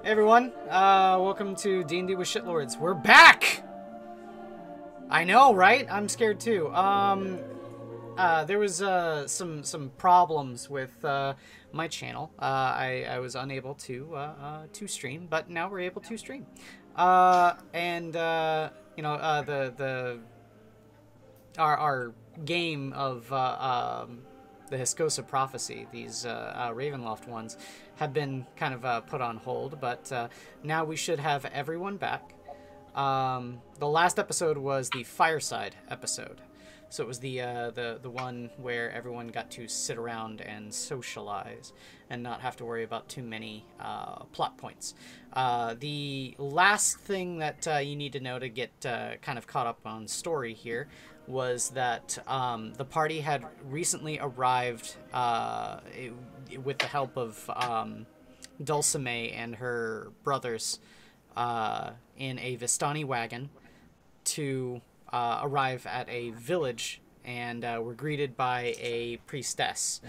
Hey everyone, welcome to D&D with Shitlords. We're back! I know, right? I'm scared too. There was some problems with my channel. I was unable to stream, but now we're able to stream. Our game of the Hiscosa Prophecy, these Ravenloft ones, have been kind of put on hold, but now we should have everyone back. The last episode was the Fireside episode. So it was the one where everyone got to sit around and socialize and not have to worry about too many plot points. The last thing that you need to know to get kind of caught up on story here was that the party had recently arrived with the help of Dulcime and her brothers in a Vistani wagon to arrive at a village, and were greeted by a priestess.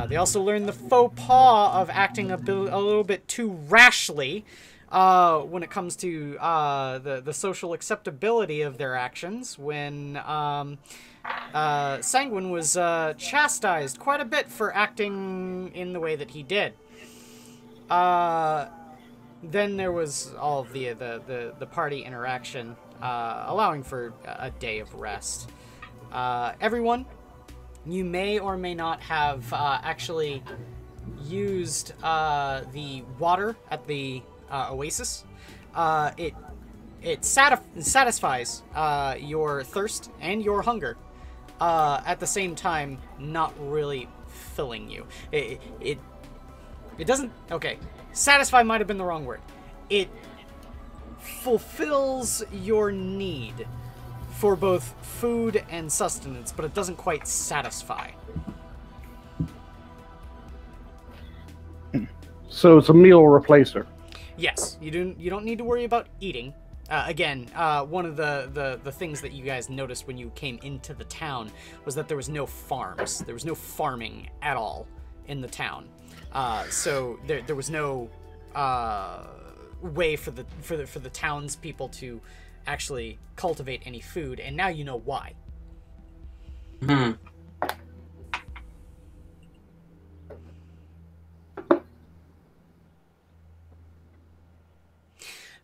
They also learned the faux pas of acting a little bit too rashly when it comes to the social acceptability of their actions, when Sanguine was chastised quite a bit for acting in the way that he did. Then there was all of the party interaction, allowing for a day of rest. Everyone, you may or may not have actually used the water at the oasis. It satisfies your thirst and your hunger, at the same time not really filling you. It doesn't... Okay, satisfy might have been the wrong word. It fulfills your need for both food and sustenance, but it doesn't quite satisfy. So it's a meal replacer. Yes, you don't need to worry about eating. Again, one of the things that you guys noticed when you came into the town was that there was no farms. There was no farming at all in the town. So there was no way for the townspeople to actually cultivate any food, and now you know why. Hmm.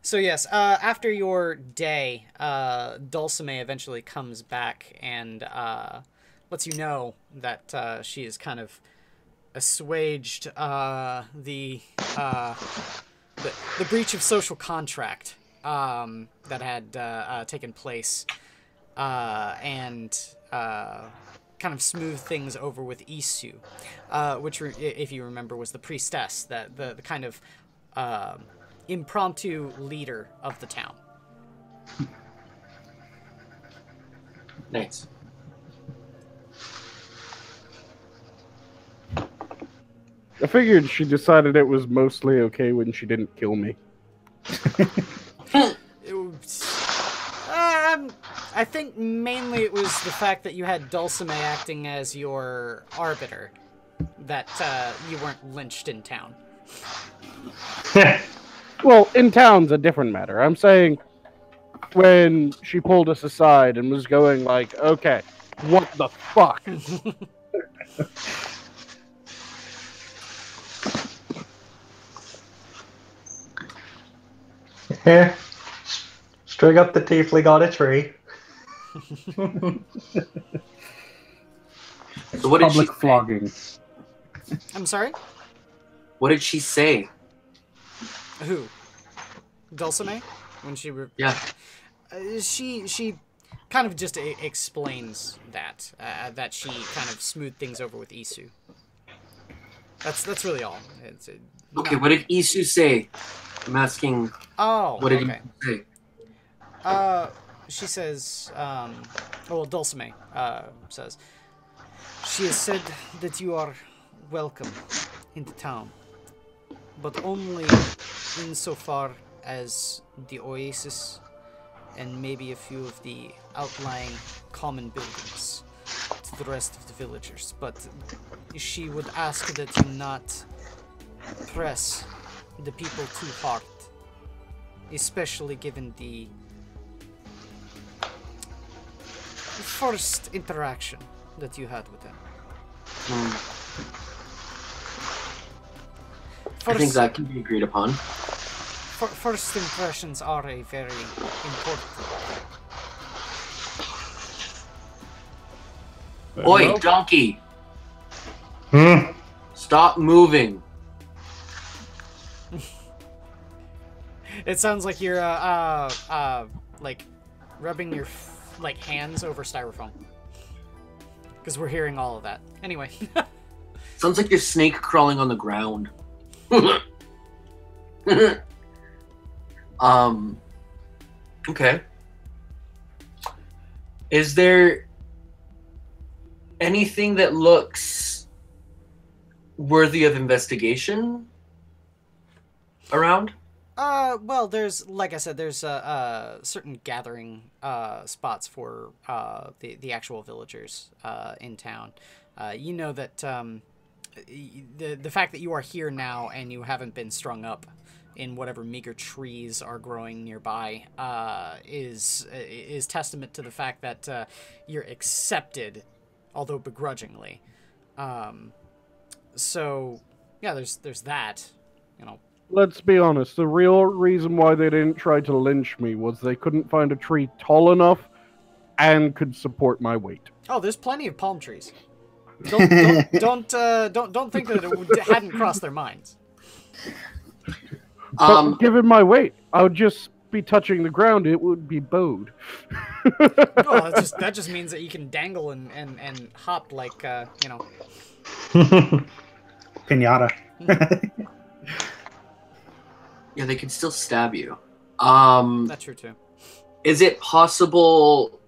So yes, after your day, Dulcime eventually comes back and lets you know that she has kind of assuaged the breach of social contract that had taken place, and kind of smooth things over with Isu, which, if you remember, was the priestess, that the kind of impromptu leader of the town. Nice. I figured she decided it was mostly okay when she didn't kill me. I think mainly it was the fact that you had Dulcime acting as your arbiter, that you weren't lynched in town. Well, in town's a different matter. I'm saying when she pulled us aside and was going like, okay, what the fuck? Yeah. String up the tiefling on a tree. So what did she Public say? flogging. I'm sorry? What did she say? Who? Dulcime? When she... Yeah. She kind of just explains that. That she kind of smoothed things over with Isu. That's really all. Okay, what did Isu say? I'm asking. Oh, What did okay. he say? She says, well, Dulcime, says, she has said that you are welcome into town, but only insofar as the oasis and maybe a few of the outlying common buildings to the rest of the villagers. But she would ask that you not press the people to heart, especially given the first interaction that you had with them. I think that can be agreed upon. First impressions are a very important thing. Oi, donkey! Hmm. Stop moving. It sounds like you're like rubbing your hands over styrofoam. Because we're hearing all of that. Anyway. Sounds like your snake crawling on the ground. Okay. Is there anything that looks worthy of investigation around? Well, there's, like I said, there's certain gathering spots for the actual villagers in town. You know that the fact that you are here now and you haven't been strung up in whatever meager trees are growing nearby is testament to the fact that you're accepted, although begrudgingly. So yeah, there's that, you know. Let's be honest, the real reason why they didn't try to lynch me was they couldn't find a tree tall enough and could support my weight. Oh, there's plenty of palm trees. Don't think that it hadn't crossed their minds. But given my weight, I would just be touching the ground. It would be bowed. Well, that just means that you can dangle and hop like you know. Pinata. Yeah, they could still stab you. That's true too. Is it possible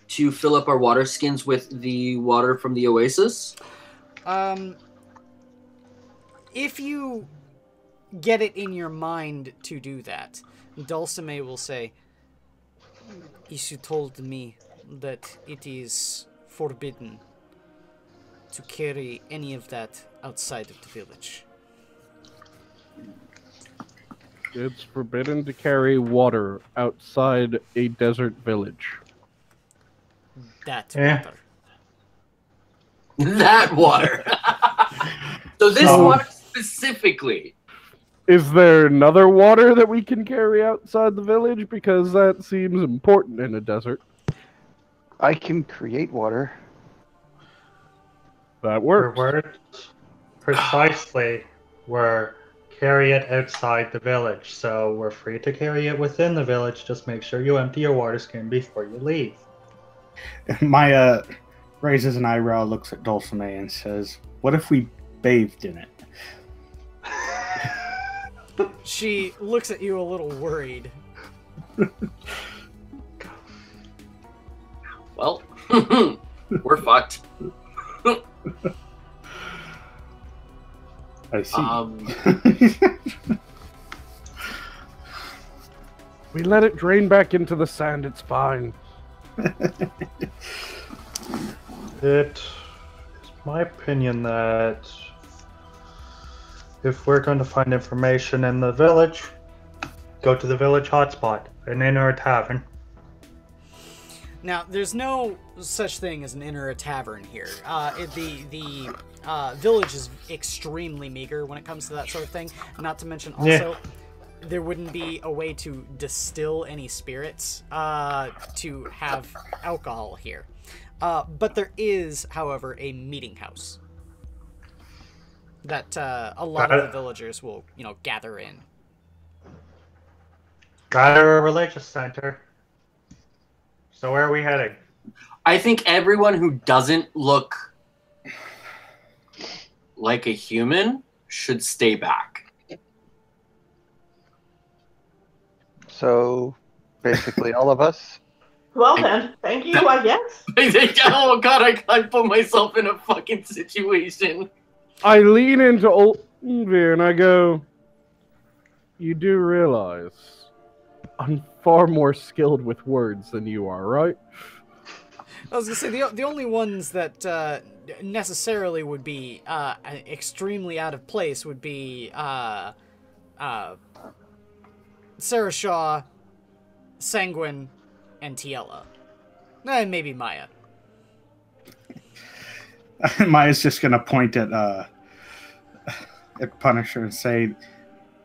to fill up our water skins with the water from the oasis? If you get it in your mind to do that, Dulcime will say, Isu told me that it is forbidden to carry any of that outside of the village. It's forbidden to carry water outside a desert village. That Yeah. water. That water. So this water specifically. Is there another water that we can carry outside the village? Because that seems important in a desert. I can create water. That Our works. words precisely were carry it outside the village. So we're free to carry it within the village. Just make sure you empty your water skin before you leave. Maya raises an eyebrow, looks at Dulcime, and says, "What if we bathed in it?" She looks at you a little worried. Well, we're fucked. I see. We let it drain back into the sand. It's fine. It is my opinion that if we're going to find information in the village, go to the village hotspot, an inn or a tavern. Now, there's no such thing as an inn or a tavern here. The village is extremely meager when it comes to that sort of thing. Not to mention also, there wouldn't be a way to distill any spirits to have alcohol here. But there is, however, a meeting house that a lot of the villagers will, you know, gather in. Rather a religious center. So where are we heading? I think everyone who doesn't look like a human should stay back. So, basically, all of us. Well then, thank you, I guess. Oh god, I can't put myself in a fucking situation. I lean into Oldenveer and I go, "You do realize I'm far more skilled with words than you are, right?" I was gonna say the only ones that necessarily would be extremely out of place would be Sarah Shaw, Sanguine, and Tiella. And maybe Maya. Maya's just gonna point at Punisher and say,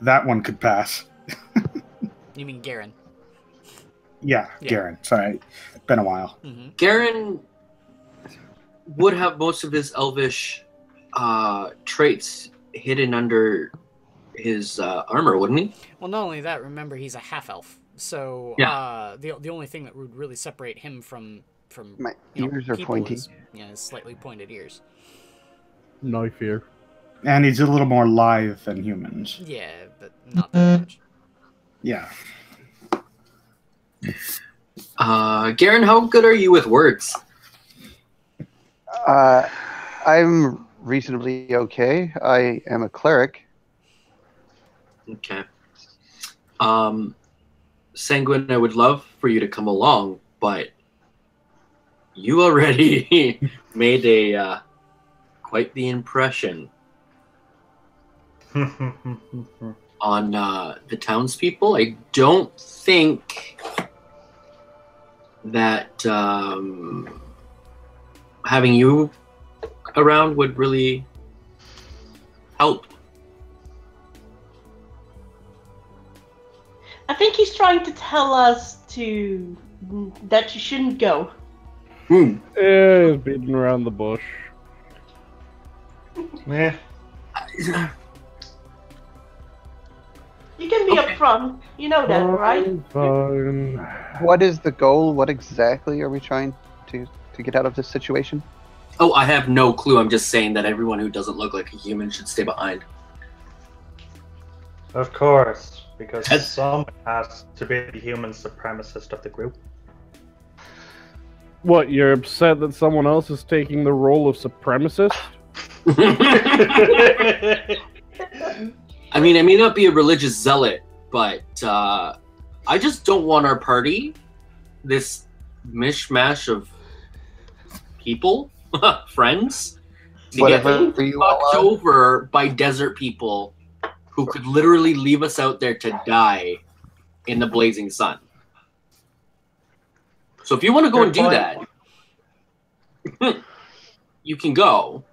"That one could pass." You mean Garen? Yeah, Garen. Sorry, been a while. Mm-hmm. Garen would have most of his elvish traits hidden under his armor, wouldn't he? Well, not only that, remember he's a half-elf. So the only thing that would really separate him from My ears are pointy. is his slightly pointed ears. Knife here. And he's a little more lithe than humans. Yeah, but not that much. Yeah. Garen, how good are you with words? I'm reasonably okay. I am a cleric. Okay. Sanguine, I would love for you to come along, but you already made a quite the impression on the townspeople. I don't think that having you around would really help. I think he's trying to tell us that you shouldn't go. Yeah, he's beating around the bush. Yeah. You can be upfront. You know that, right? Fine. What is the goal? What exactly are we trying to get out of this situation? Oh, I have no clue. I'm just saying that everyone who doesn't look like a human should stay behind. Of course, because someone has to be the human supremacist of the group. What, you're upset that someone else is taking the role of supremacist? I mean, I may not be a religious zealot, but I just don't want our party, this mishmash of people, friends, to Whatever get you fucked allow. over by desert people who could literally leave us out there to die in the blazing sun. So if you want to go and do that, you can go.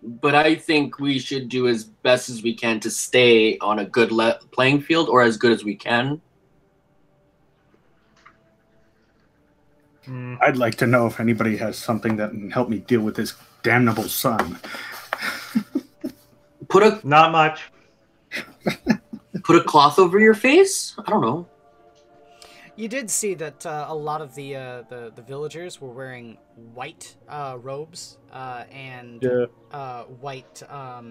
But I think we should do as best as we can to stay on a good playing field, or as good as we can. I'd like to know if anybody has something that can help me deal with this damnable sun. Not much. Put a cloth over your face? I don't know. You did see that a lot of the villagers were wearing white robes and white oh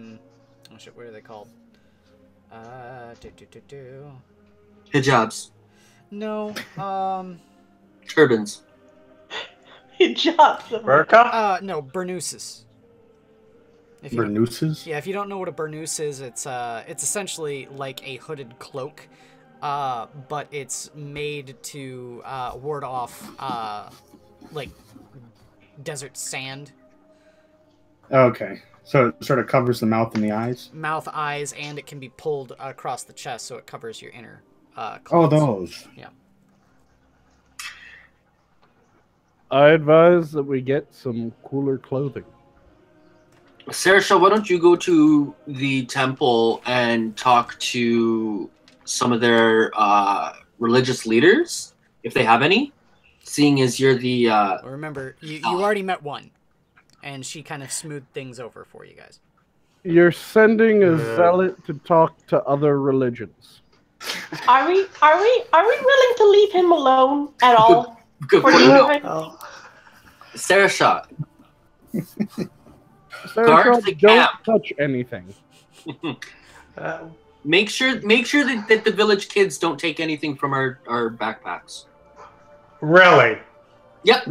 shit, what are they called? Hijabs. No, Turbans. Hijabs. Burqa? no, burnouses. Burnouses? Yeah, if you don't know what a burnouse is, it's essentially like a hooded cloak. But it's made to ward off like desert sand. Okay. So it sort of covers the mouth and the eyes? Mouth, eyes, and it can be pulled across the chest so it covers your inner Oh, clothes. those. Yeah. I advise that we get some cooler clothing. Saoirse, why don't you go to the temple and talk to some of their religious leaders, if they have any, seeing as you're the... Remember, you already met one, and she kind of smoothed things over for you guys. You're sending a zealot to talk to other religions. Are we willing to leave him alone at all? Good For point. you? Saoirse, Sarah, the don't camp. touch anything. make sure that the village kids don't take anything from our backpacks. Really? Yep.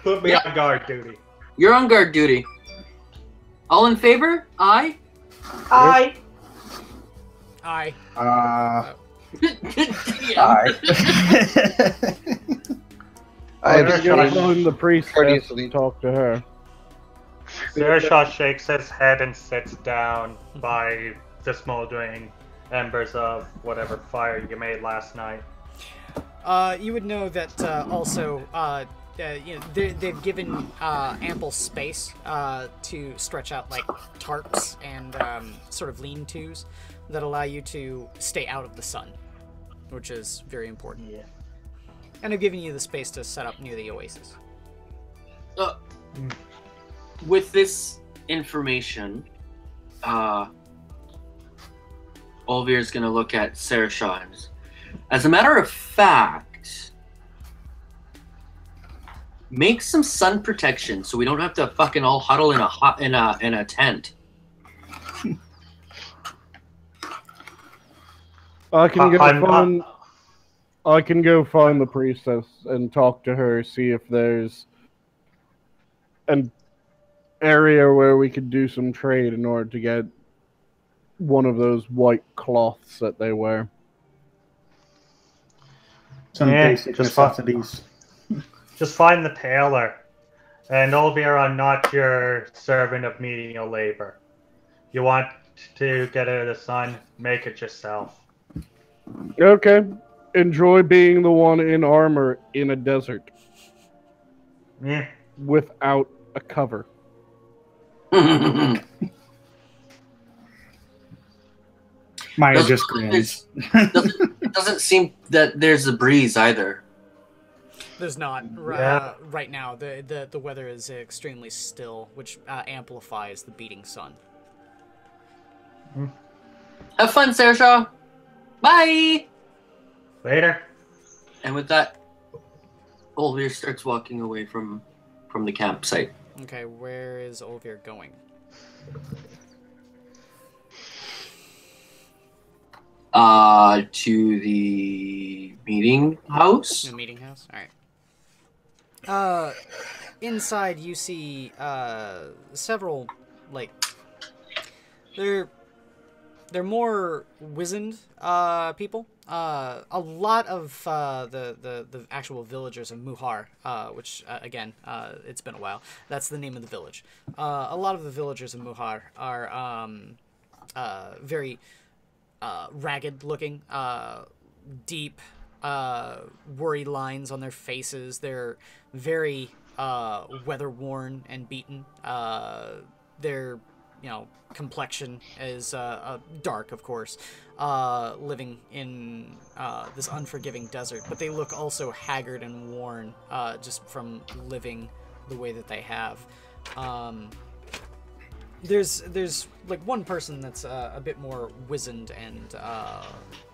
Put me on guard duty. You're on guard duty. All in favor? Aye? I Aye. I I'm have gonna Saoirse- phone the priest Courteously. and talk to her. Saoirse shakes his head and sits down by the smoldering embers of whatever fire you made last night. You would know that also, you know, they've given ample space to stretch out like tarps and sort of lean-tos that allow you to stay out of the sun, which is very important. Yeah. And they've given you the space to set up near the oasis. With this information, Olvir's gonna look at Sarashaw. As a matter of fact, make some sun protection so we don't have to fucking all huddle in a tent. I can go find the priestess and talk to her, see if there's an area where we could do some trade in order to get one of those white cloths that they wear. Some basic necessities. Just find the tailor. And Olvir, I'm not your servant of menial labor. You want to get out of the sun, make it yourself. Okay. Enjoy being the one in armor in a desert. Yeah. Without a cover. Maya just grins. It doesn't seem that there's a breeze either. There's not. Right now, the weather is extremely still, which amplifies the beating sun. Have fun, Sarashaw. Bye! Later. And with that, Olvir starts walking away from the campsite. Okay, where is Olvir going? To the meeting house. The meeting house? Alright. Inside you see, several, like, they're more wizened, people. A lot of, the actual villagers of Muhar, which, again, it's been a while. That's the name of the village. A lot of the villagers of Muhar are, very, ragged looking, deep, worry lines on their faces. They're very, weather worn and beaten. Their, you know, complexion is dark, of course, living in this unforgiving desert, but they look also haggard and worn just from living the way that they have. There's like one person that's a bit more wizened and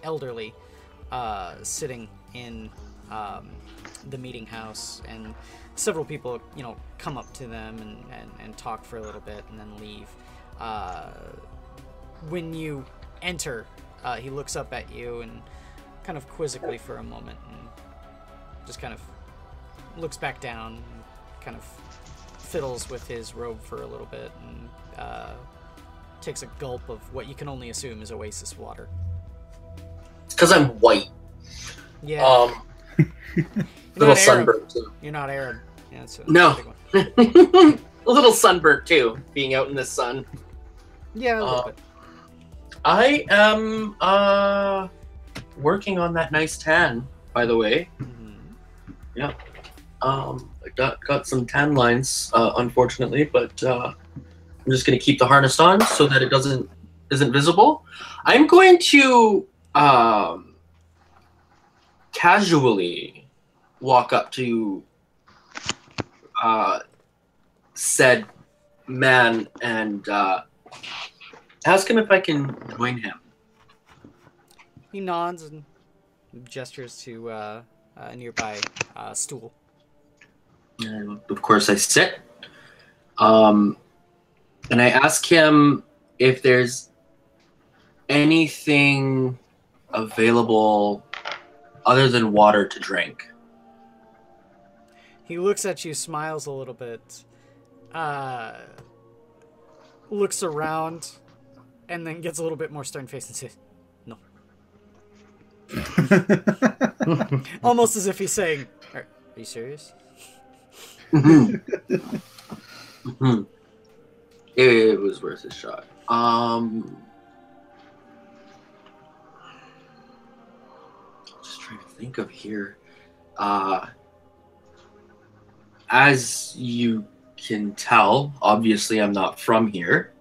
elderly sitting in the meeting house, and several people, you know, come up to them and talk for a little bit and then leave. When you enter, he looks up at you and kind of quizzically for a moment and just kind of looks back down and kind of fiddles with his robe for a little bit and takes a gulp of what you can only assume is oasis water. It's because I'm white. Yeah. Little sunburnt too. You're not Arab. Yeah, that's a No. big one. A little sunburnt too, being out in the sun. Yeah, a little bit. I am working on that nice tan, by the way. Mm-hmm. Yeah. I got some tan lines, unfortunately, but I'm just gonna keep the harness on so that it isn't visible. I'm going to casually walk up to said man and ask him if I can join him. He nods and gestures to a nearby stool. And of course, I sit. And I ask him if there's anything available other than water to drink. He looks at you, smiles a little bit, looks around, and then gets a little bit more stern-faced and says, "No." Almost as if he's saying, "Are you serious?" It was worth a shot. Just trying to think of here. As you can tell, obviously I'm not from here.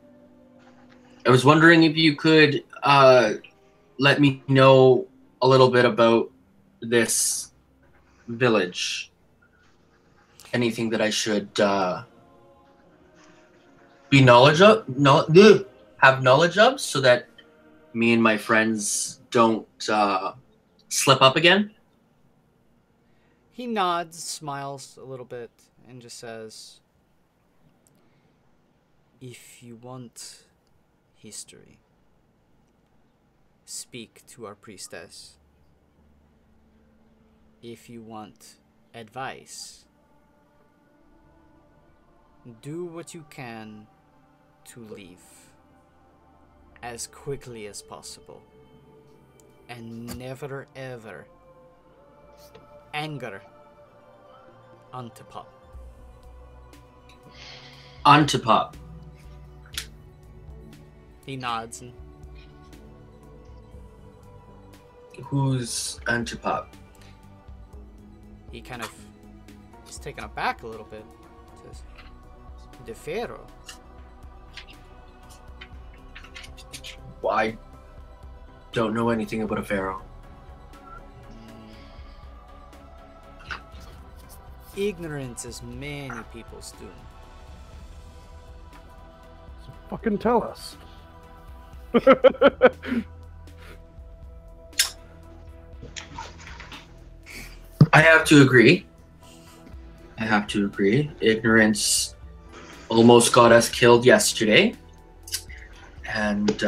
I was wondering if you could let me know a little bit about this village. Anything that I should be knowledge of, have knowledge of, so that me and my friends don't slip up again. He nods, smiles a little bit, and just says, "If you want history, speak to our priestess. If you want advice, do what you can to leave as quickly as possible, and never ever anger Antipop." Antipop. He nods and Who's Antipop? he kind of is taken aback a little bit. Says, "De Ferro." Well, I don't know anything about a pharaoh. Ignorance is many people's doom. So fucking tell us. I have to agree. Ignorance almost got us killed yesterday. And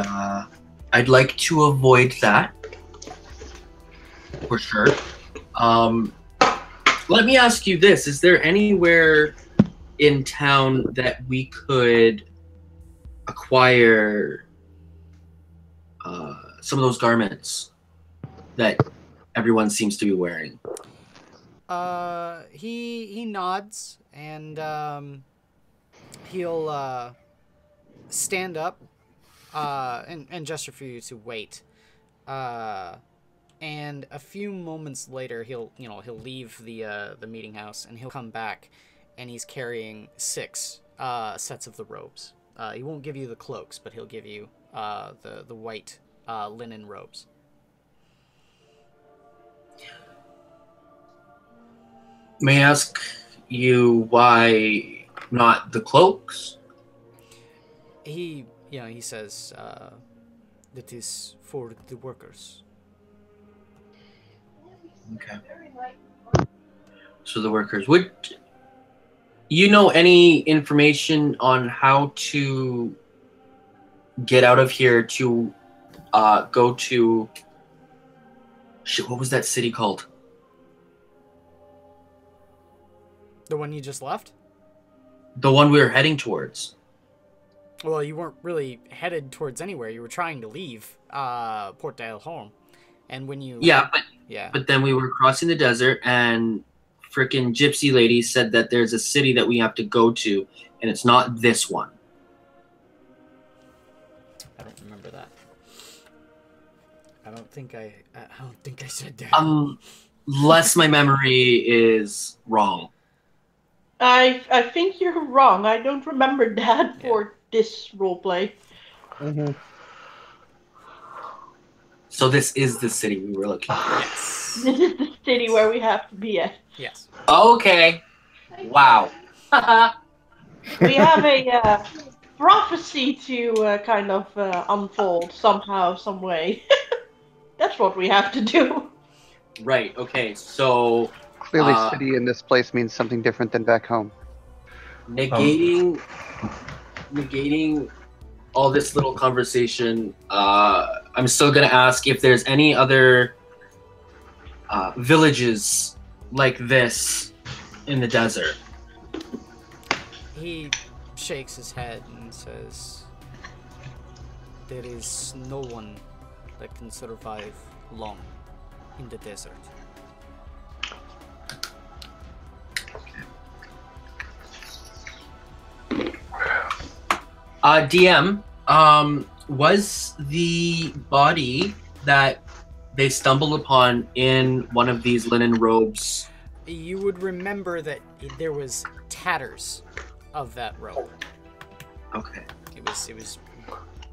I'd like to avoid that. For sure. Let me ask you this. Is there anywhere in town that we could acquire some of those garments that everyone seems to be wearing? He nods and he'll stand up and gesture for you to wait. And a few moments later, he'll leave the meeting house and he'll come back, and he's carrying 6 sets of the robes. He won't give you the cloaks, but he'll give you the white linen robes. May I ask you why not the cloaks? He says that is for the workers. Okay. So the workers. Would you know any information on how to get out of here to go to... Shit, what was that city called? The one you just left? The one we were heading towards. Well, you weren't really headed towards anywhere. You were trying to leave Port del Home. And when you... Yeah, Yeah. But then we were crossing the desert, and frickin' gypsy lady said that there's a city that we have to go to, and it's not this one. I don't remember that. I don't think I said that. Unless my memory is wrong. I think you're wrong. I don't remember that for this roleplay. Mm-hmm. So this is the city we were looking for. Yes. This is the city where we have to be at. Yes. Okay. Wow. We have a prophecy to kind of unfold somehow, some way. That's what we have to do. Right, okay, so... Clearly, city in this place means something different than back home. Negating all this little conversation, I'm still gonna ask if there's any other villages like this in the desert. He shakes his head and says, "There is no one that can survive long in the desert." DM, was the body that they stumbled upon in one of these linen robes? You would remember that there was tatters of that robe. Okay. It was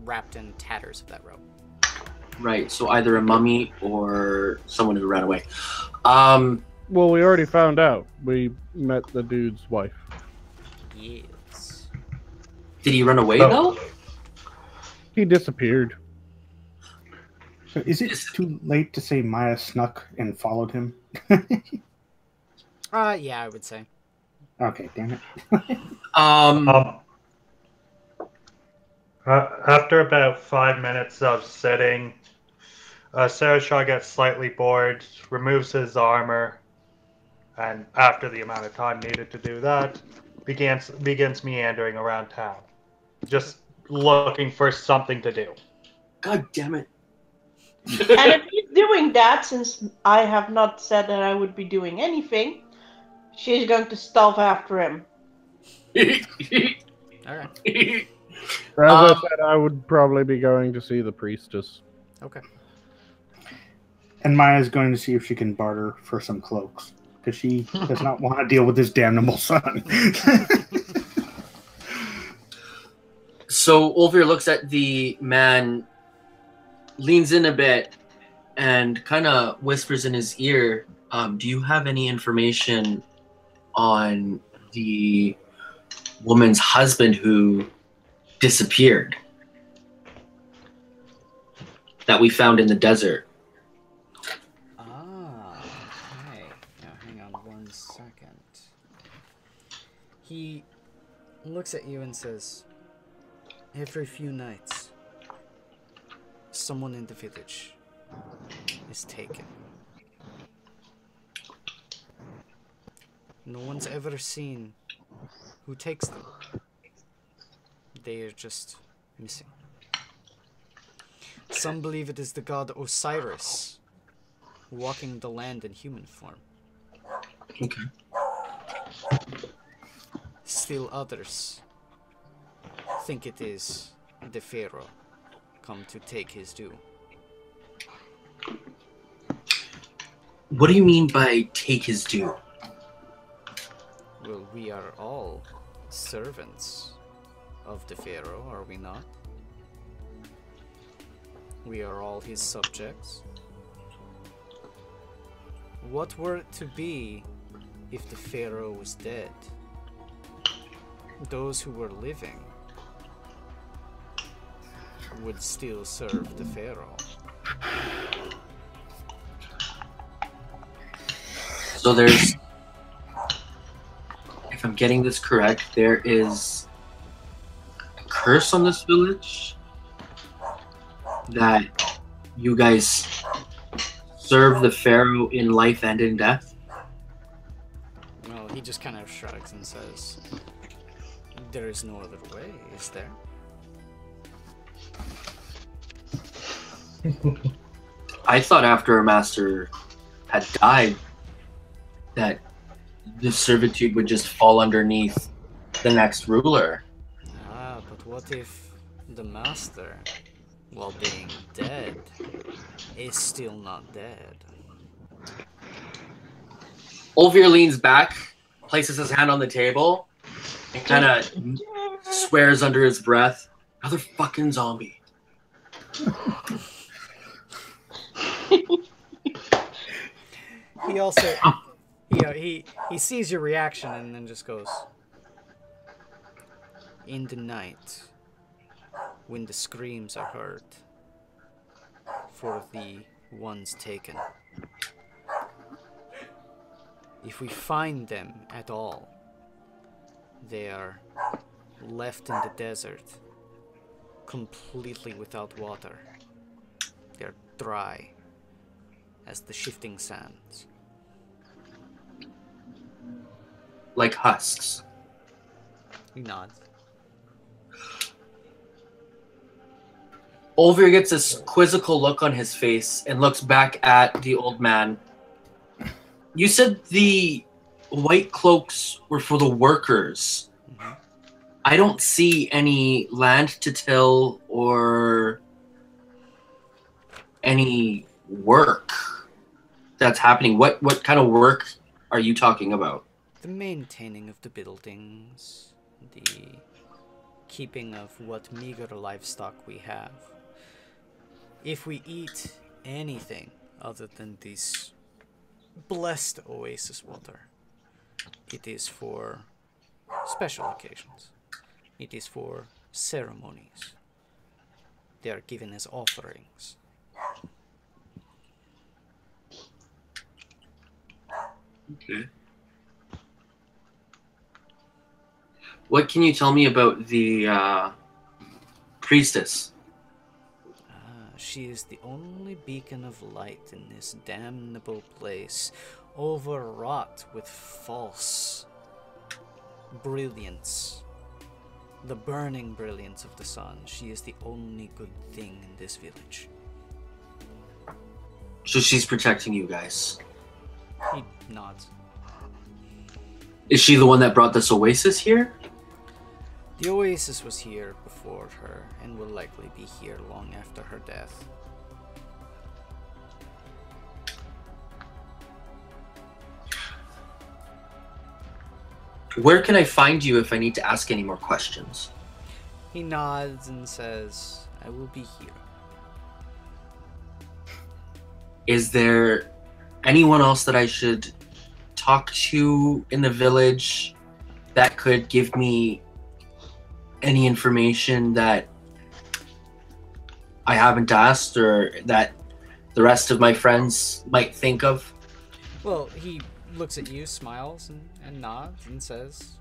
wrapped in tatters of that robe. Right, so either a mummy or someone who ran away. Well, we already found out. We met the dude's wife. Yes. Did he run away, Oh. though? He disappeared. So is it too late to say Maya snuck and followed him? Yeah, I would say. Okay, damn it. After about 5 minutes of sitting, Sarashaw gets slightly bored, removes his armor, and after the amount of time needed to do that, begins meandering around town, just looking for something to do. God damn it. And if he's doing that, since I have not said that I would be doing anything, she's going to stealth after him. Alright. As I said, I would probably be going to see the priestess. Okay. And Maya's going to see if she can barter for some cloaks, because she does not want to deal with this damnable son. So Ulfir looks at the man, leans in a bit, and kind of whispers in his ear, do you have any information on the woman's husband who disappeared? That we found in the desert? Okay. Now, hang on 1 second. He looks at you and says, every few nights, someone in the village is taken. No one's ever seen who takes them. They are just missing. Some believe it is the god Osiris, walking the land in human form. Okay. Still others think it is the Pharaoh come to take his due. What do you mean by take his due? Well, we are all servants of the Pharaoh, are we not? We are all his subjects. What were it to be if the Pharaoh was dead? Those who were living would still serve the Pharaoh. So there's, if I'm getting this correct, there is a curse on this village that you guys serve the Pharaoh in life and in death? Well, he just kind of shrugs and says, there is no other way, is there? I thought after our master had died that the servitude would just fall underneath the next ruler. Ah, but what if the master, while being dead, is still not dead? Ulfir leans back, places his hand on the table, and kind of swears under his breath, another fucking zombie. He also, he sees your reaction and then just goes, in the night, when the screams are heard for the ones taken, if we find them at all, they are left in the desert, completely without water. They're dry as the shifting sands. Like husks. He nods. Ulfir gets this quizzical look on his face and looks back at the old man. You said the white cloaks were for the workers. Mm-hmm. I don't see any land to till or any work that's happening. What kind of work are you talking about? The maintaining of the buildings, the keeping of what meager livestock we have. If we eat anything other than this blessed oasis water, it is for special occasions. It is for ceremonies. They are given as offerings. Okay. What can you tell me about the priestess? She is the only beacon of light in this damnable place, overwrought with false brilliance. The burning brilliance of the sun. She is the only good thing in this village. So she's protecting you guys. He nods. Is she the one that brought this oasis here? The oasis was here before her, and will likely be here long after her death. Where can I find you if I need to ask any more questions? He nods and says, I will be here. Is there anyone else that I should talk to in the village that could give me any information that I haven't asked or that the rest of my friends might think of? Well, he looks at you, smiles, and nods, and says,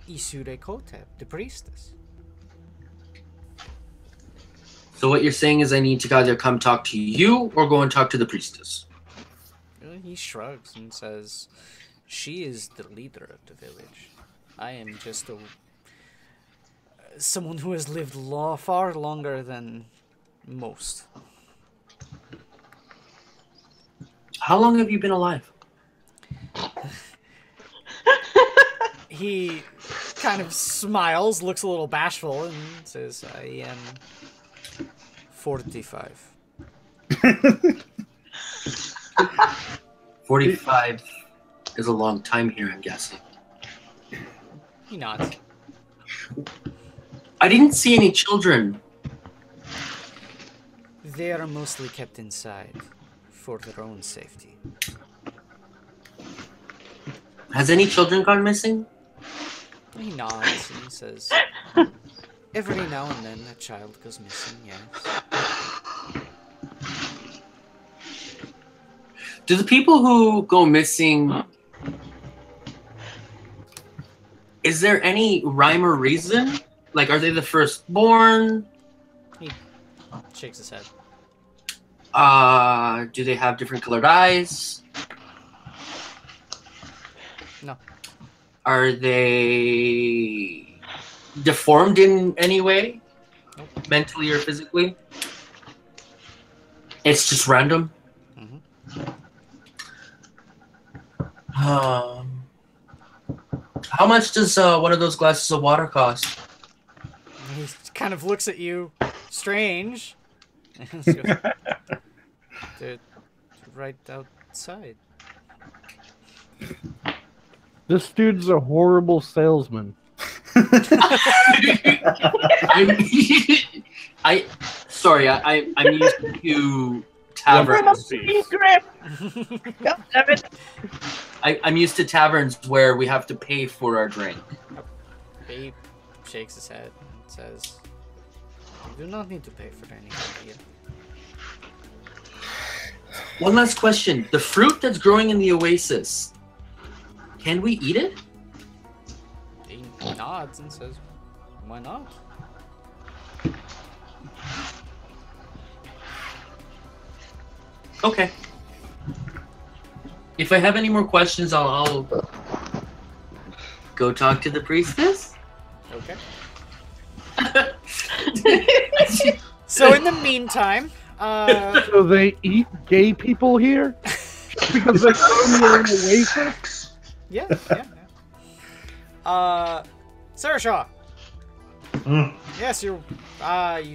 Isure Kotep, the priestess. So what you're saying is I need to either come talk to you or go and talk to the priestess. He shrugs and says, she is the leader of the village. I am just someone who has lived far longer than most. How long have you been alive? He kind of smiles, looks a little bashful, and says, I am 45. 45 is a long time here, I'm guessing. He nods. I didn't see any children. They are mostly kept inside for their own safety. Has any children gone missing? He nods and he says, every now and then a child goes missing, yes. Do the people who go missing, is there any rhyme or reason? Like, are they the firstborn? He shakes his head. Do they have different colored eyes? No. Are they deformed in any way? Nope. Mentally or physically? It's just random? How much does one of those glasses of water cost? He kind of looks at you, strange. They're right outside. This dude's a horrible salesman. I'm used to taverns. I'm used to taverns where we have to pay for our drink. He shakes his head and says, you do not need to pay for anything here. One last question. The fruit that's growing in the oasis, can we eat it? He nods and says, why not? Okay. If I have any more questions, I'll go talk to the priestess. Okay. So in the meantime, So they eat gay people here? Because they're only in the wafer? yeah. Sarah Shaw. Mm. Yes, you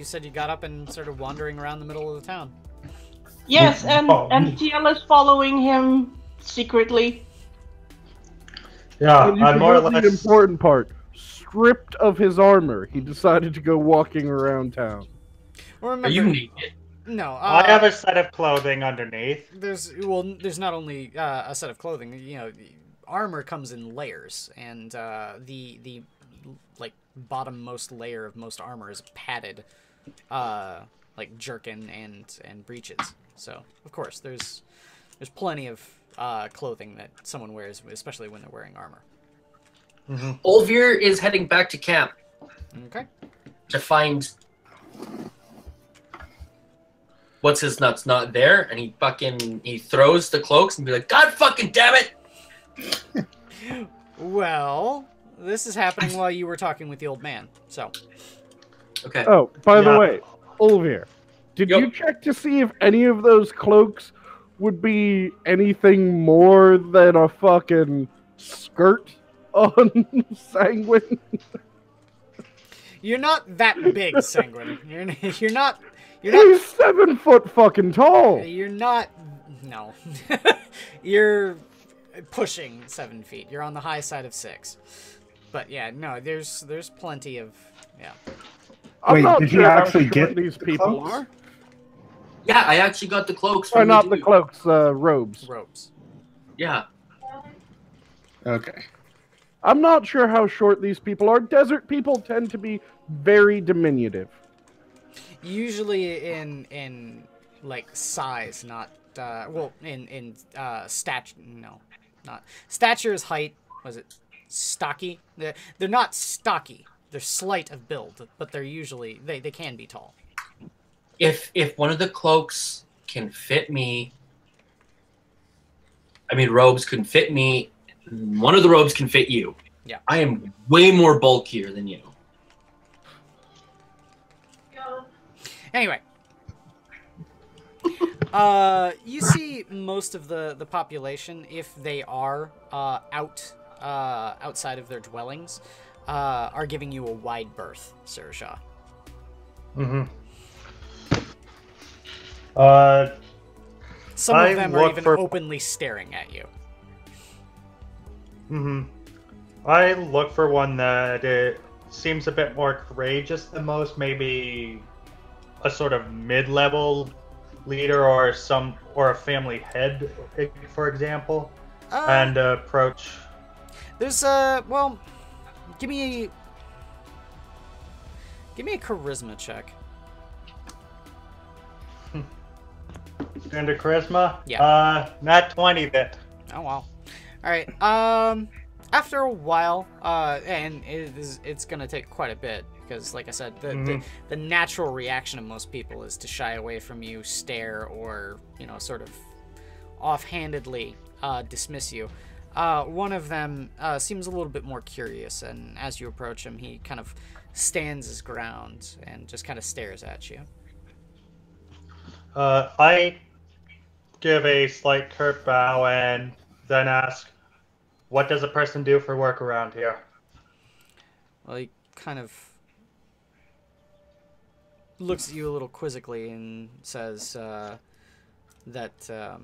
said you got up and started wandering around the middle of the town. Yes, and Oh. Tiela's following him secretly. Yeah, And you I'm more or forgot the less. important part. Stripped of his armor, he decided to go walking around town. Well, Are you remember, naked? no. I have a set of clothing underneath. There's not only a set of clothing. You know, armor comes in layers, and the like bottommost layer of most armor is padded, like jerkin and breeches. So of course there's plenty of clothing that someone wears, especially when they're wearing armor. Olvir is heading back to camp Okay. to find what's his nuts not there, and he throws the cloaks and be like, God fucking damn it! Well, this is happening while you were talking with the old man. So Okay. Oh, by the Yeah. way, Olvir, did Yup. you check to see if any of those cloaks would be anything more than a fucking skirt on Sanguine? you're not that big, Sanguine. You're not. He's 7 foot fucking tall. You're not. No. You're pushing 7 feet. You're on the high side of 6. But yeah, no. There's plenty of I'm Wait, not did sure you how actually short get these the people cloaks? are? Yeah, I actually got the cloaks Or from not the dude. cloaks, robes. ropes. Yeah. Okay. I'm not sure how short these people are. Desert people tend to be very diminutive. Usually in like size, not in stature. No, not stature is height. Was it stocky? They're not stocky. They're slight of build, but they're usually they can be tall. If one of the cloaks can fit me, I mean robes can fit me, one of the robes can fit you. Yeah. I am way more bulkier than you. Anyway, you see most of the population, if they are outside of their dwellings, are giving you a wide berth, Sir Shah. Some I of them are look even for- openly staring at you. I look for one that it seems a bit more courageous than most, maybe a sort of mid-level leader or a family head, for example, and approach. There's well, give me a charisma check. Standard charisma? Yeah. Not 20 then. Oh wow. All right. After a while, and it's gonna take quite a bit because, like I said, the natural reaction of most people is to shy away from you, stare, or sort of offhandedly dismiss you. One of them seems a little bit more curious, and as you approach him, he kind of stands his ground and just kind of stares at you. I give a slight curt bow and then ask, what does a person do for work around here? Well, he kind of looks at you a little quizzically and says that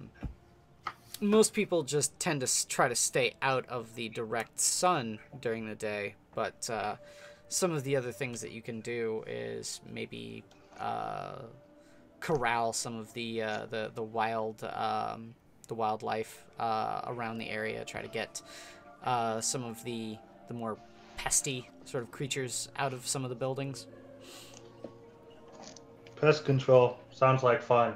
most people just tend to try to stay out of the direct sun during the day, but some of the other things that you can do is maybe corral some of the wildlife around the area, try to get some of the more pesty sort of creatures out of some of the buildings. Pest control. Sounds like fun.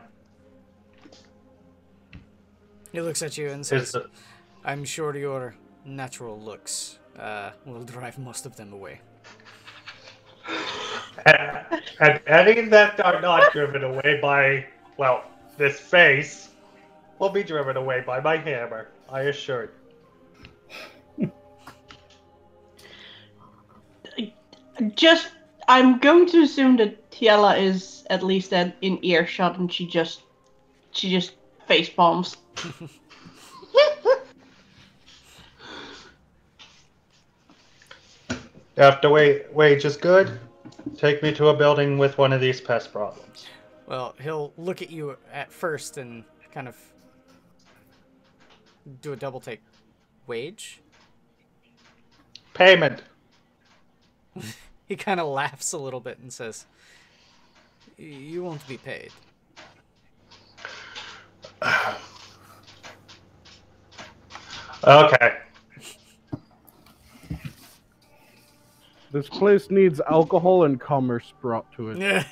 He looks at you and says, I'm sure your natural looks will drive most of them away. And any that are not driven away by, well, this face, will be driven away by my hammer, I assure you. I'm going to assume that Tiela is at least in earshot, and she just face palms. After wage is good, take me to a building with one of these pest problems. Well, he'll look at you at first and kind of do a double take. Wage? Payment. He kind of laughs a little bit and says, "You won't be paid." Okay. This place needs alcohol and commerce brought to it.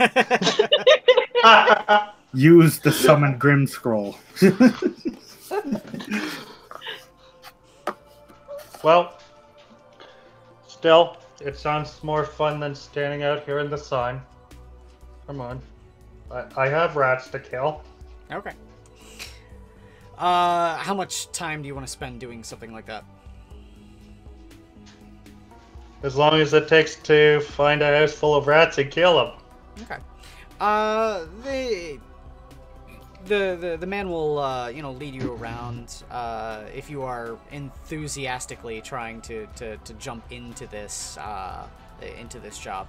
Use the summon Grim Scroll. Well, still, it sounds more fun than standing out here in the sun. Come on. I have rats to kill. Okay. How much time do you want to spend doing something like that? As long as it takes to find a house full of rats and kill them. Okay. The man will lead you around if you are enthusiastically trying to jump into this job.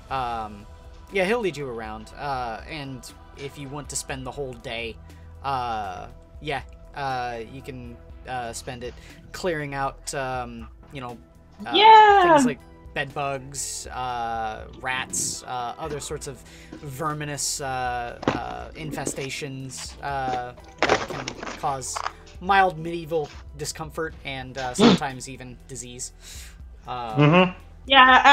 Yeah, he'll lead you around, and if you want to spend the whole day, you can spend it clearing out things like bed bugs, rats, other sorts of verminous infestations that can cause mild medieval discomfort and sometimes even disease. Yeah,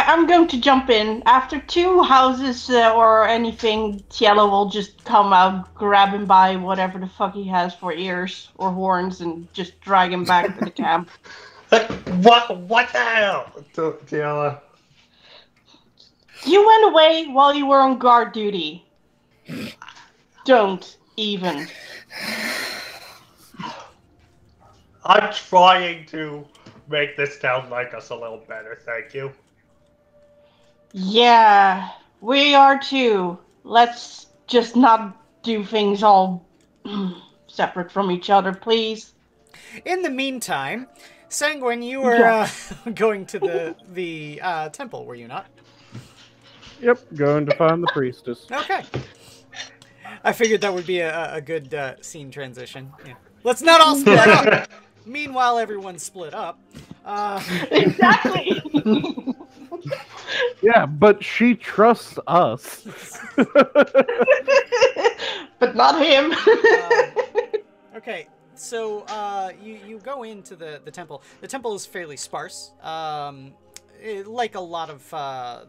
I'm going to jump in. After 2 houses or anything, Cielo will just come out, grab him by whatever the fuck he has for ears or horns, and just drag him back to the camp. What the hell? Tiala. You went away while you were on guard duty. Don't even. I'm trying to make this town like us a little better, thank you. Yeah, we are too. Let's just not do things all separate from each other, please. In the meantime, Sanguine, you were going to the temple, were you not? Yep, going to find the priestess. Okay. I figured that would be a good scene transition. Yeah. Let's not all split up. Meanwhile, everyone's split up. Exactly. Yeah, but she trusts us. But not him. Okay, so you go into the temple. The temple is fairly sparse. Like a lot of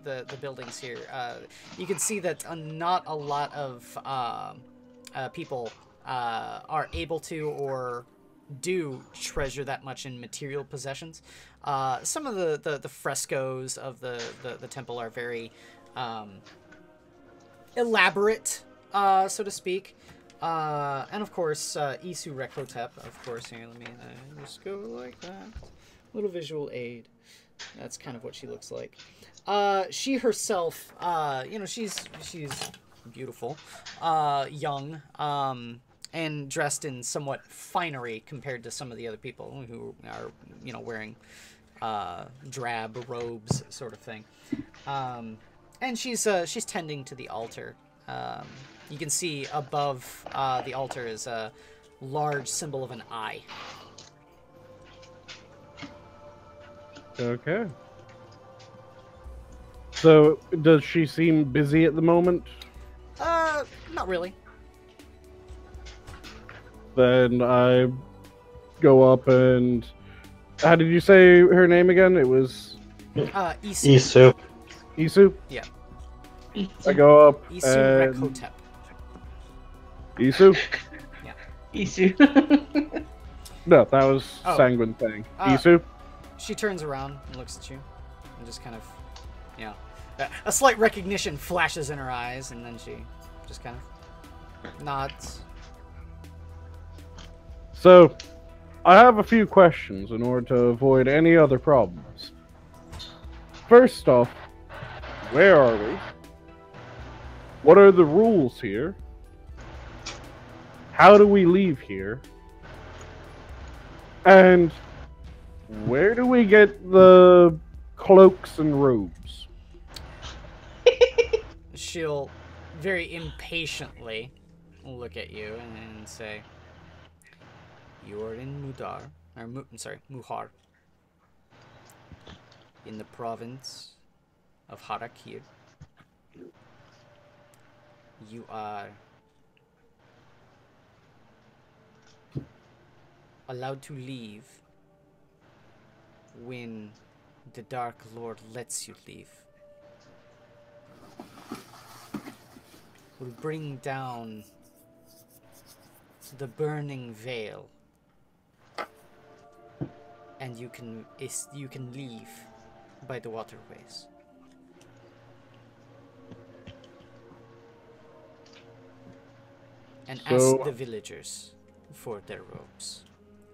the buildings here, you can see that not a lot of people are able to or do treasure that much in material possessions. Some of the frescoes of the temple are very elaborate, so to speak. And of course, Isu Rekhotep, of course. Here, let me just go like that. Little visual aid. That's kind of what she looks like. She herself, she's beautiful, young, and dressed in somewhat finery compared to some of the other people who are, wearing drab robes, sort of thing. And she's tending to the altar. You can see above the altar is a large symbol of an eye. Okay. So, does she seem busy at the moment? Not really. Then I go up and... How did you say her name again? It was... Isu. Isu? Yeah. I go up Isu and... Rekhotep. Isu? Yeah. Isu. No, that was Oh. Sanguine thing. Isu? She turns around and looks at you and just kind of, a slight recognition flashes in her eyes, and then she just kind of nods. So, I have a few questions in order to avoid any other problems. First off, where are we? What are the rules here? How do we leave here? And where do we get the cloaks and robes? She'll very impatiently look at you and say, "You are in Muhar, in the province of Harakir. You are allowed to leave when the Dark Lord lets you leave. We'll bring down the burning veil, and you can leave by the waterways." And ask So- the villagers for their robes.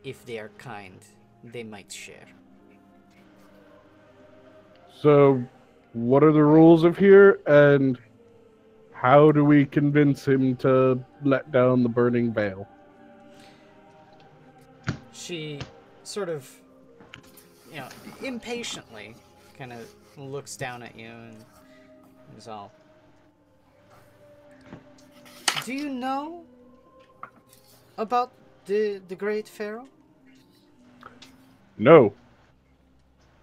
If they are kind, they might share. So, what are the rules of here, and how do we convince him to let down the burning veil? She sort of, impatiently kind of looks down at you and is all, "Do you know about the great pharaoh?" No.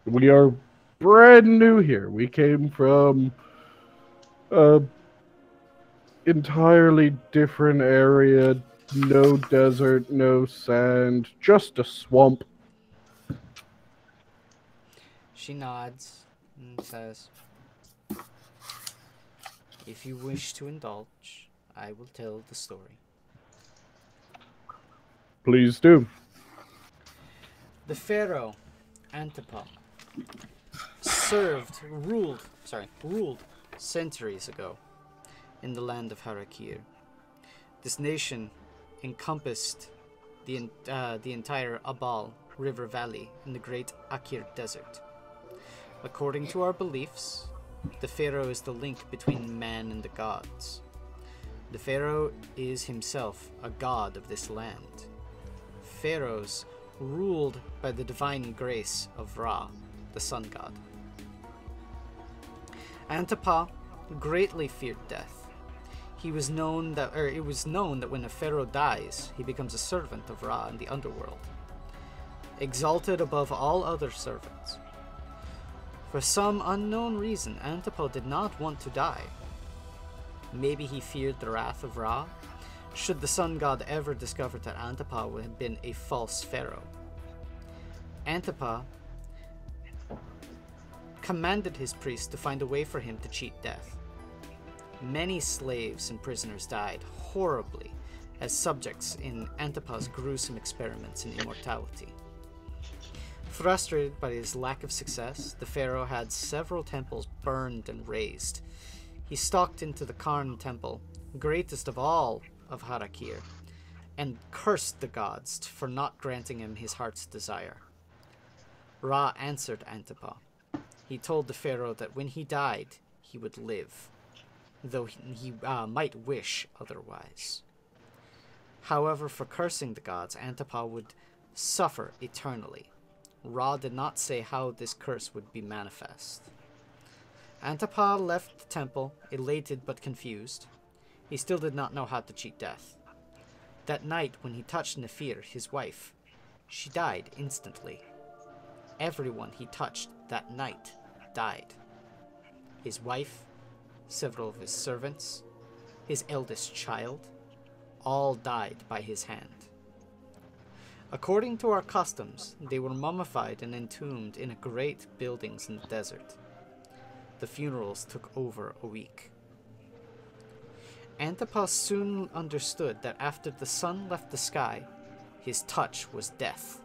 We are brand new here. We came from a entirely different area. No desert, no sand, just a swamp. She nods and says, "If you wish to indulge, I will tell the story." Please do. The pharaoh Antipa ruled centuries ago in the land of Harakir. This nation encompassed the entire Abal River Valley in the Great Akir Desert. According to our beliefs, the pharaoh is the link between man and the gods. The pharaoh is himself a god of this land. Pharaohs ruled by the divine grace of Ra, the sun god. Antipa greatly feared death. It was known that when a pharaoh dies, he becomes a servant of Ra in the underworld, exalted above all other servants. For some unknown reason, Antipa did not want to die. Maybe he feared the wrath of Ra, should the sun god ever discover that Antipa had been a false pharaoh. Antipa commanded his priests to find a way for him to cheat death. Many slaves and prisoners died horribly as subjects in Antipa's gruesome experiments in immortality. Frustrated by his lack of success, the pharaoh had several temples burned and razed. He stalked into the Karn temple, greatest of all of Harakir, and cursed the gods for not granting him his heart's desire. Ra answered Antipa. He told the pharaoh that when he died, he would live, though he might wish otherwise. However, for cursing the gods, Antipa would suffer eternally. Ra did not say how this curse would be manifest. Antipa left the temple, elated but confused. He still did not know how to cheat death. That night, when he touched Nephir, his wife, she died instantly. Everyone he touched that night died. His wife, several of his servants, his eldest child, all died by his hand. According to our customs, they were mummified and entombed in great buildings in the desert. The funerals took over a week. Antipa soon understood that after the sun left the sky, his touch was death.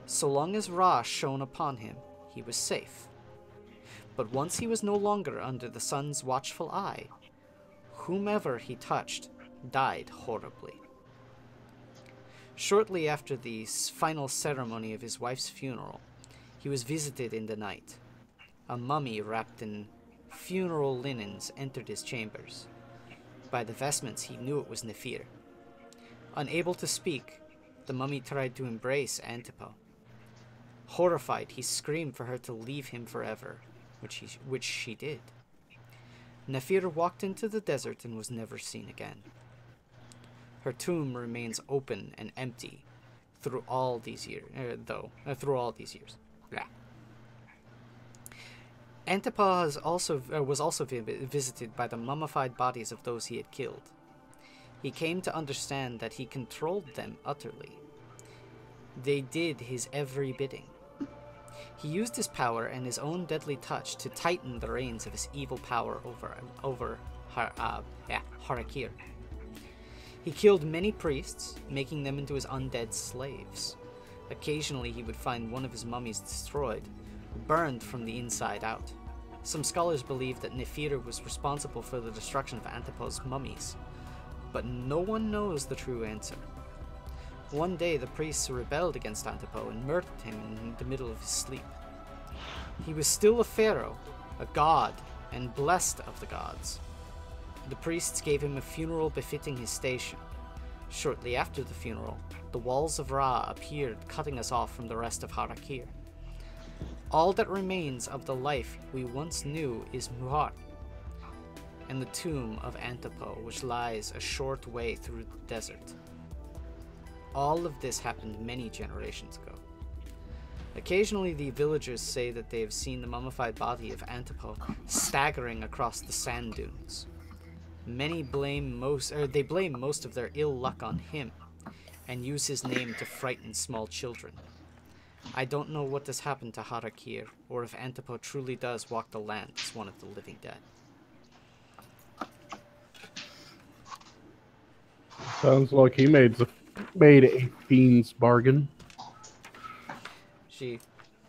So long as Ra shone upon him, he was safe. But once he was no longer under the sun's watchful eye, whomever he touched died horribly. Shortly after the final ceremony of his wife's funeral, he was visited in the night. A mummy wrapped in funeral linens entered his chambers. By the vestments, he knew it was Nephir. Unable to speak, the mummy tried to embrace Antipa. Horrified, he screamed for her to leave him forever, which she did. Nephir walked into the desert and was never seen again. Her tomb remains open and empty through all these years, Yeah. Antipa was also visited by the mummified bodies of those he had killed. He came to understand that he controlled them utterly. They did his every bidding. He used his power and his own deadly touch to tighten the reins of his evil power over Harakir. He killed many priests, making them into his undead slaves. Occasionally he would find one of his mummies destroyed, burned from the inside out. Some scholars believe that Nephir was responsible for the destruction of Antipa's mummies, but no one knows the true answer. One day the priests rebelled against Antipa and murdered him in the middle of his sleep. He was still a pharaoh, a god, and blessed of the gods. The priests gave him a funeral befitting his station. Shortly after the funeral, the walls of Ra appeared, cutting us off from the rest of Harakir. All that remains of the life we once knew is Muhar, and the tomb of Antipa, which lies a short way through the desert. All of this happened many generations ago. Occasionally the villagers say that they have seen the mummified body of Antipa staggering across the sand dunes. Many blame most of their ill luck on him, and use his name to frighten small children. I don't know what has happened to Harakir, or if Antipa truly does walk the land as one of the living dead. Sounds like he made a fiend's bargain. She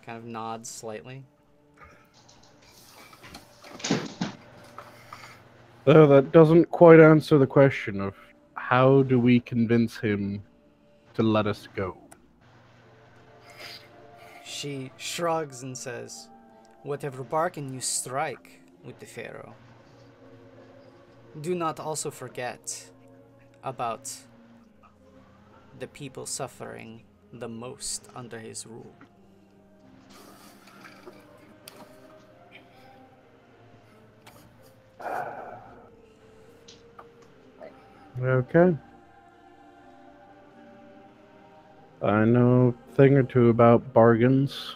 kind of nods slightly. Though that doesn't quite answer the question of how do we convince him to let us go? She shrugs and says, "Whatever bargain you strike with the Pharaoh, do not also forget about the people suffering the most under his rule." Okay. I know a thing or two about bargains.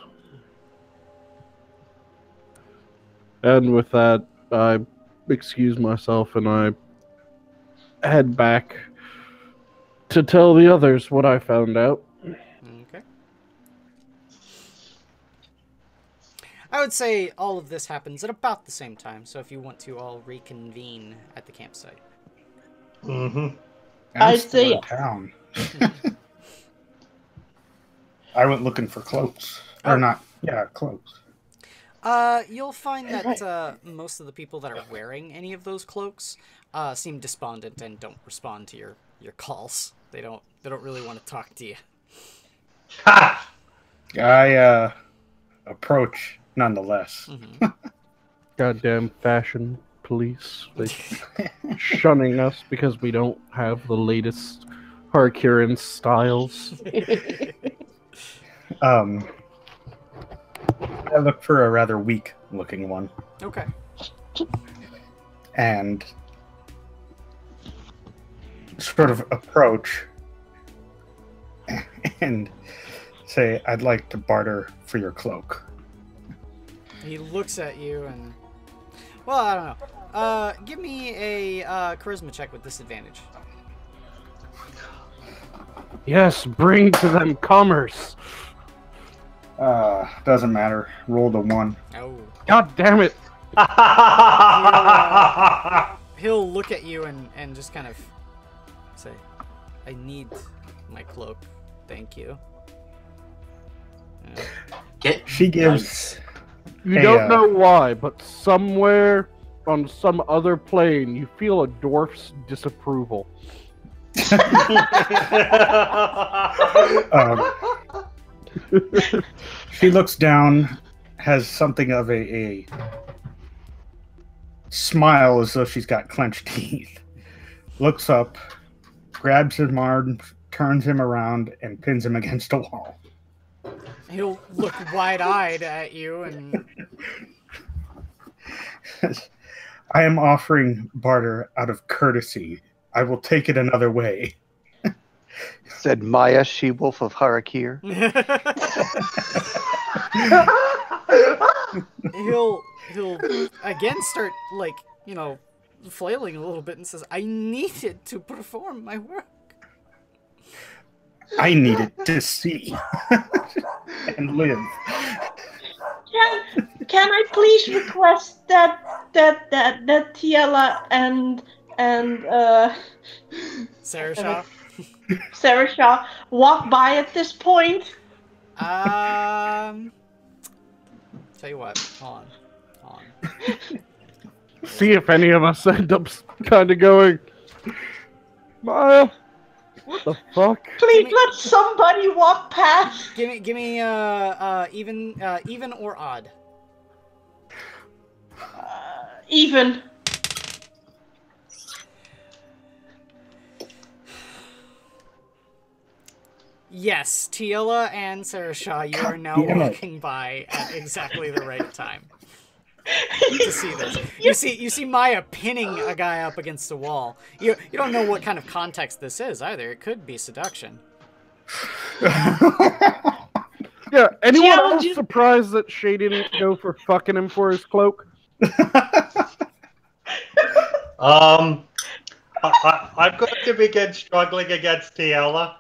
And with that, I excuse myself and I head back to tell the others what I found out. Okay. I would say all of this happens at about the same time, so if you want to all reconvene at the campsite. Mm-hmm. I'm I'd still say in town. I went looking for cloaks. Oh. Or not, yeah, cloaks. You'll find that most of the people that are wearing any of those cloaks seem despondent and don't respond to your calls. They don't really want to talk to you. Ha! I approach nonetheless. Mm-hmm. Goddamn fashion police. They shunning us because we don't have the latest Harkiran styles. I look for a rather weak looking one. Okay. And sort of approach and say, I'd like to barter for your cloak. He looks at you and... Well, I don't know. Give me a charisma check with disadvantage. Yes, bring to them commerce. Doesn't matter. Roll the 1. Oh. God damn it. He'll look at you and just kind of say, I need my cloak. Thank you. She gives... You don't know why, but somewhere on some other plane, you feel a dwarf's disapproval. She looks down, has something of a smile as though she's got clenched teeth, looks up, grabs his arm, turns him around, and pins him against a wall. He'll look wide-eyed at you and... I am offering barter out of courtesy. I will take it another way. Said Maya, she-wolf of Harakir. he'll again start, like, you know, flailing a little bit and says, I need it to perform my work. I need it to see and live. Can I please request that Tiela and Sarah Shaw? Sarah Shaw walk by at this point? Tell you what, hold on. See if any of us end up kind of going, Maya, what the fuck? Please let somebody walk past. Give me even or odd. Even. Yes, Teela and Sarah Shaw, you are now walking by at exactly the right time to see this. You see Maya pinning a guy up against the wall. You don't know what kind of context this is either. It could be seduction. Yeah, anyone else surprised that Shay didn't go for fucking him for his cloak? I'm going to begin struggling against Tiela,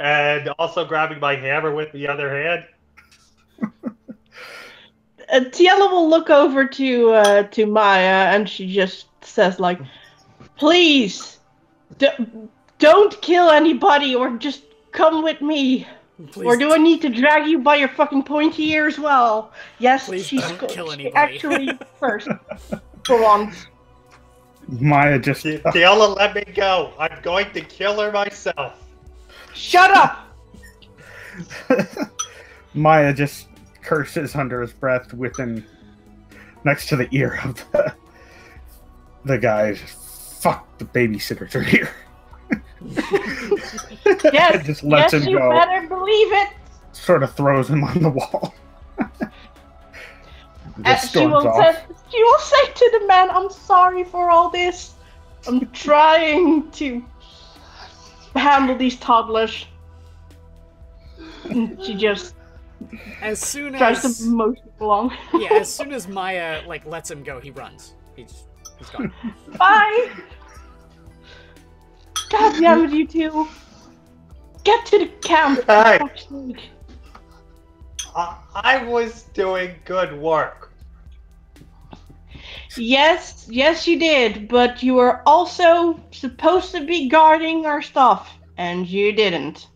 and also grabbing my hammer with the other hand. Tiela will look over to Maya, and she just says, like, please, don't kill anybody, or just come with me. Please. Or do I need to drag you by your fucking pointy ear as well? Yes, please she's don't kill anybody. Actually, first, for once. Maya just... Tiela, let me go. I'm going to kill her myself. Shut up! Maya just curses under his breath next to the ear of the guy. Fuck, the babysitters are here. Yes, just lets him you go. Better believe it. Sort of throws him on the wall. She will say to the man, I'm sorry for all this. I'm trying to handle these toddlers. And she just tries to motion along. Yeah, as soon as Maya lets him go, he runs. He's gone. Bye. God damn it, you two! Get to the camp. Hey. I was doing good work. Yes, you did, but you were also supposed to be guarding our stuff, and you didn't.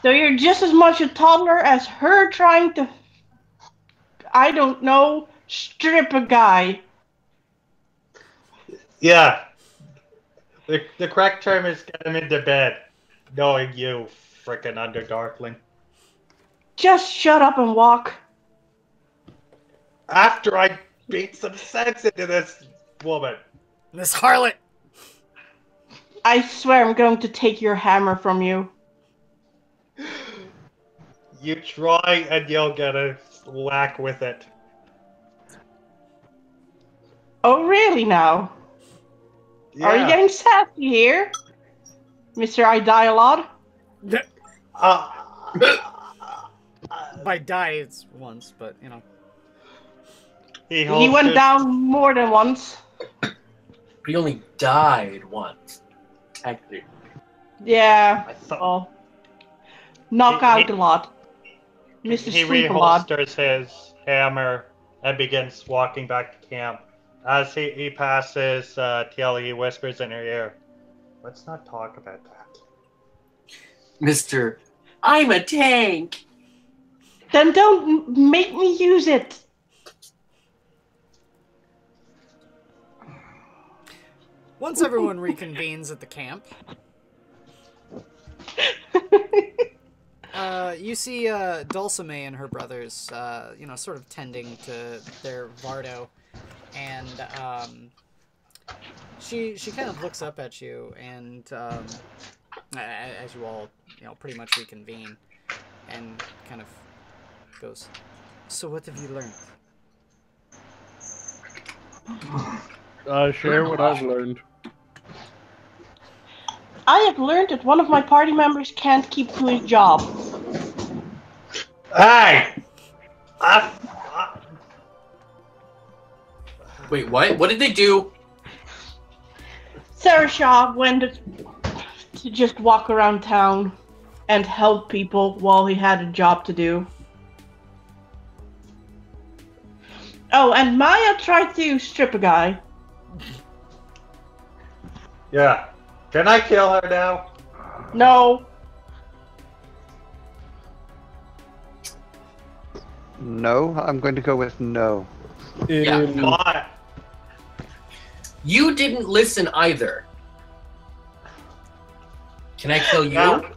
So you're just as much a toddler as her trying to, I don't know, strip a guy. Yeah. The correct term is get him into bed, knowing you, frickin' Underdarkling. Just shut up and walk. After I beat some sense into this woman. This harlot! I swear I'm going to take your hammer from you. You try and you'll get a whack with it. Oh, really now? Yeah. Are you getting sassy here, Mr. Idialod? By die, it's once, but, you know. He went down more than once. He only died once, technically. Yeah, well, knock out a lot. Mr. He Sleep a lot. reholsters his hammer and begins walking back to camp. As he passes Tiela, he whispers in her ear, let's not talk about that. Mr. I'm a tank! Then don't make me use it. Once everyone reconvenes at the camp, you see Dulcime and her brothers, sort of tending to their Vardo, and she kind of looks up at you, and as you all, pretty much reconvene, and kind of goes, "So what have you learned?" Share what I've learned. I have learned that one of my party members can't keep to his job. Hey! Wait, what? What did they do? Sarah Shaw went to just walk around town and help people while he had a job to do. Oh, and Maya tried to strip a guy. Yeah. Can I kill her now? No. No, I'm going to go with no. Yeah. Why? You didn't listen either. Can I kill you? No.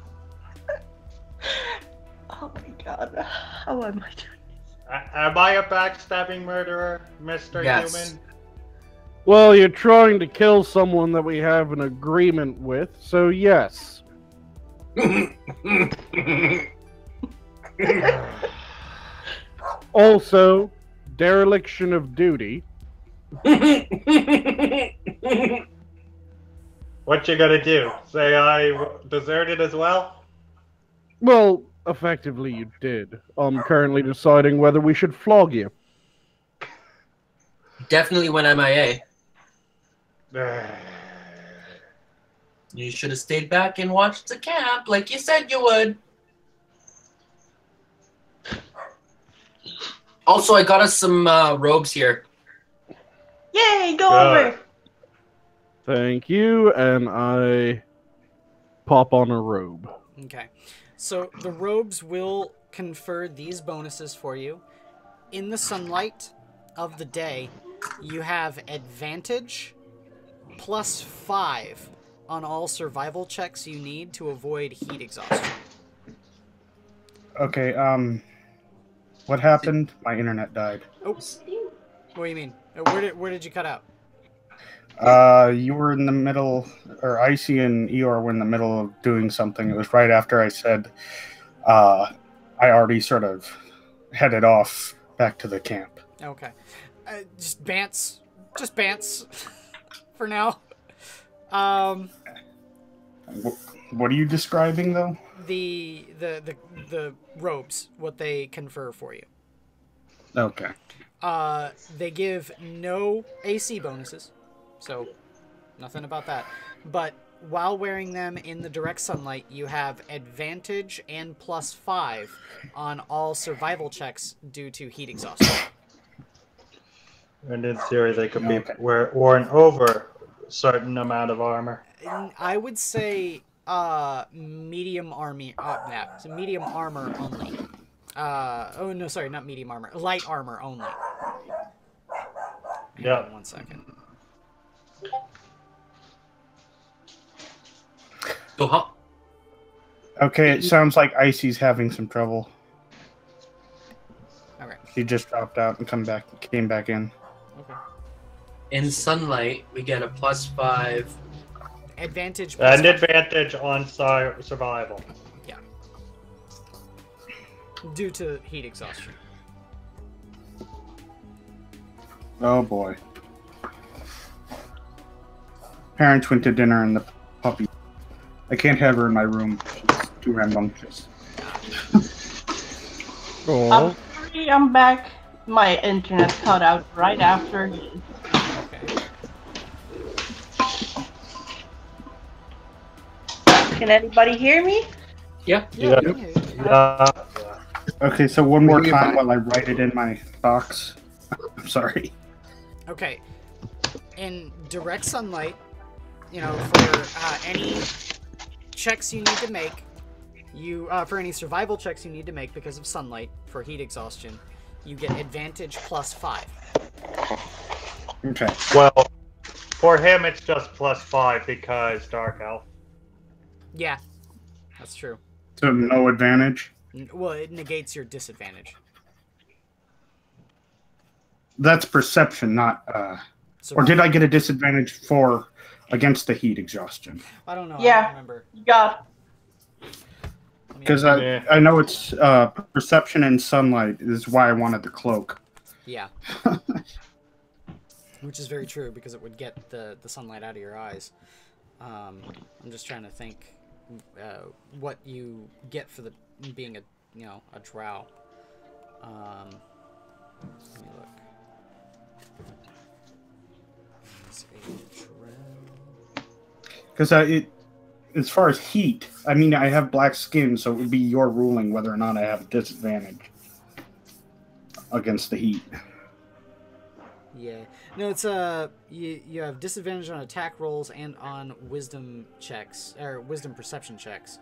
Oh my god. How am I doing this? Am I a backstabbing murderer, Mr. Yes. Human? Well, you're trying to kill someone that we have an agreement with, so yes. Also, dereliction of duty. What you gonna do? Say I deserted as well? Well, effectively you did. I'm currently deciding whether we should flog you. Definitely went MIA. You should have stayed back and watched the camp like you said you would. Also, I got us some robes here. Yay, go Good. over! Thank you, and I pop on a robe. Okay. So the robes will confer these bonuses for you. In the sunlight of the day, you have advantage +5 on all survival checks you need to avoid heat exhaustion. Okay, what happened? My internet died. Oops. What do you mean? Where did you cut out? You were in the middle, or Icy and Eeyore were in the middle of doing something. It was right after I said I already sort of headed off back to the camp. Okay. Just bants. Just bants. For now. What are you describing, though? The robes, what they confer for you. Okay. They give no AC bonuses, so nothing about that. But while wearing them in the direct sunlight, you have advantage and +5 on all survival checks due to heat exhaustion. And in theory, they could be Okay. worn over a certain amount of armor. I would say medium army, so medium armor only. Oh no, sorry, not medium armor, light armor only. Hang Yeah. on 1 second. So, huh? Okay, it sounds like Icy's having some trouble. Okay. He just dropped out and came back in. Okay. In sunlight, we get a +5. Advantage. And +5. advantage on survival. Yeah. Due to heat exhaustion. Oh boy. Parents went to dinner and the puppy. I can't have her in my room. She's too rambunctious. Oh, Sorry, I'm back. My internet cut out right after. Okay. Can anybody hear me? Yeah. Yeah. Yeah. Okay, so one more time while I write it in my box. I'm sorry. Okay. In direct sunlight, you know, for any checks you need to make, for any survival checks you need to make because of sunlight for heat exhaustion, you get advantage +5. Okay. Well, for him, it's just +5 because Dark Elf. Yeah, that's true. So no advantage? Well, it negates your disadvantage. That's perception, not or did I get a disadvantage against the heat exhaustion? I don't know. I Yeah. don't remember. You got. Let me- Because I know it's perception and sunlight is why I wanted the cloak. Yeah. Which is very true because it would get the sunlight out of your eyes. I'm just trying to think what you get for being a drow. Let me look. It's a drow. Because as far as heat, I mean, I have black skin, so it would be your ruling whether or not I have a disadvantage against the heat. Yeah. No, it's you have disadvantage on attack rolls and on wisdom checks or wisdom perception checks,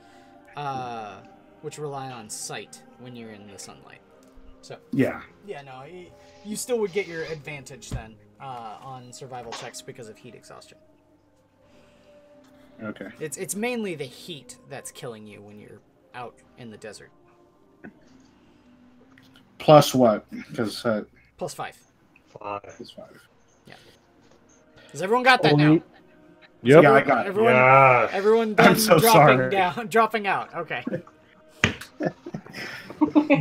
which rely on sight when you're in the sunlight. So Yeah. yeah, no, you still would get your advantage then on survival checks because of heat exhaustion. Okay. It's mainly the heat that's killing you when you're out in the desert. Plus what? Because Plus 5. 5. plus 5. Has everyone got that now? Yep. Yeah, I got it. Everyone, Yeah. everyone I'm done so dropping out. Okay.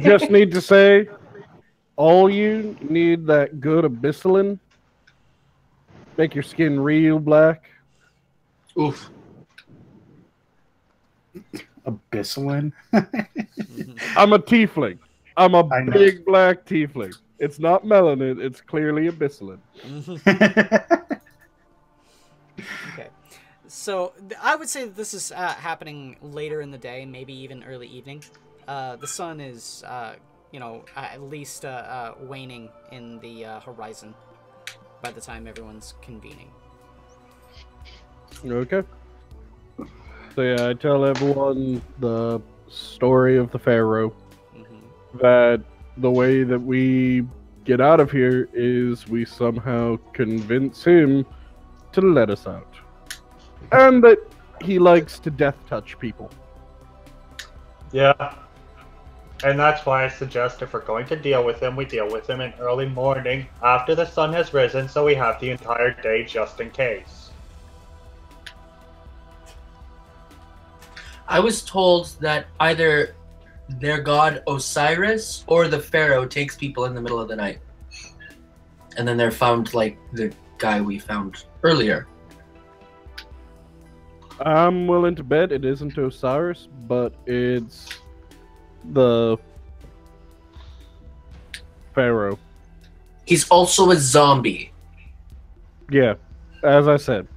Just need to say, all you need that good abyssalin. Make your skin real black. Oof. Abyssalin? I'm a tiefling. I'm a I know. big black tiefling. It's not melanin. It's clearly abyssalin. Okay. So I would say that this is happening later in the day, maybe even early evening. The sun is, at least waning in the horizon by the time everyone's convening. Okay. So yeah, I tell everyone the story of the Pharaoh. That the way that we get out of here is we somehow convince him to let us out. And that he likes to death touch people. Yeah. And that's why I suggest if we're going to deal with him, we deal with him in early morning after the sun has risen, so we have the entire day just in case. I was told that either their god Osiris or the Pharaoh takes people in the middle of the night. And then they're found like the guy we found earlier. I'm willing to bet it isn't Osiris, but it's the Pharaoh. He's also a zombie. Yeah, as I said,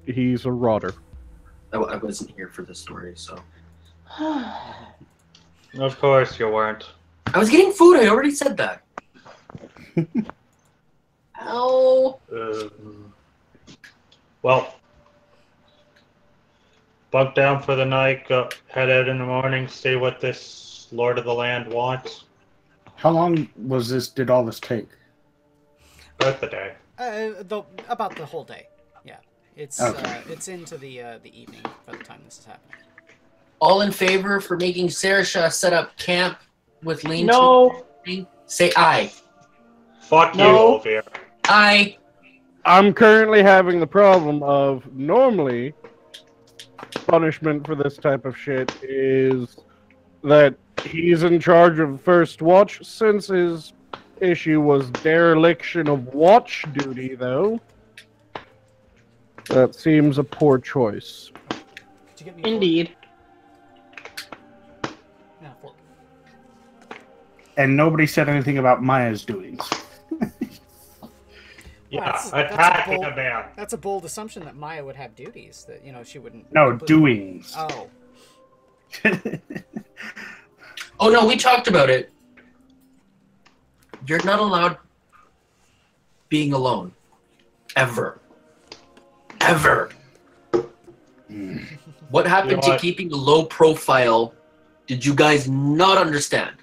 he's a rotter. I wasn't here for the story, so. Of course you weren't. I was getting food, I already said that. Ow. Well, bunk down for the night, go, head out in the morning, see what this Lord of the Land wants. How long did all this take? About the day. About the whole day. Yeah, it's into the evening by the time this is happening. All in favor for making Sarasha set up camp with lean-to? No. Say aye. Fuck you, No. Olvir. Aye. I'm currently having the problem of normally punishment for this type of shit is that he's in charge of first watch, since his issue was dereliction of watch duty, though. That seems a poor choice. Could you get me Indeed. fork? And nobody said anything about Maya's doings. Yeah, that's attacking a a bold, man. That's a bold assumption that Maya would have duties that she wouldn't. No, doings. Oh. Oh no, we talked about it. You're not allowed being alone. Ever. Ever. What happened You know to what? keeping a low profile did you guys not understand?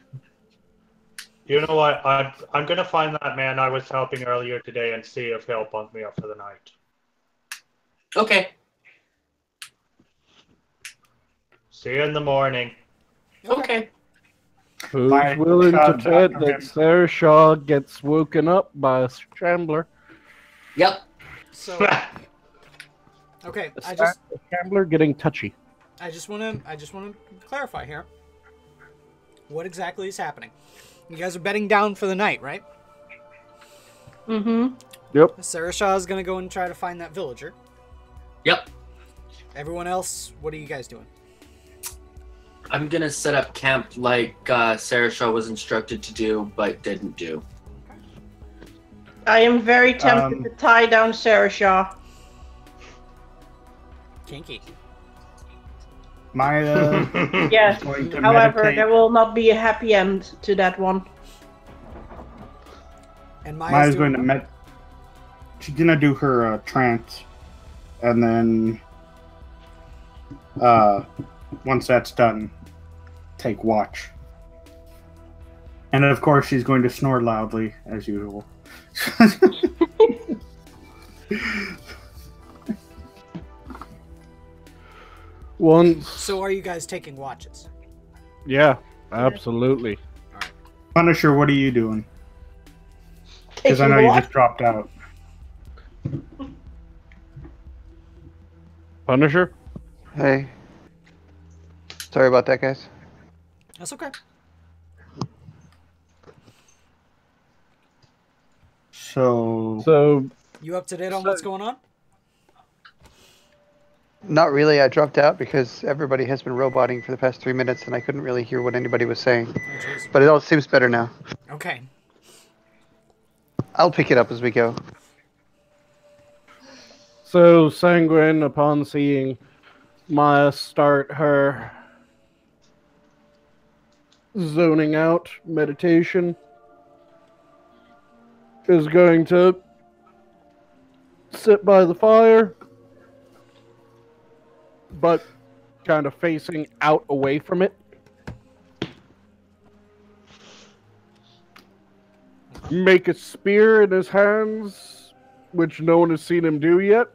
You know what? I'm gonna find that man I was helping earlier today and see if he'll bump me up for the night. Okay. See you in the morning. Okay. Who's My willing to God, bet Dr. that Him. Sarah Shaw gets woken up by a scrambler? Yep. So okay, A scrambler getting touchy. I just want to clarify here. What exactly is happening? You guys are bedding down for the night, right? Mm-hmm. Yep. Sarashaw is gonna go and try to find that villager. Yep. Everyone else, what are you guys doing? I'm gonna set up camp like Sarah Shaw was instructed to do, but didn't do. I am very tempted to tie down Sarah Shaw. Kinky. Maya Yes. is going to However, meditate. there will not be a happy end to that one. And Maya's going to She's gonna do her trance, and then once that's done, take watch. And of course, she's going to snore loudly as usual. Once. So are you guys taking watches? Yeah, absolutely. Punisher, what are you doing? Because I Taking know you what? just dropped out. Punisher? Hey. Sorry about that, guys. That's okay. So You up to date on what's going on? Not really. I dropped out because everybody has been roboting for the past 3 minutes, and I couldn't really hear what anybody was saying. Oh, jeez. But it all seems better now. Okay. I'll pick it up as we go. So, Sanguine, upon seeing Maya start her zoning out meditation, is going to sit by the fire, but kind of facing out away from it. Make a spear in his hands, which no one has seen him do yet.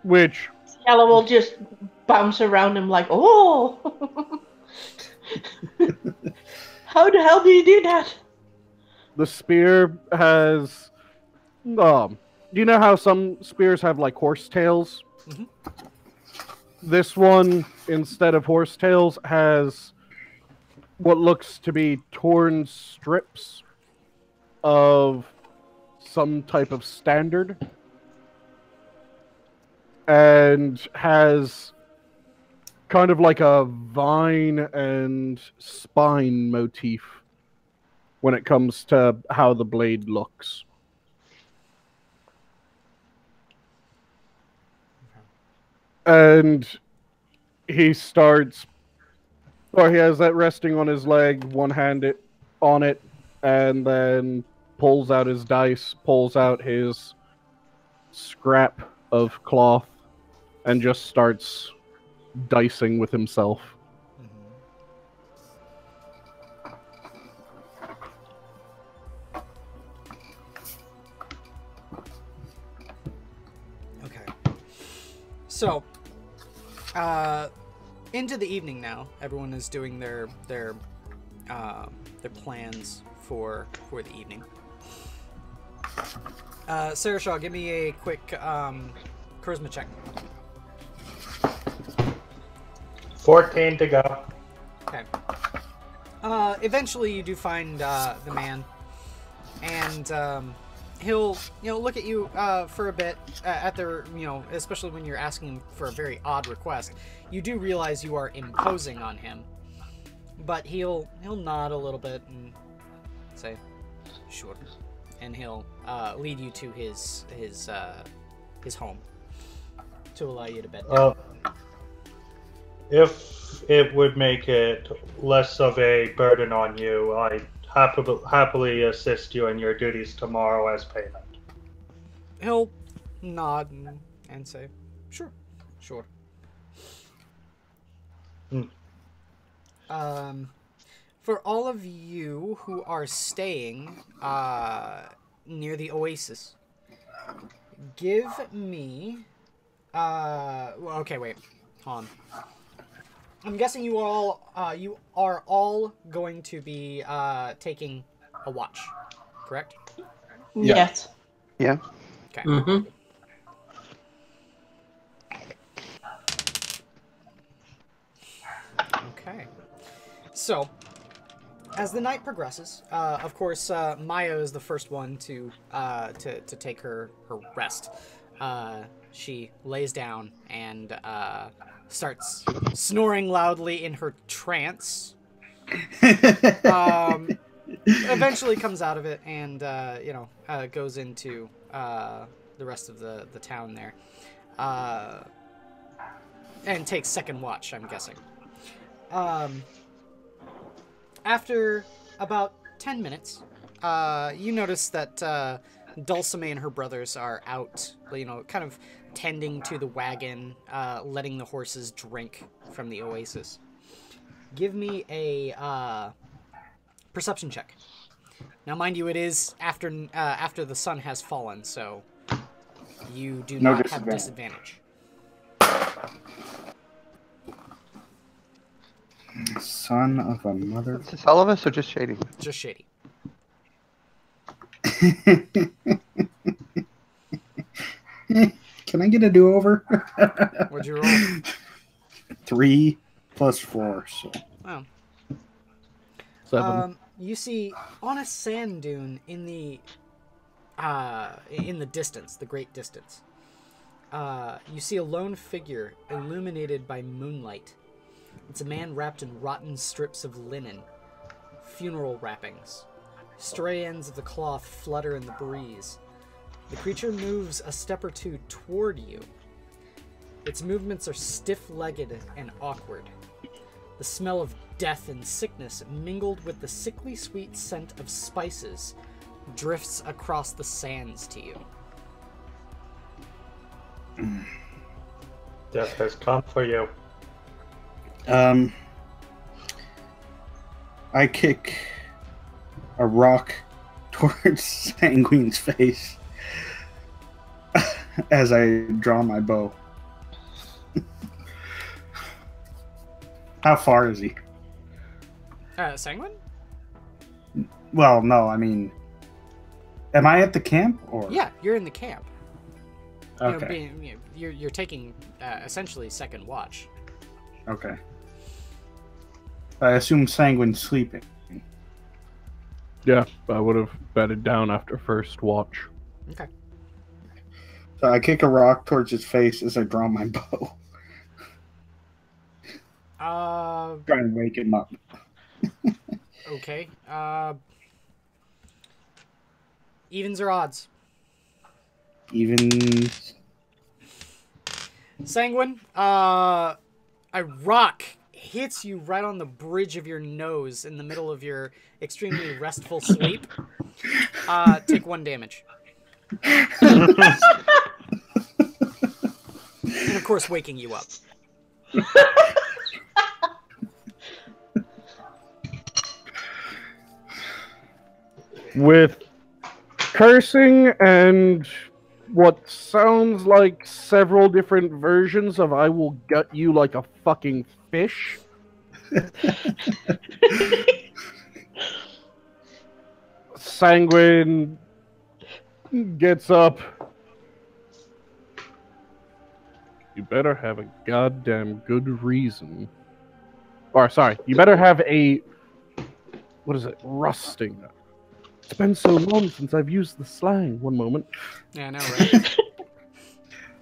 Which Yellow will just bounce around him like, oh! How the hell do you do that? the spear has, you know how some spears have like horse tails? Mhm. This one, instead of horse tails, has what looks to be torn strips of some type of standard, and has kind of like a vine and spine motif when it comes to how the blade looks. And he starts, or he has that resting on his leg, one hand on it, and then pulls out his dice, pulls out his scrap of cloth, and just starts dicing with himself. Okay. So, into the evening now. Everyone is doing their plans for the evening. Sarah Shaw, give me a quick charisma check. 14 to go. Okay. Eventually, you do find the man, and he'll look at you for a bit at their especially when you're asking for a very odd request. You do realize you are imposing on him, but he'll nod a little bit and say, "Sure," and he'll lead you to his home to allow you to bed down. If it would make it less of a burden on you, I happily assist you in your duties tomorrow as payment. He'll nod and say, "Sure." For all of you who are staying near the oasis, give me. Okay, wait. Hold on. I'm guessing you are all going to be taking a watch, correct? Yes. Yeah. Okay. Mm-hmm. Okay. So, As the night progresses, of course, Maya is the first one to take her rest. She lays down and starts snoring loudly in her trance. Eventually comes out of it and goes into the rest of the town there, and takes second watch, I'm guessing. After about 10 minutes, you notice that Dulcime and her brothers are out, kind of tending to the wagon, letting the horses drink from the oasis. Give me a perception check. Now, mind you, it is after the sun has fallen, so you do not have disadvantage. Son of a mother. Is this all of us or just Shady? Just Shady. Can I get a do-over? What'd you roll? 3 plus 4. So. Oh. 7. You see, on a sand dune in the distance, the great distance, you see a lone figure illuminated by moonlight. It's a man wrapped in rotten strips of linen, funeral wrappings. Stray ends of the cloth flutter in the breeze. The creature moves a step or two toward you. Its movements are stiff-legged and awkward. The smell of death and sickness, mingled with the sickly sweet scent of spices, drifts across the sands to you. Death has come for you. I kick a rock towards Sanguine's face as I draw my bow. How far is he? Sanguine? Well, no, I mean, am I at the camp or? Yeah, you're in the camp. Okay. You're taking essentially second watch. Okay. I assume Sanguine's sleeping. Yeah, I would have bedded down after first watch. Okay. So I kick a rock towards his face as I draw my bow. Try and wake him up. Okay. Evens or odds? Evens. Sanguine, a rock hits you right on the bridge of your nose in the middle of your extremely restful sleep. Take 1 damage. And of course, waking you up. With cursing and what sounds like several different versions of I will gut you like a fucking fish. Sanguine gets up. You better have a goddamn good reason. Or, sorry, you better have a... What is it? Rusting. It's been so long since I've used the slang. One moment. Yeah, I know, right?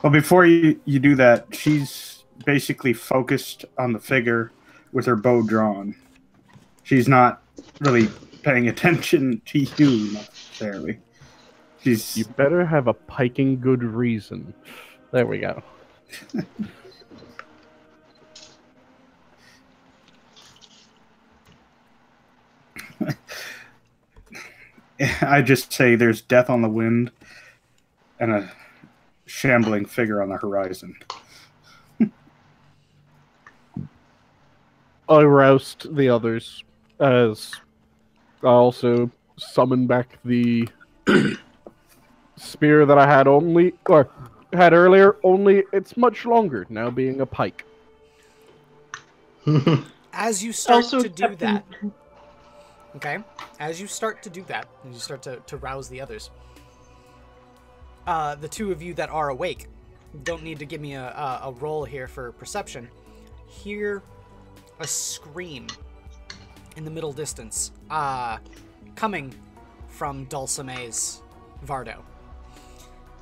Well, before you do that, she's basically focused on the figure with her bow drawn. She's not really paying attention to you necessarily. You better have a piking good reason. There we go. I just say there's death on the wind and a shambling figure on the horizon. I roused the others as I also summoned back the spear that I had had earlier, only it's much longer, now being a pike. As you start Also to do that, okay? As you start to do that, and you start to rouse the others, the two of you that are awake, don't need to give me a roll here for perception, hear a scream in the middle distance, coming from Dulcime's Vardo.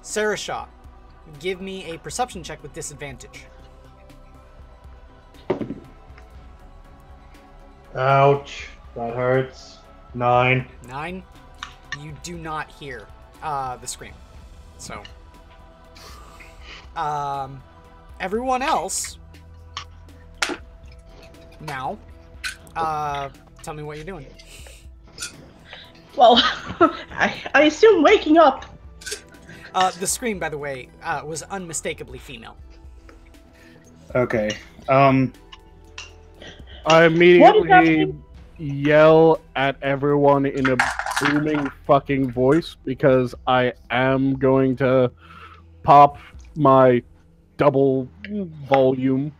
Sarashaw, give me a perception check with disadvantage. Ouch. That hurts. 9. 9. You do not hear the scream. So, everyone else, now, tell me what you're doing. Well, I assume waking up. The scream, by the way, was unmistakably female. Okay. I immediately yell at everyone in a booming fucking voice because I am going to pop my double volume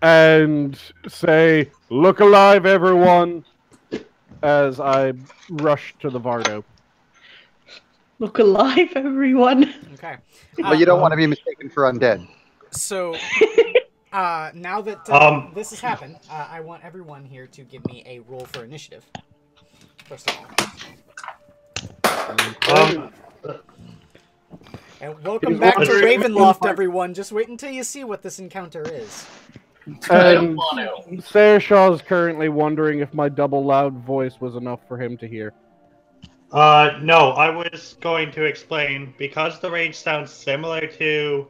and say, "Look alive, everyone," as I rush to the Vardo. Look alive, everyone. Okay. Well, you don't want to be mistaken for undead. So, now that this has happened, I want everyone here to give me a roll for initiative. First of all. And welcome back to Ravenloft, everyone. Just wait until you see what this encounter is. And Sarashaw is currently wondering if my double loud voice was enough for him to hear. No, I was going to explain, because the range sounds similar to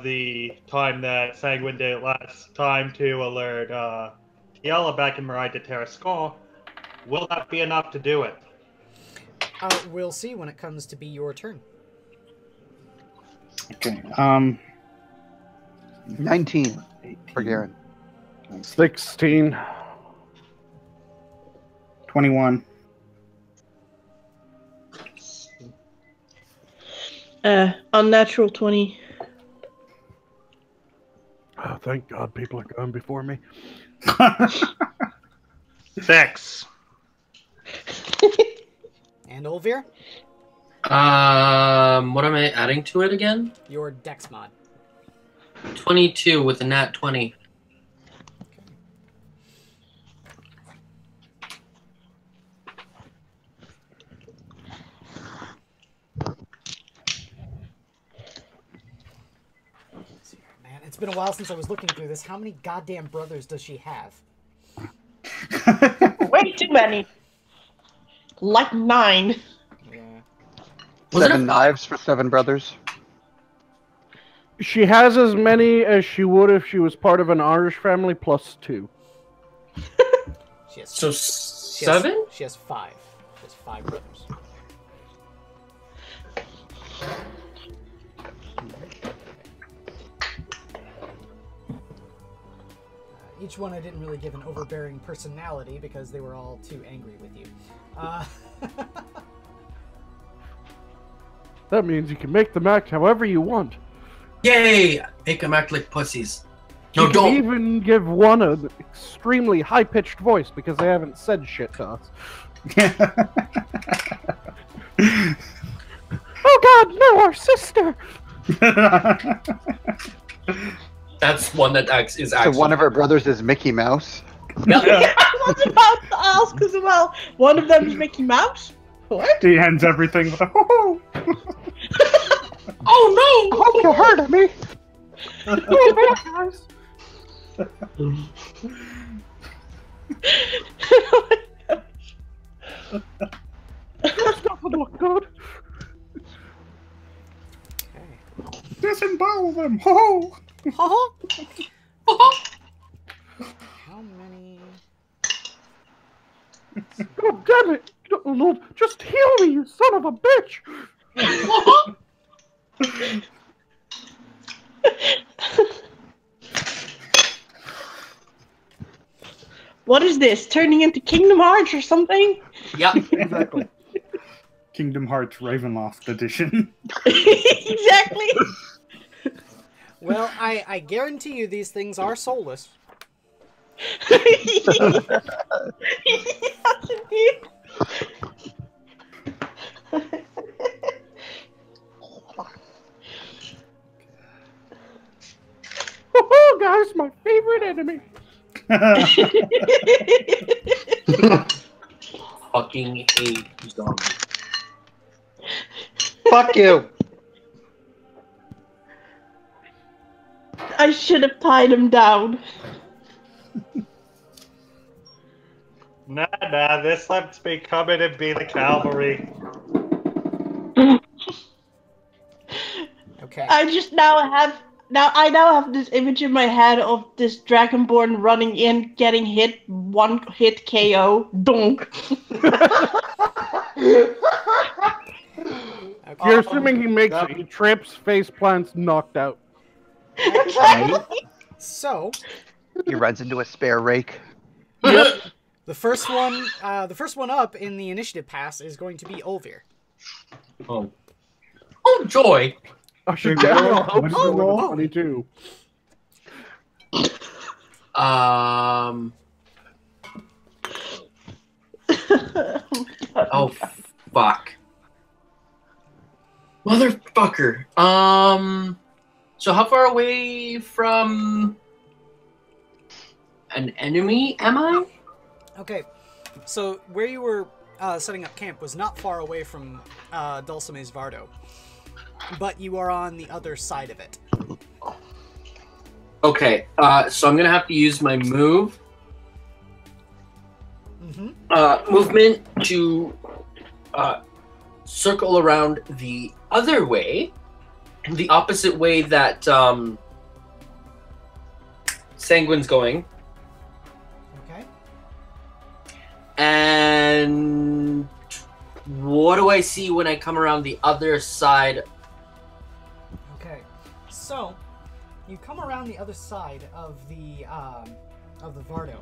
the time that Sanguine did last time to alert Tiela back in Marai de Terrascon, will that be enough to do it? We'll see when it comes to be your turn. Okay. 19 for Garen. 16. 21. Unnatural 20. Oh, thank God people are going before me. 6. And Olvir, What am I adding to it again? your Dex mod. 22 with a nat 20. Man, it's been a while since I was looking through this. How many goddamn brothers does she have? Way too many. Like 9. Yeah. 7 knives for 7 brothers. She has as many as she would if she was part of an Irish family plus 2. She has So she 7? She has 5. She has 5 brothers. Each one I didn't really give an overbearing personality because they were all too angry with you. That means you can make them act however you want. Yay! Make them act like pussies. No, You can don't! even give one an extremely high-pitched voice because they haven't said shit to us. Oh God, no, our sister! That's one that is So actually... one of her brothers is Mickey Mouse. Yep. I was about to ask as well. One of them is Mickey Mouse? What? He ends everything with a hoo-hoo. Oh no! I hope you heard of me. This doesn't look good. Disembowel them. Ho! How many? God damn it! Lord, just heal me, you son of a bitch! What is this? Turning into Kingdom Hearts or something? Yep. Exactly. Kingdom Hearts Ravenloft edition. Exactly. Well, I guarantee you these things are soulless. Yes, indeed. Oh, guys, my favorite enemy. Fucking hate zombies. Fuck you. I should have tied him down. Nah, this lets me come in and be the cavalry. Okay. I just now have this image in my head of this dragonborn running in, getting hit, one hit KO, donk. Okay. You're assuming he makes it. He trips, face plants, knocked out. Right? So, He runs into a spare rake. the first one up in the initiative pass is going to be Olvir. Oh. Oh, joy. I should What definitely is hope the so with roll? the 22. Oh, fuck. Motherfucker. So how far away from an enemy am I? Okay, so where you were setting up camp was not far away from Dulcime's Vardo, but you are on the other side of it. Okay, so I'm gonna have to use my move. Movement to circle around the other way, the opposite way that Sanguine's going. Okay. And what do I see when I come around the other side? Okay. So you come around the other side of the Vardo.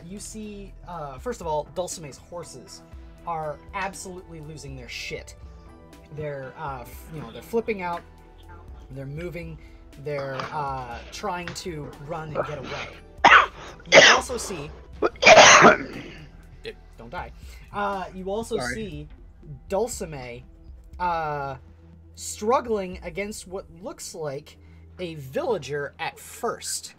You see, first of all, Dulcime's horses are absolutely losing their shit. They're, they're flipping out. They're moving. They're trying to run and get away. You also see. Don't die. You also see Dulcime struggling against what looks like a villager at first.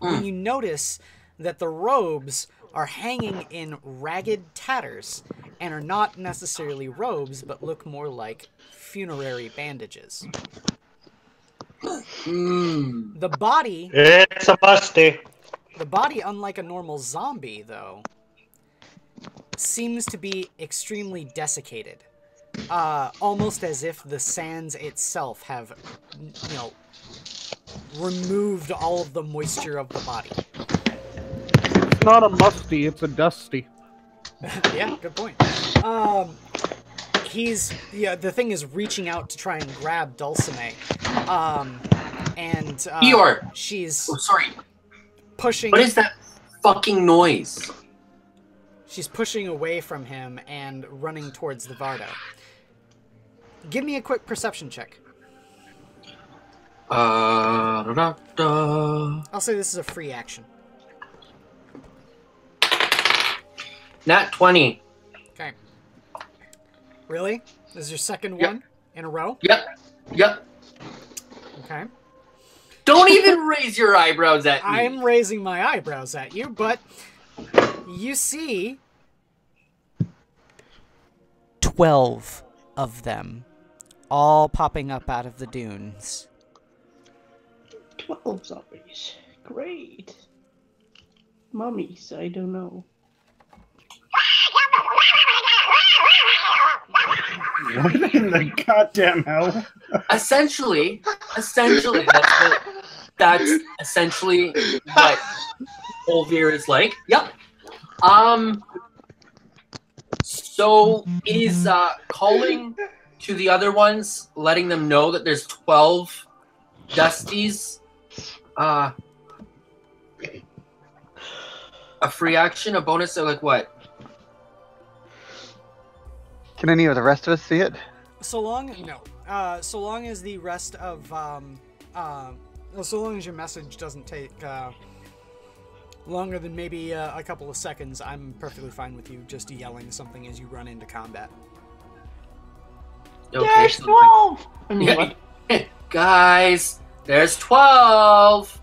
When you notice that the robes are hanging in ragged tatters and are not necessarily robes, but look more like funerary bandages. The body... It's a musty. The body, unlike a normal zombie, though, seems to be extremely desiccated. Almost as if the sands itself have, removed all of the moisture of the body. It's not a musty, it's a dusty. Yeah, good point. The thing is reaching out to try and grab Dulcime. Eeyore! She's Oh, sorry. pushing... What is that fucking noise? She's pushing away from him and running towards the Vardo. Give me a quick perception check. I'll say this is a free action. Nat 20. Okay. Really? This is your second one in a row? Yep. Okay. Don't even raise your eyebrows at me. I'm raising my eyebrows at you, but you see 12 of them all popping up out of the dunes. 12 zombies. Great. Mummies, I don't know. What in the goddamn hell? Essentially, that's essentially what Olvir is like. Yep. So is calling to the other ones, letting them know that there's 12 Dusties. A free action, a bonus, or like what? Can any of the rest of us see it? So long as the rest of so long as your message doesn't take longer than maybe a couple of seconds, I'm perfectly fine with you just yelling something as you run into combat. Okay, There's so 12! I mean, what? guys, there's 12.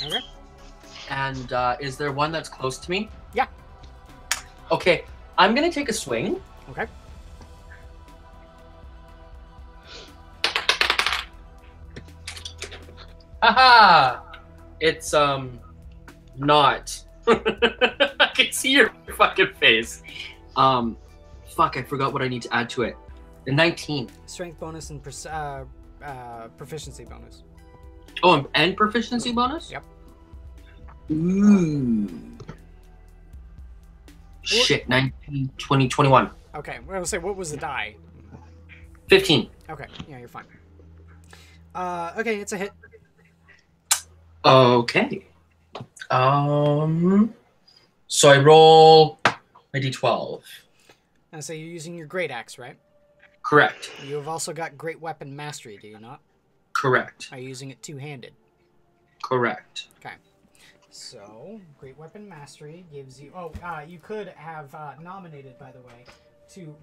Okay. And is there one that's close to me? Yeah. Okay, I'm gonna take a swing. Okay. Haha! It's not. I can see your fucking face. Fuck! I forgot what I need to add to it. The 19. Strength bonus and proficiency bonus. Oh, and proficiency bonus? Yep. Ooh. Shit, 19, 20, 21. Okay, well, I was say, what was the die? 15. Okay, yeah, you're fine. Okay, it's a hit. Okay. So I roll a d12. And so you're using your great axe, right? Correct. You have also got great weapon mastery, do you not? Correct. Are you using it two-handed? Correct. Okay. So, great weapon mastery gives you... Oh, you could have nominated, by the way, to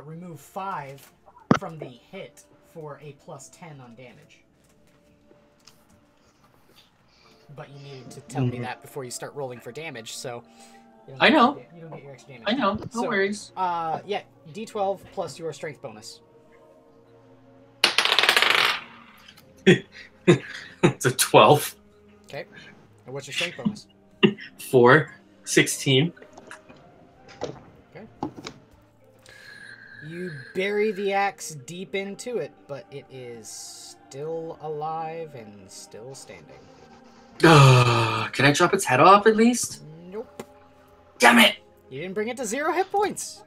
remove 5 from the hit for a plus 10 on damage. But you needed to tell me that before you start rolling for damage, so... I know. You don't get your extra damage. I know. No So, worries. Yeah, D12 plus your strength bonus. It's a 12. Okay. And what's your strength bonus? 4. 16. Okay. You bury the axe deep into it, but it is still alive and still standing. Can I chop its head off at least? Nope. Damn it! You didn't bring it to 0 hit points.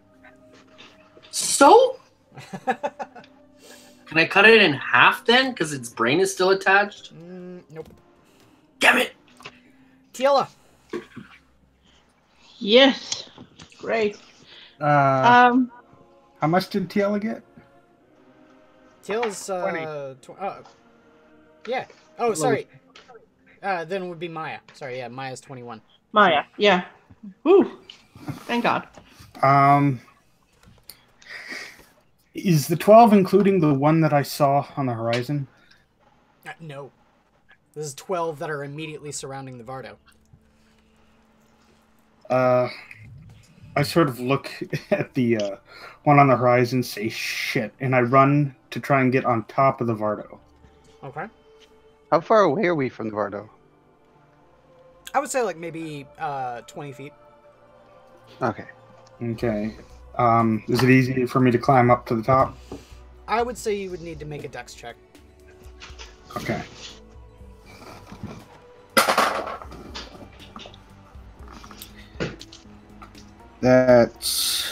So? Can I cut it in half then? Because its brain is still attached? Nope. Damn it! Tiela. Yes. Great. How much did Tiela get? Tiela's 20. Yeah. Oh, sorry. Then it would be Maya. Sorry, yeah, Maya's 21. Maya. Yeah. Woo. Thank God. Is the 12 including the one that I saw on the horizon? No. This is 12 that are immediately surrounding the Vardo. I sort of look at the one on the horizon, say shit, and I run to try and get on top of the Vardo. Okay. How far away are we from the Vardo? I would say like maybe 20 feet. Okay. Okay. Is it easy for me to climb up to the top? I would say you would need to make a dex check. Okay. That's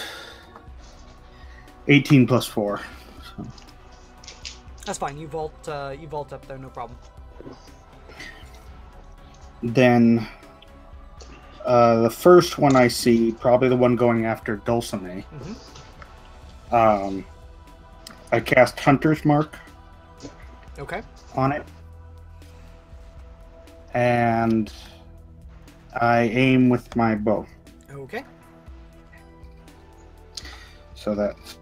18 plus 4. So. That's fine. You vault up there, no problem. Then the first one I see, probably the one going after Dulcinea. Mm-hmm. I cast Hunter's Mark. Okay. On it. And I aim with my bow. Okay. So that's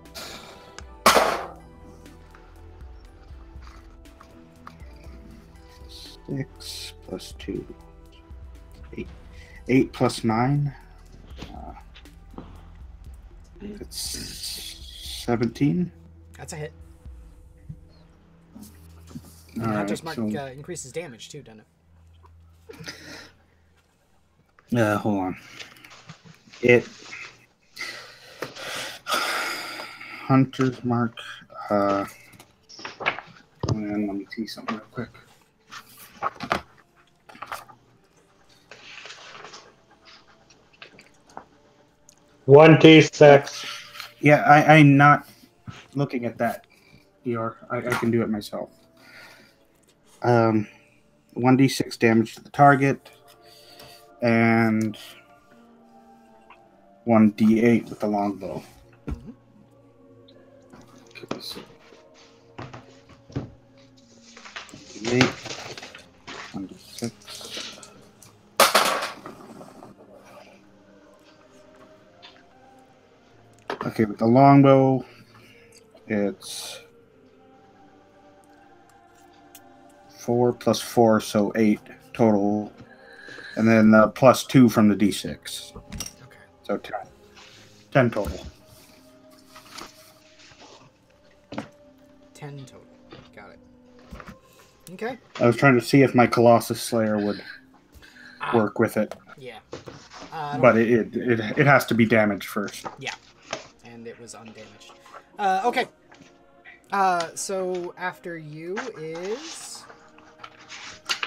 6 plus 2. 8. 8 plus 9. It's 17. That's a hit. All right, Hunter's Mark so, increases damage too, doesn't it? hold on. It Hunter's Mark. And let me see something real quick. One D6. Yeah, I'm not looking at that. I can do it myself. 1d6 damage to the target, and 1d8 with the longbow. Mm-hmm. Okay, so 8, 1d6. Okay, with the longbow, it's 4 plus 4, so 8. total, and then +2 from the d6. Okay. So 10. 10 total. 10 total. Got it. Okay. I was trying to see if my Colossus Slayer would work with it, Yeah. but it has to be damaged first. Yeah. And it was undamaged. Okay. So after you is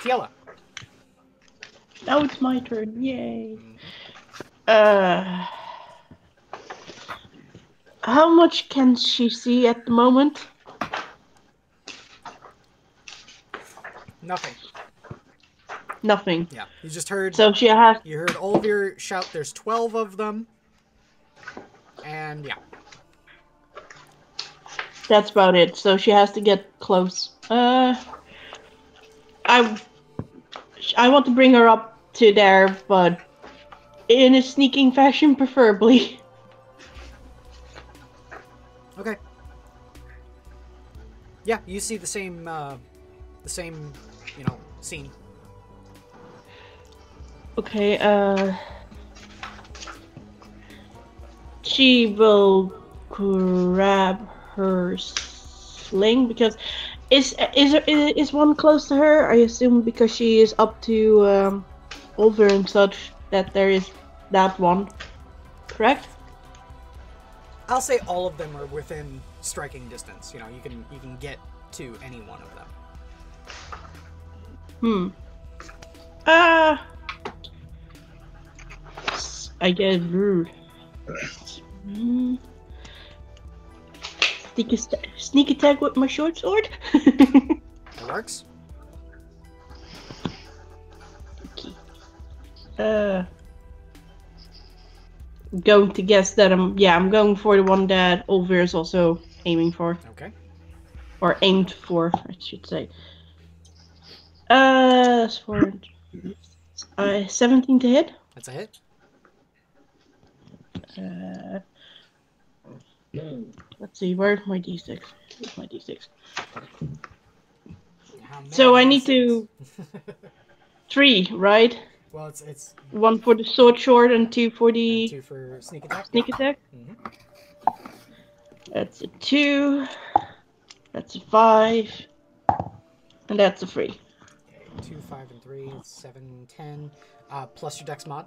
Tiela. Now it's my turn. Yay. How much can she see at the moment? Nothing. Nothing. Yeah. You just heard. So she has. You heard Olvir shout. There's 12 of them. And yeah. That's about it. So she has to get close. I want to bring her up to there, but in a sneaking fashion, preferably. Okay. Yeah, you see the same, scene. Okay, she will grab her sling because is one close to her? I assume because she is up to over and such that there is that one. Correct? I'll say all of them are within striking distance. You know, you can get to any one of them. I guess. Sneak attack with my short sword. It works. Going to guess that I'm going for the one that Olvir is also aiming for. Okay. Or aimed for, I should say. That's for 17 to hit. That's a hit. Let's see, where's my d6? Where's my d6? How many So I need D6s? to 3, right? Well, it's 1 for the sword short and 2 for the 2 for sneak attack. sneak attack. Mm-hmm. That's a 2. That's a 5. And that's a 3. Okay, 2, 5, and 3, 7, 10. Plus your dex mod.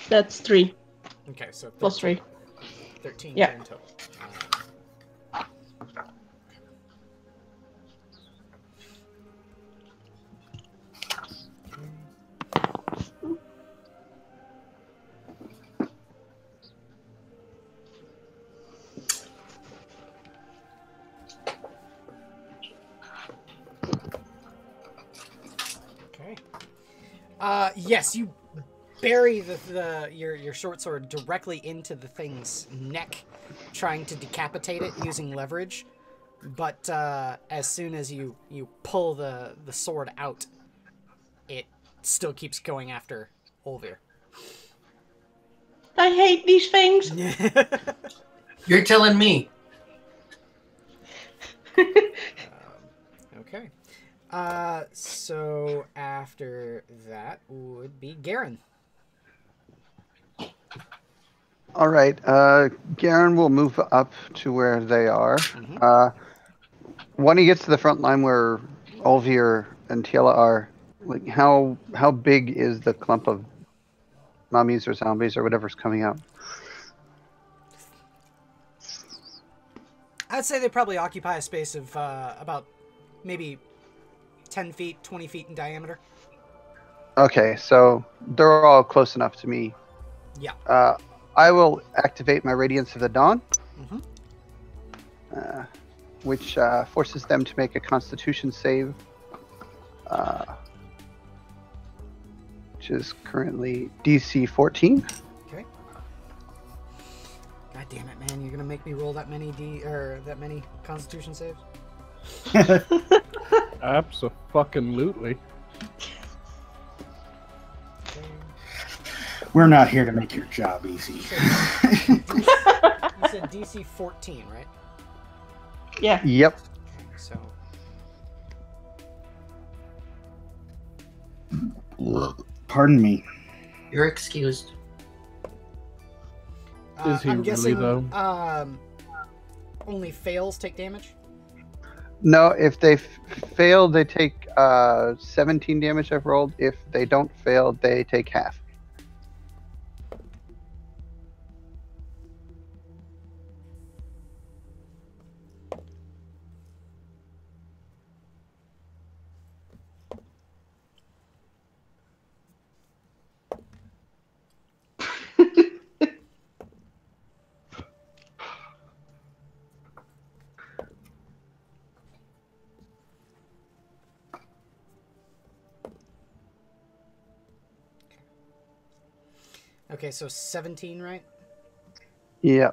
That's 3 Okay, so 13, plus 3. 13 Yeah. in total. Okay. Yes, you bury your short sword directly into the thing's neck, trying to decapitate it using leverage. But as soon as you pull the sword out, it still keeps going after Olvir. I hate these things. You're telling me. Okay. So after that would be Garen. All right. Garen will move up to where they are. When he gets to the front line where Olvir and Tiela are, like how big is the clump of mummies or zombies or whatever's coming out? I'd say they probably occupy a space of about maybe 10 feet, 20 feet in diameter. Okay, so they're all close enough to me. Yeah. I will activate my Radiance of the Dawn, which forces them to make a Constitution save, which is currently DC 14. Okay. God damn it, man! You're gonna make me roll that many that many Constitution saves? Abso-fucking-lutely. Okay. We're not here to make your job easy. You said DC 14, right? Yeah. Yep. Okay, so Pardon me. You're excused. Is he I'm really, guessing though? only fails take damage. No, if they fail, they take 17 damage I've rolled. If they don't fail, they take half. Okay, so 17, right? Yeah.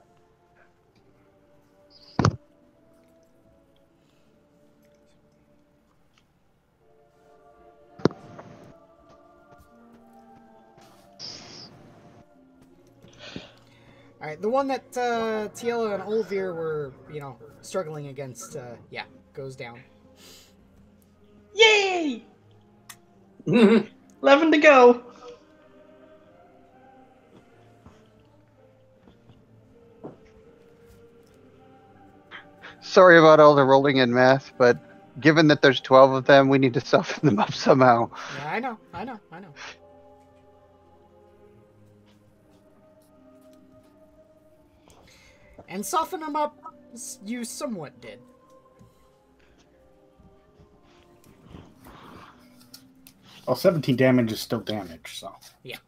All right, the one that Tiela and Olvir were, struggling against, goes down. Yay! 11 to go. Sorry about all the rolling in math, but given that there's 12 of them, we need to soften them up somehow. Yeah, I know. And soften them up, you somewhat did. Well, 17 damage is still damage, so. Yeah.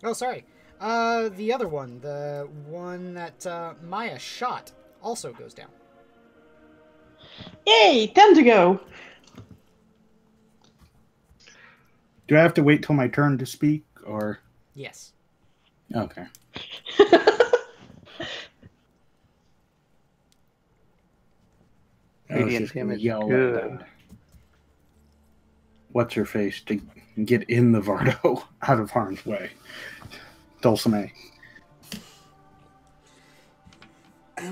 Oh, sorry. The other one, the one that Maya shot, also goes down. Yay! 10 to go. Do I have to wait till my turn to speak, or? Yes. Okay. Radiant damage. Yell Good. at what's her face to get in the Vardo out of harm's way. Dulcime.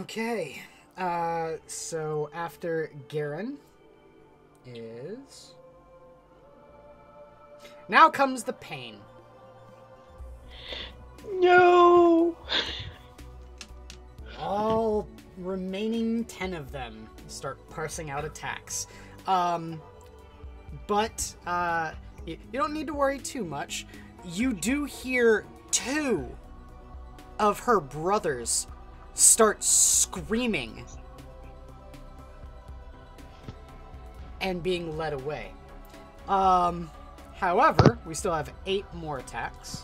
Okay. So after Garen is... Now comes the pain. No. All remaining 10 of them start parsing out attacks. But you don't need to worry too much. You do hear 2 of her brothers start screaming and being led away. However, we still have 8 more attacks,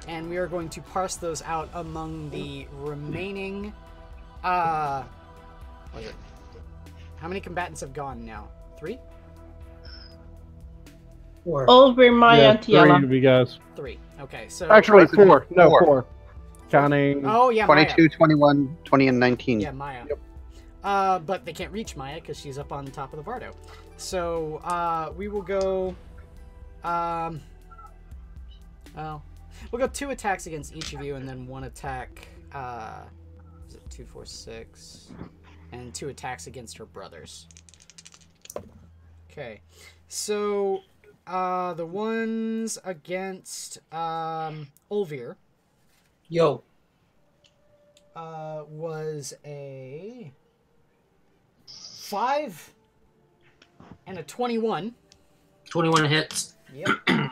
and we are going to parse those out among the remaining... what is it? How many combatants have gone now? 3? 4. Olvir, Maya, Yeah, and Tiela. 3 of you guys. 3. Okay, so... Actually, 4. No, Four. 4. Counting. Oh, yeah, 22, Maya. 21, 20, and 19. Yeah, Maya. Yep. But they can't reach Maya because she's up on top of the Vardo. So, we will go... well, we'll go 2 attacks against each of you, and then 1 attack... is it 2, 4, 6? And 2 attacks against her brothers. Okay. So, the ones against Olvir... Yo. was a 5 and a 21. 21 hits. Yep. Where are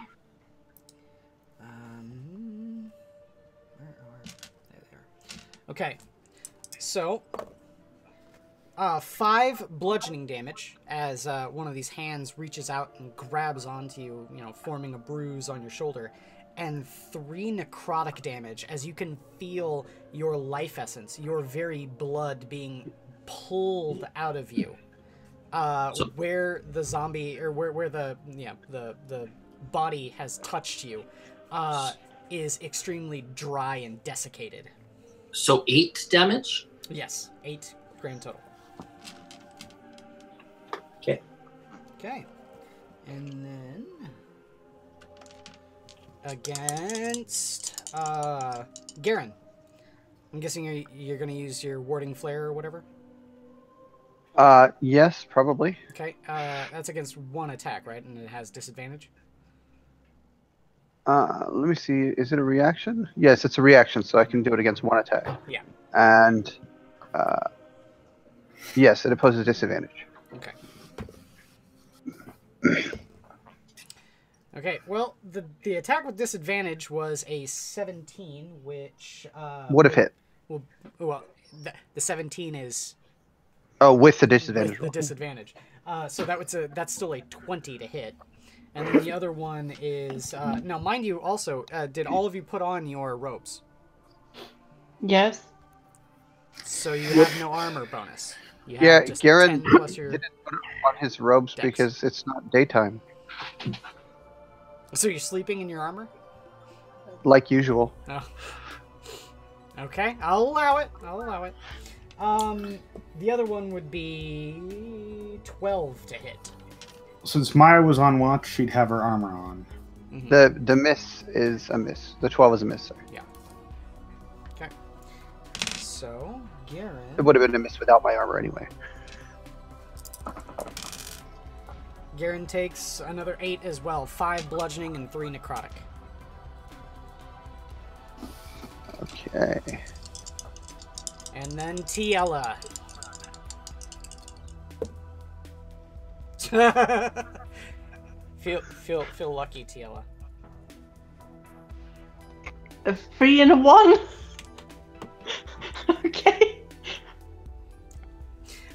there they are. Okay. So 5 bludgeoning damage as one of these hands reaches out and grabs onto you, forming a bruise on your shoulder. And 3 necrotic damage as you can feel your life essence, your very blood being pulled out of you. Where the zombie, or where the body has touched you, is extremely dry and desiccated. So 8 damage? Yes, 8 grand total. Okay. Okay. And then... against Garen. I'm guessing you're going to use your warding flare or whatever? Yes, probably. Okay, that's against one attack, right? And it has disadvantage? Let me see. Is it a reaction? Yes, it's a reaction, so I can do it against one attack. Yeah. And yes, it opposes disadvantage. Okay. Okay, well, the attack with disadvantage was a 17, which... would have hit. Well, the 17 is... Oh, with the disadvantage. With the disadvantage. So that's still a 20 to hit. And then the other one is... now, mind you, also, did all of you put on your robes? Yes. So you have no armor bonus. You have Yeah, just Garen 10 plus your... didn't put on his robes Dex. because it's not daytime, So you're sleeping in your armor? like usual. Oh. Okay, I'll allow it. The other one would be 12 to hit. Since Maya was on watch, she'd have her armor on. Mm-hmm. The miss is a miss. The 12 is a miss. Sorry. Okay. So, Garen... It would have been a miss without my armor anyway. Garen takes another 8 as well. 5 bludgeoning and 3 necrotic. Okay. And then Tiella. feel lucky, Tiella. A 3 and a 1. Okay.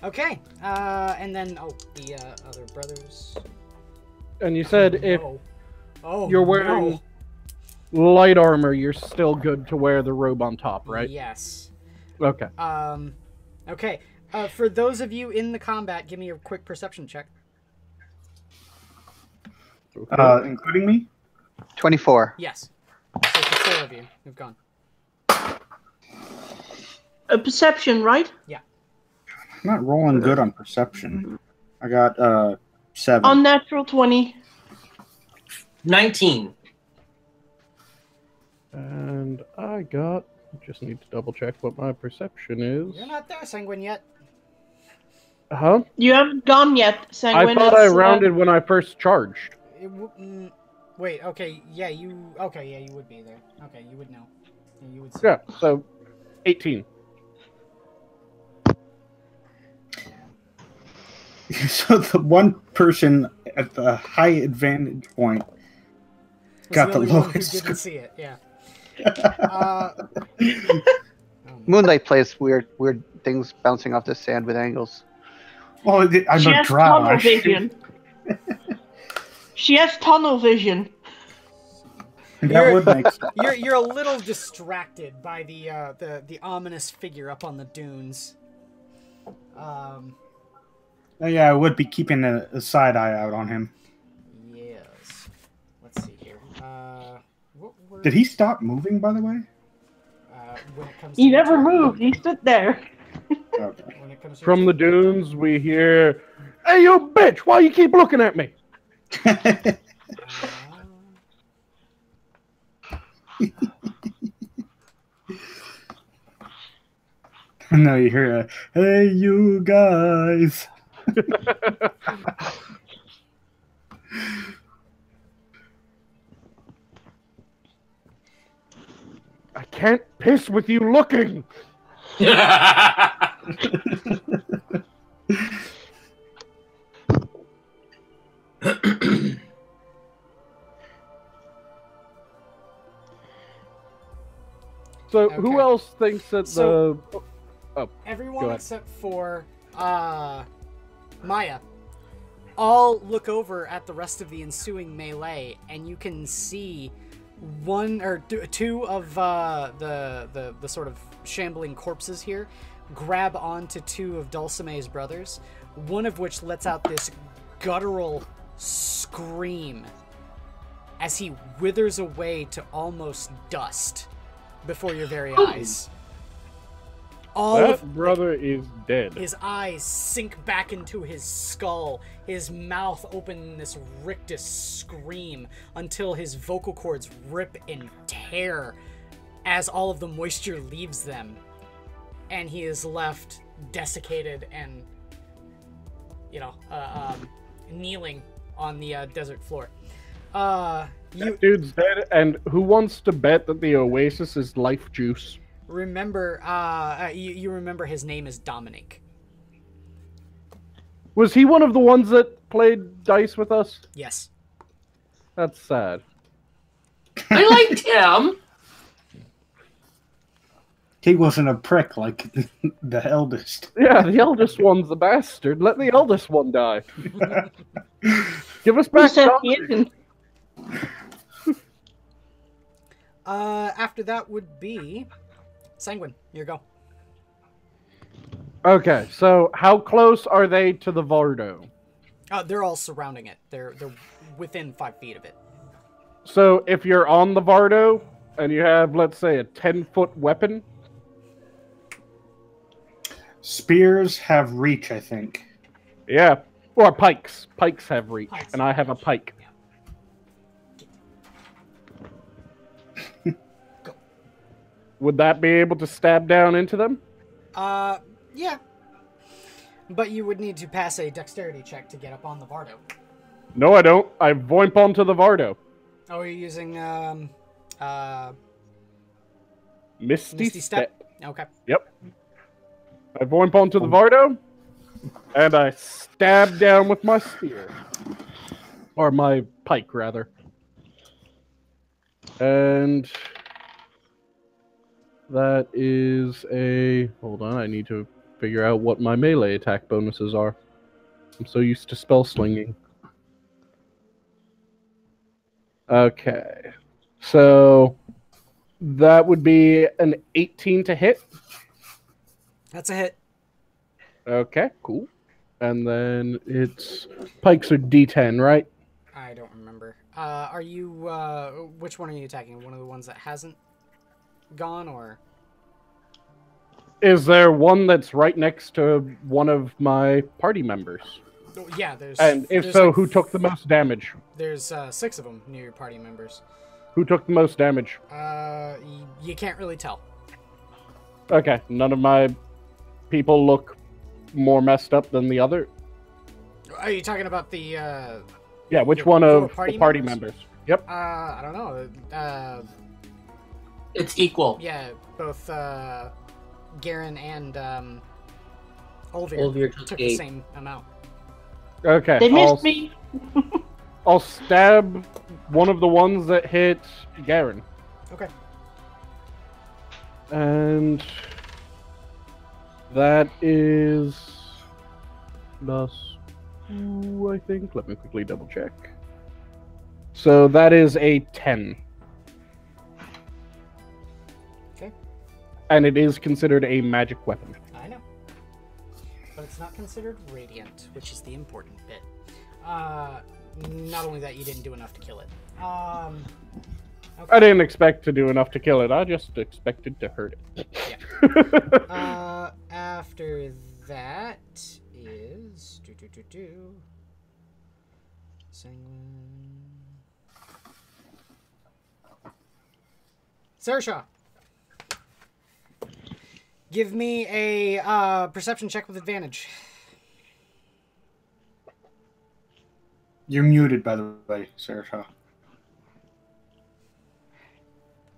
Okay. And then the other brothers. And you said if Oh, you're wearing light armor, you're still good to wear the robe on top, right? Yes. Okay. Okay. For those of you in the combat, give me a quick perception check. Okay. Including me? 24. Yes. So for 4 of you, you've gone. A perception, right? Yeah. I'm not rolling good on perception. I got 7. Unnatural 20. 19. And I got... Just need to double check what my perception is. You're not there, Sanguine, yet. Huh? You haven't gone yet, I Sanguine. thought I rounded when I first charged. Wait, okay, yeah, you would be there. Okay, you would know. Yeah, you would see. Yeah, so 18. So the one person at the high advantage point got the only one who lowest. didn't see it, yeah. Moonlight plays weird things bouncing off the sand with angles. Well, I'm She a has drow. tunnel vision. She has tunnel vision. That would make sense. You're a little distracted by the ominous figure up on the dunes. Yeah, I would be keeping a side eye out on him. Yes. Let's see here. Did he stop moving, by the way? When it comes He to never moved. He stood there. Okay. When it comes to From the dunes, we hear, "Hey, you bitch! Why you keep looking at me?" No, you hear a, "Hey, you guys." I can't piss with you looking. So, Okay. who else thinks that So- the... Go everyone ahead. except for Maya all look over at the rest of the ensuing melee, and you can see one or two of the sort of shambling corpses here grab onto 2 of Dulcime's brothers, one of which lets out this guttural scream as he withers away to almost dust before your very eyes. That brother is dead. His eyes sink back into his skull, his mouth open in this rictus scream until his vocal cords rip and tear as all of the moisture leaves them. And he is left desiccated and kneeling on the desert floor. That dude's dead, and who wants to bet that the oasis is life juice? Remember, you remember his name is Dominic. Was he one of the ones that played dice with us? Yes. That's sad. I liked him. He wasn't a prick like the eldest. Yeah, the eldest one's the bastard. Let the eldest one die. Give us back Dominic. After that would be Sanguine. Your go. Okay, so how close are they to the Vardo? They're all surrounding it. They're within 5 feet of it. So if you're on the Vardo and you have, let's say, a 10-foot weapon. Spears have reach, I think. Yeah, or pikes. Pikes have reach, Pikes. and I have a pike. Yeah. Go. Would that be able to stab down into them? Yeah. But you would need to pass a dexterity check to get up on the Vardo. No, I don't. I voimp onto the Vardo. Oh, you're using, Misty Step. Okay. Yep. I voimp onto the Vardo, and I stab down with my spear. Or my pike, rather. And that is a... Hold on, I need to figure out what my melee attack bonuses are. I'm so used to spell slinging. Okay. So that would be an 18 to hit. That's a hit. Okay, cool. And then it's pikes are D10, right? I don't remember. Are you, which one are you attacking? One of the ones that hasn't gone, or? Is there one that's right next to one of my party members? Oh, yeah, there's... And if there's so, like, who took the most damage? There's 6 of them near your party members. Who took the most damage? You can't really tell. Okay, none of my people look more messed up than the other. Are you talking about the, Yeah, which your one of party the party members? members? Yep. I don't know. It's equal. Yeah, both, Garen and, Olvir Olvir took took the 8. same amount. Okay. They missed me. I'll stab one of the ones that hit Garen. Okay. And that is plus 2, I think. Let me quickly double check. So that is a 10. Okay. And it is considered a magic weapon. I know. But it's not considered radiant, which is the important bit. Not only that, you didn't do enough to kill it. Okay. I didn't expect to do enough to kill it. I just expected to hurt it. Yeah. After that is... Sanguine... Saoirse! Give me a perception check with advantage. You're muted, by the way, Saoirse.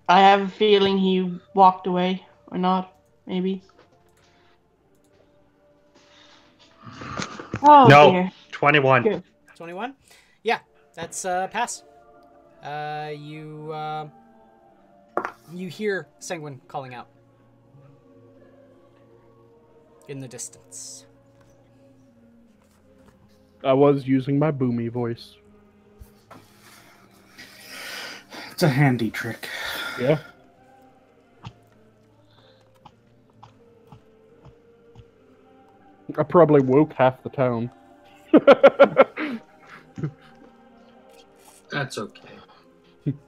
I have a feeling he walked away, or not, maybe. Oh, No, dear. 21. Good. 21? Yeah, that's pass. You hear Sanguine calling out in the distance. I was using my boomy voice. It's a handy trick. Yeah. I probably woke half the town. That's okay.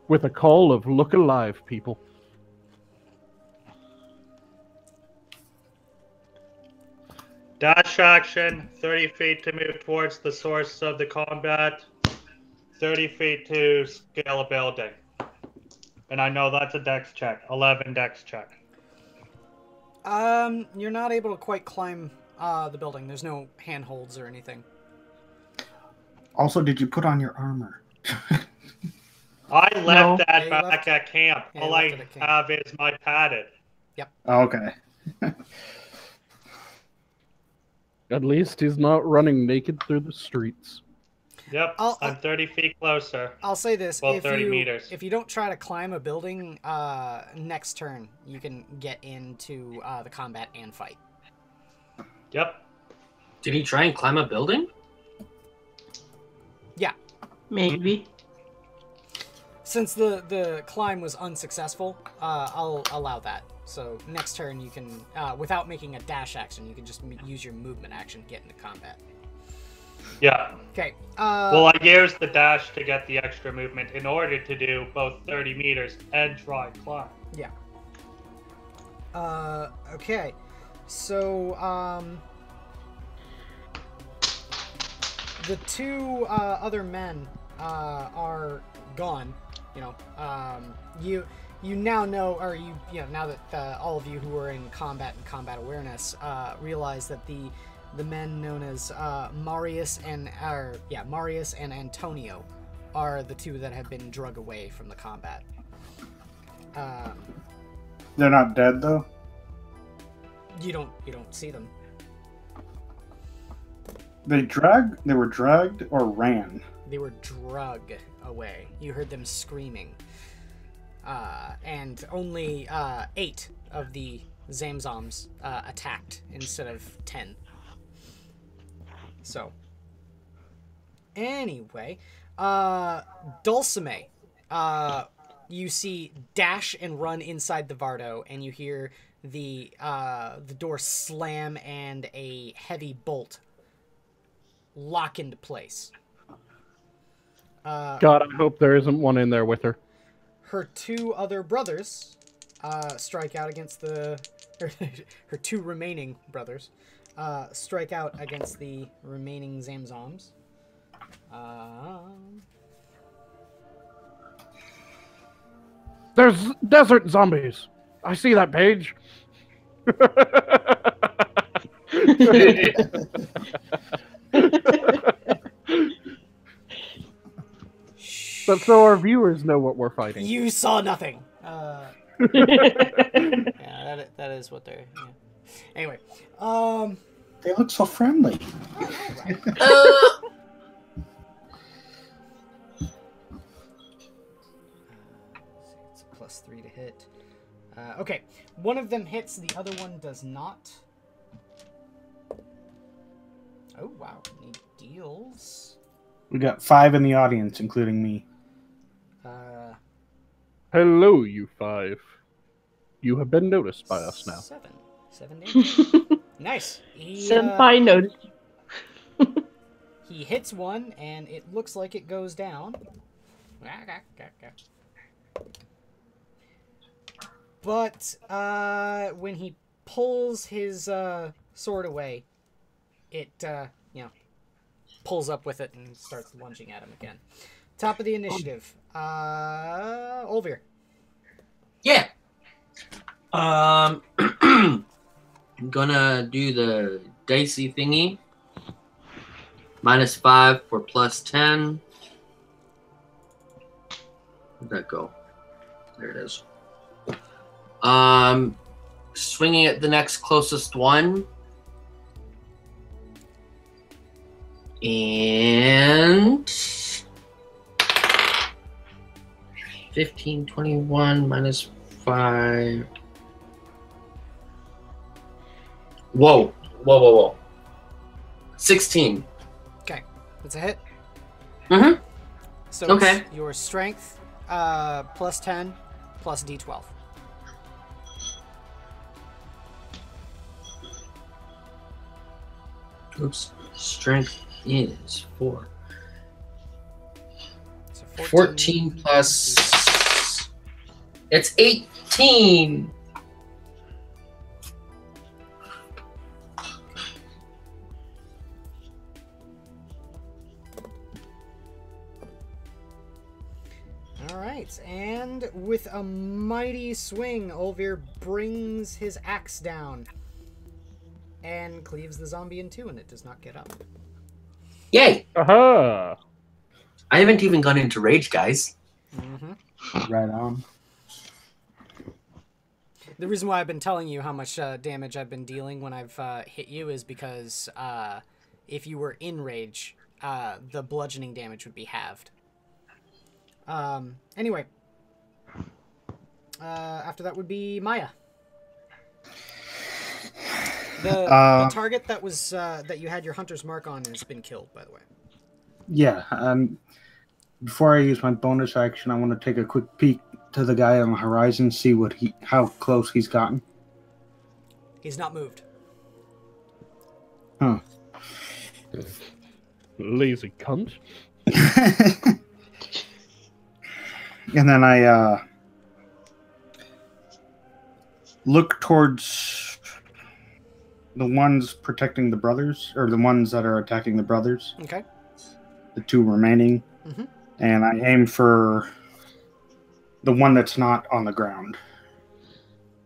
With a call of look alive, people. Dash action, 30 feet to move towards the source of the combat, 30 feet to scale a building. And I know that's a dex check. 11 dex check. You're not able to quite climb the building. There's no handholds or anything. Also, did you put on your armor? I left No. that Yeah, you back left- at camp. yeah, you All left I it at camp. have is my padded. Oh, okay. At least he's not running naked through the streets. Yep, I'll- I'm 30 feet closer. I'll say this: Well, if 30 you meters. if you don't try to climb a building, next turn you can get into the combat and fight. Yep. Did he try and climb a building? Maybe. Since the climb was unsuccessful, I'll allow that. So next turn you can, without making a dash action, you can just use your movement action to get into combat. Yeah. Okay. Well, I used the dash to get the extra movement in order to do both 30 meters and try and climb. Yeah. Okay. So, the two other men are gone. You know, you now know, or you know, now that all of you who are in combat and combat awareness realize that the men known as Marius and Antonio are the two that have been drug away from the combat. They're not dead though. You don't see them. They were dragged or ran. They were drug away. You heard them screaming. And only 8 of the Zamzoms attacked instead of 10. So, anyway, Dulcime, you see dash and run inside the Vardo, and you hear the door slam and a heavy bolt lock into place. God, I hope there isn't one in there with her. Her two other brothers strike out against her two remaining brothers strike out against the remaining Zamzoms. There's desert zombies. I see that page. But so our viewers know what we're fighting. You saw nothing. Yeah, that is what they're. Yeah. Anyway, They look so friendly. it's a +3 to hit. Okay, one of them hits, the other one does not. Oh wow, he deals. We got 5 in the audience, including me. Hello, you 5. You have been noticed by us now. 7 damage. Nice. Senpai noticed. He hits one, and it looks like it goes down. But when he pulls his sword away, it pulls up with it and starts lunging at him again. Top of the initiative, Olvir. Yeah. I'm gonna do the dicey thingy. -5 for +10. Where'd that go? There it is. Swinging at the next closest one. And 15, 21, -5. Whoa. 16. Okay, that's a hit. Mm-hmm. So Okay. it's your strength, +10, plus D12. Oops. Strength is 4. So 14 plus... It's 18! Alright, and with a mighty swing, Olvir brings his axe down and cleaves the zombie in two, and it does not get up. Yay! Aha! I haven't even gone into rage, guys. Mm-hmm. Right on. The reason why I've been telling you how much damage I've been dealing when I've hit you is because if you were in rage, the bludgeoning damage would be halved. Anyway. After that would be Maya. The target that was that you had your hunter's mark on has been killed, by the way. Yeah. Before I use my bonus action, I want to take a quick peek to the guy on the horizon, see how close he's gotten. He's not moved. Huh. Lazy cunt. And then I look towards the ones protecting the brothers, or the ones that are attacking the brothers. Okay. The two remaining. Mm-hmm. And I aim for the one that's not on the ground.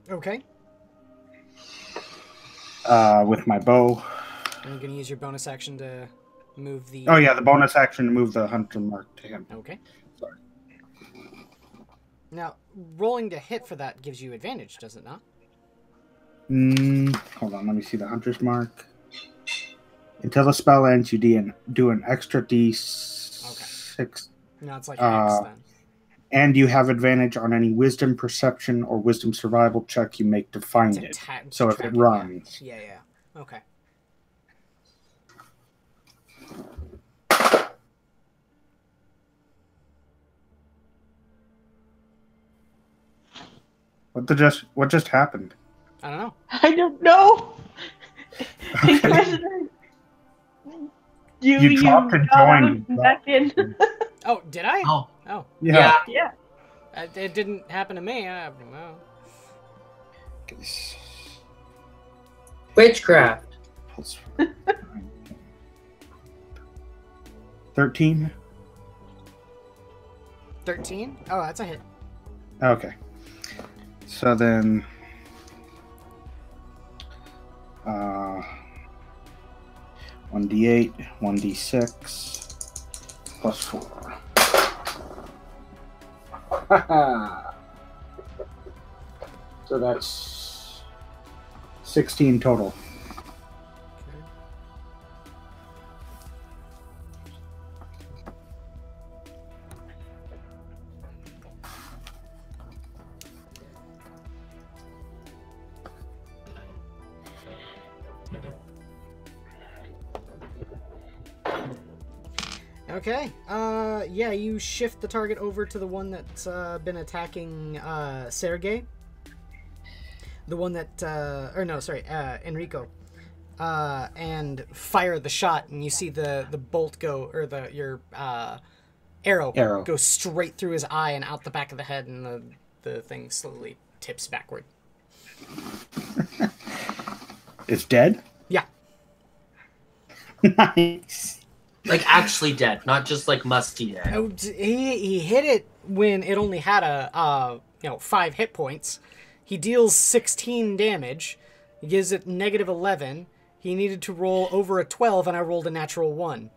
Okay. With my bow. And you're going to use your bonus action to move the... Oh, yeah, the bonus action to move the hunter mark to him. Okay. Sorry. Now, rolling to hit for that gives you advantage, does it not? Hold on, let me see the hunter's mark. Until the spell ends, you do an extra D6. Okay. No, it's like X then. And you have advantage on any wisdom perception or wisdom survival check you make to find it. So if it runs. Yeah. Okay. What just happened? I don't know. I don't know. Okay. You dropped and joined. Back in. Oh, did I? Oh. Yeah. Yeah. It didn't happen to me. I don't know. Witchcraft. 13. 13? Oh, that's a hit. Okay. So then 1d8, 1d6 plus 4. So that's 16 total. Okay. Yeah, you shift the target over to the one that's been attacking Sergey. The one that, Enrico. And fire the shot, and you see the bolt go, or your arrow go straight through his eye and out the back of the head, and the thing slowly tips backward. It's dead? Yeah. Nice. Like actually dead, not just like musty dead. Oh, he hit it when it only had 5 hit points. He deals 16 damage. He gives it -11. He needed to roll over a 12, and I rolled a natural 1.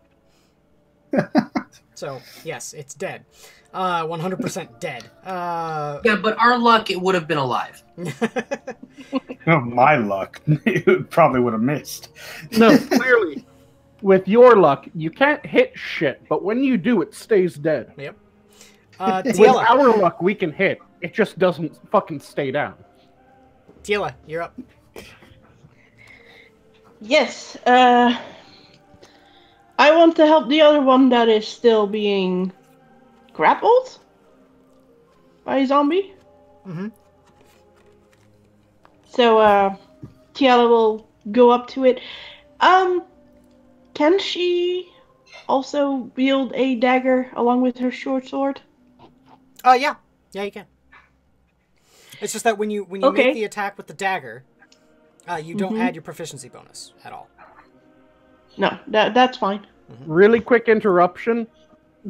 So, yes, it's dead. 100% dead. Yeah, but our luck, it would have been alive. Oh, my luck. It probably would have missed. No, clearly. With your luck, you can't hit shit, but when you do, it stays dead. Yep. With Tiela. our luck, we can hit. It just doesn't fucking stay down. Tiela, you're up. Yes. I want to help the other one that is still being grappled by a zombie. Mm-hmm. So, Tiela will go up to it. Can she also wield a dagger along with her short sword? Yeah. Yeah, you can. It's just that when you make the attack with the dagger, you don't add your proficiency bonus at all. No, that's fine. Really quick interruption.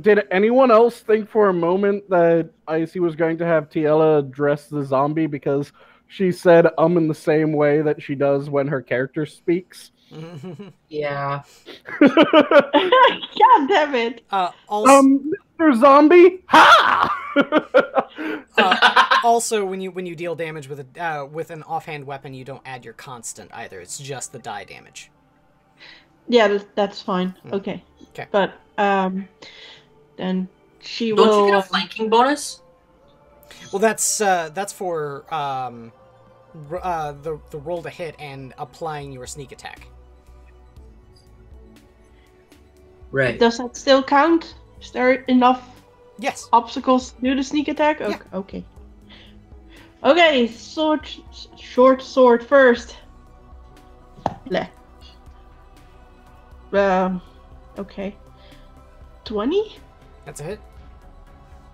Did anyone else think for a moment that Icy was going to have Tiela address the zombie because she said in the same way that she does when her character speaks? Yeah. God damn it! Also, Mr. Zombie, ha! also, when you deal damage with an offhand weapon, you don't add your constant either. It's just the die damage. Yeah, that's fine. Okay. Okay. But then she Don't will. you get a flanking bonus? Well, that's for the roll to hit and applying your sneak attack. Right. Does that still count? Is there enough Yes. obstacles to do the sneak attack? Okay. Yeah. Okay. Okay. Short sword first. Bleh. Okay. 20? That's a hit.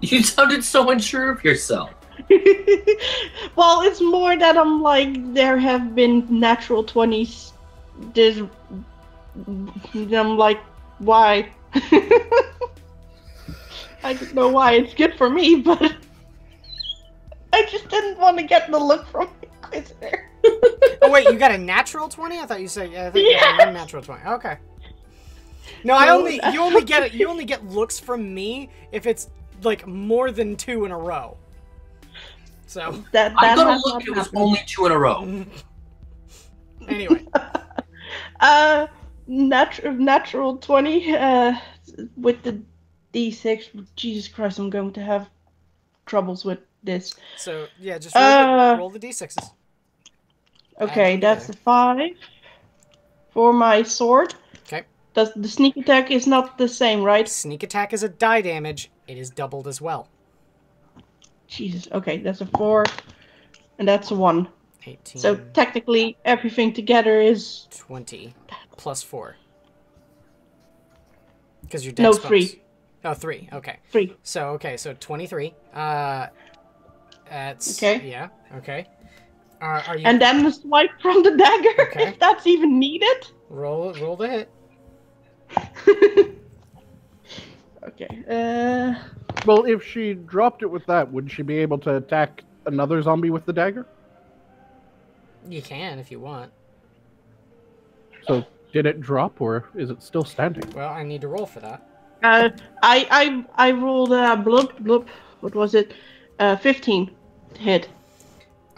You sounded so unsure of yourself. Well, it's more that I'm like, there have been natural 20s. I'm like, why? I don't know why it's good for me, but I just didn't want to get the look from the Inquisitor. Oh wait, you got a natural 20? I thought you said you got a natural 20. Okay. No, you only get looks from me if it's like more than 2 in a row. So that I got a has look. not It was happened. only 2 in a row. Anyway, natural 20 with the D6. Jesus Christ, I'm going to have troubles with this. so yeah, just roll the d6s. Okay, Add them that's a together. 5 for my sword. Okay. Does the sneak attack is not the same, right? Sneak attack is a die damage. It is doubled as well. Jesus. Okay, that's a 4, and that's a 1. 18. So technically, everything together is 20 plus 4. Because your no dex bonus. 3. Oh, 3. Okay. 3. So 23. That's Okay. Yeah. Okay. Are you And then the swipe from the dagger, Okay. if that's even needed. roll the hit? Okay. Well, if she dropped it with that, would she be able to attack another zombie with the dagger? You can if you want. So, did it drop, or is it still standing? Well, I need to roll for that. I rolled bloop. What was it? 15 to hit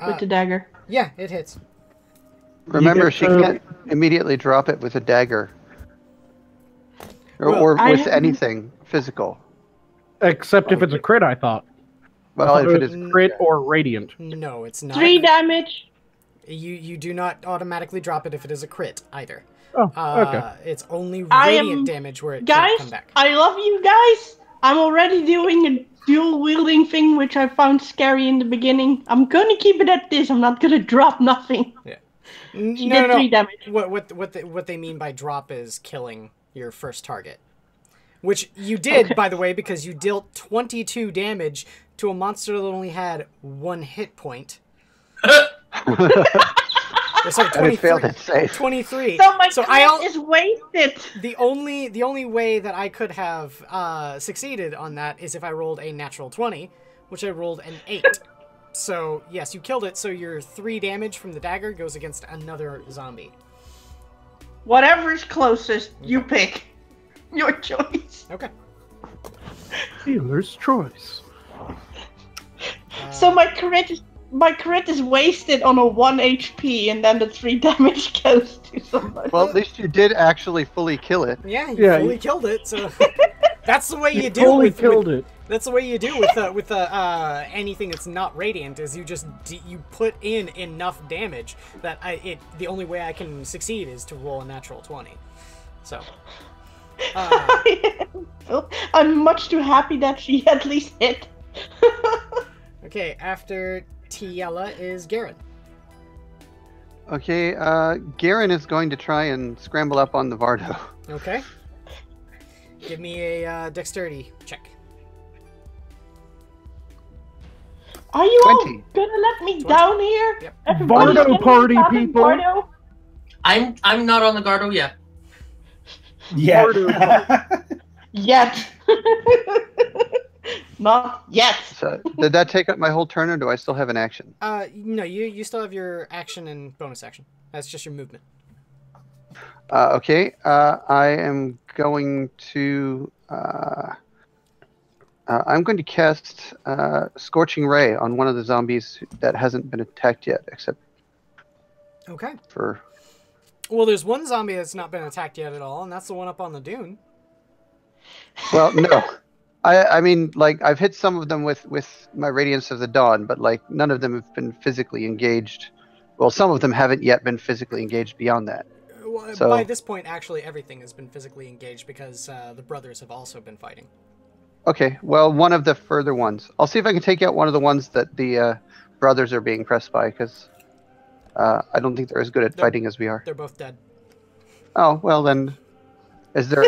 with the dagger. Yeah, it hits. Remember, get she to- can't immediately drop it with a dagger. Or, Well, or I with haven't- anything physical. Except if it's a crit, I thought. Well, I if thought it it is was crit or radiant. No, it's not. 3 damage. You do not automatically drop it if it is a crit either. Oh, okay. It's only I radiant am- damage where it can't Guys, come back. I love you guys. I'm already doing a dual wielding thing, which I found scary in the beginning. I'm gonna keep it at this. I'm not gonna drop nothing. She No, did 3 damage. What they mean by drop is killing your first target. Which you did, Okay. by the way, because you dealt 22 damage to a monster that only had 1 hit point. Or sorry, And it failed 23. its save. 23. So my So crit is wasted. the only way that I could have succeeded on that is if I rolled a natural 20, which I rolled an 8. So yes, you killed it. So your 3 damage from the dagger goes against another zombie. Whatever's closest, you pick. Your choice. Okay. Healer's choice. So my crit is wasted on a 1 HP, and then the 3 damage goes to somebody. Well, at least you did actually fully kill it. Yeah, you Yeah, fully you- killed it. So that's the way you do Totally with killed it. That's the way you do with anything that's not radiant. Is you just you put in enough damage that the only way I can succeed is to roll a natural 20. So. I'm much too happy that she at least hit. Okay, after Tiella is Garen. Okay, Garen is going to try and scramble up on the Vardo. Okay. Give me a dexterity check. Are you 20. all gonna let me down here? Yep. Everybody's Bardo getting party, shot at people. Bardo? I'm not on the Gardo yet. Yeah. Yet. Not yet. So, did that take up my whole turn, or do I still have an action? No, you still have your action and bonus action. That's just your movement. Okay. I am going to. I'm going to cast Scorching Ray on one of the zombies that hasn't been attacked yet, except Okay. for. Well, there's one zombie that's not been attacked yet at all, and that's the one up on the dune. Well, no. I mean, like, I've hit some of them with my Radiance of the Dawn, but, like, none of them have been physically engaged. Well, some of them haven't yet been physically engaged beyond that. Well, So- by this point, actually, everything has been physically engaged because the brothers have also been fighting. Okay, well, one of the further ones. I'll see if I can take out one of the ones that the brothers are being pressed by, because I don't think they're as good at fighting as we are. They're both dead. Oh, well then, is there...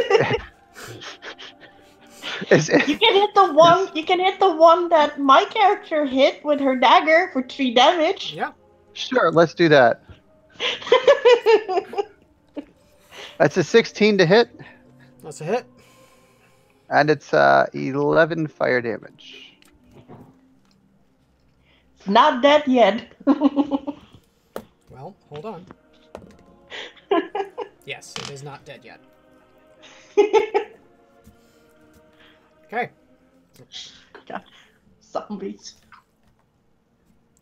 You can hit the one. You can hit the one that my character hit with her dagger for 3 damage. Yeah. Sure, let's do that. That's a 16 to hit, That's a hit. and it's 11 fire damage. It's not dead yet. Well, hold on. Yes, it is not dead yet. Okay. God, zombies.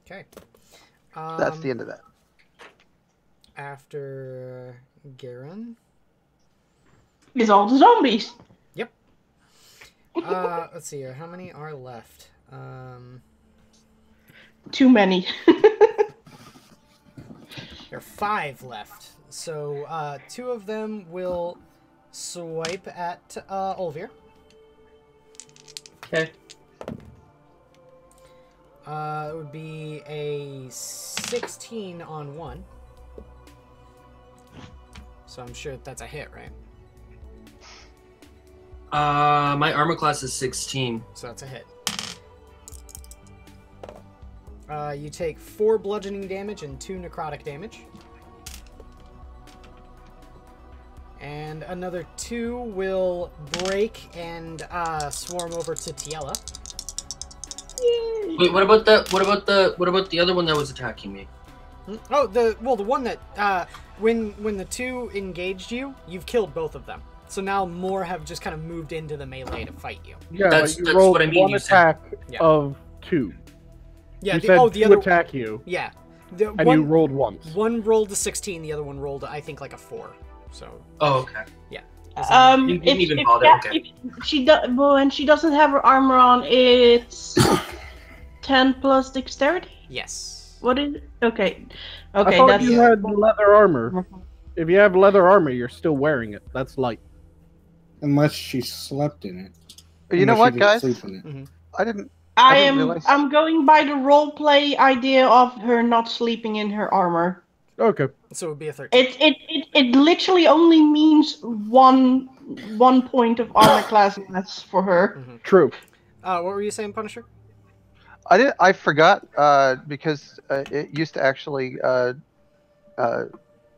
Okay. That's the end of that. After Garen. Is all the zombies. Yep. Let's see here. How many are left? Too many. There are 5 left. So 2 of them will swipe at Olvir. Okay. It would be a 16 on 1. So I'm sure that's a hit, right? My armor class is 16. So that's a hit. You take 4 bludgeoning damage and 2 necrotic damage. And another 2 will break and swarm over to Tiela. Wait, what about the other one that was attacking me? Oh, the one that when the 2 engaged you, you've killed both of them. So now more have just kind of moved into the melee to fight you. Yeah, That's- but you that's rolled what I mean, one you said- attack Yeah. of 2. Yeah, You the said other two attack you, yeah, and you rolled once. one rolled a 16, the other one rolled I think like a 4. So Oh, okay. yeah. You didn't even bother, okay. If she well, and she doesn't have her armor on, it's 10 plus dexterity. Yes. What is it? Okay, I okay, thought that's you had leather armor. If you have leather armor, you're still wearing it. That's light. Unless she slept in it. You know Unless what, she didn't guys? sleep in it. I didn't realize- I'm going by the roleplay idea of her not sleeping in her armor. Okay. So it would be a 13. It literally only means one point of armor class less for her. True. What were you saying, Punisher? I forgot because it used to actually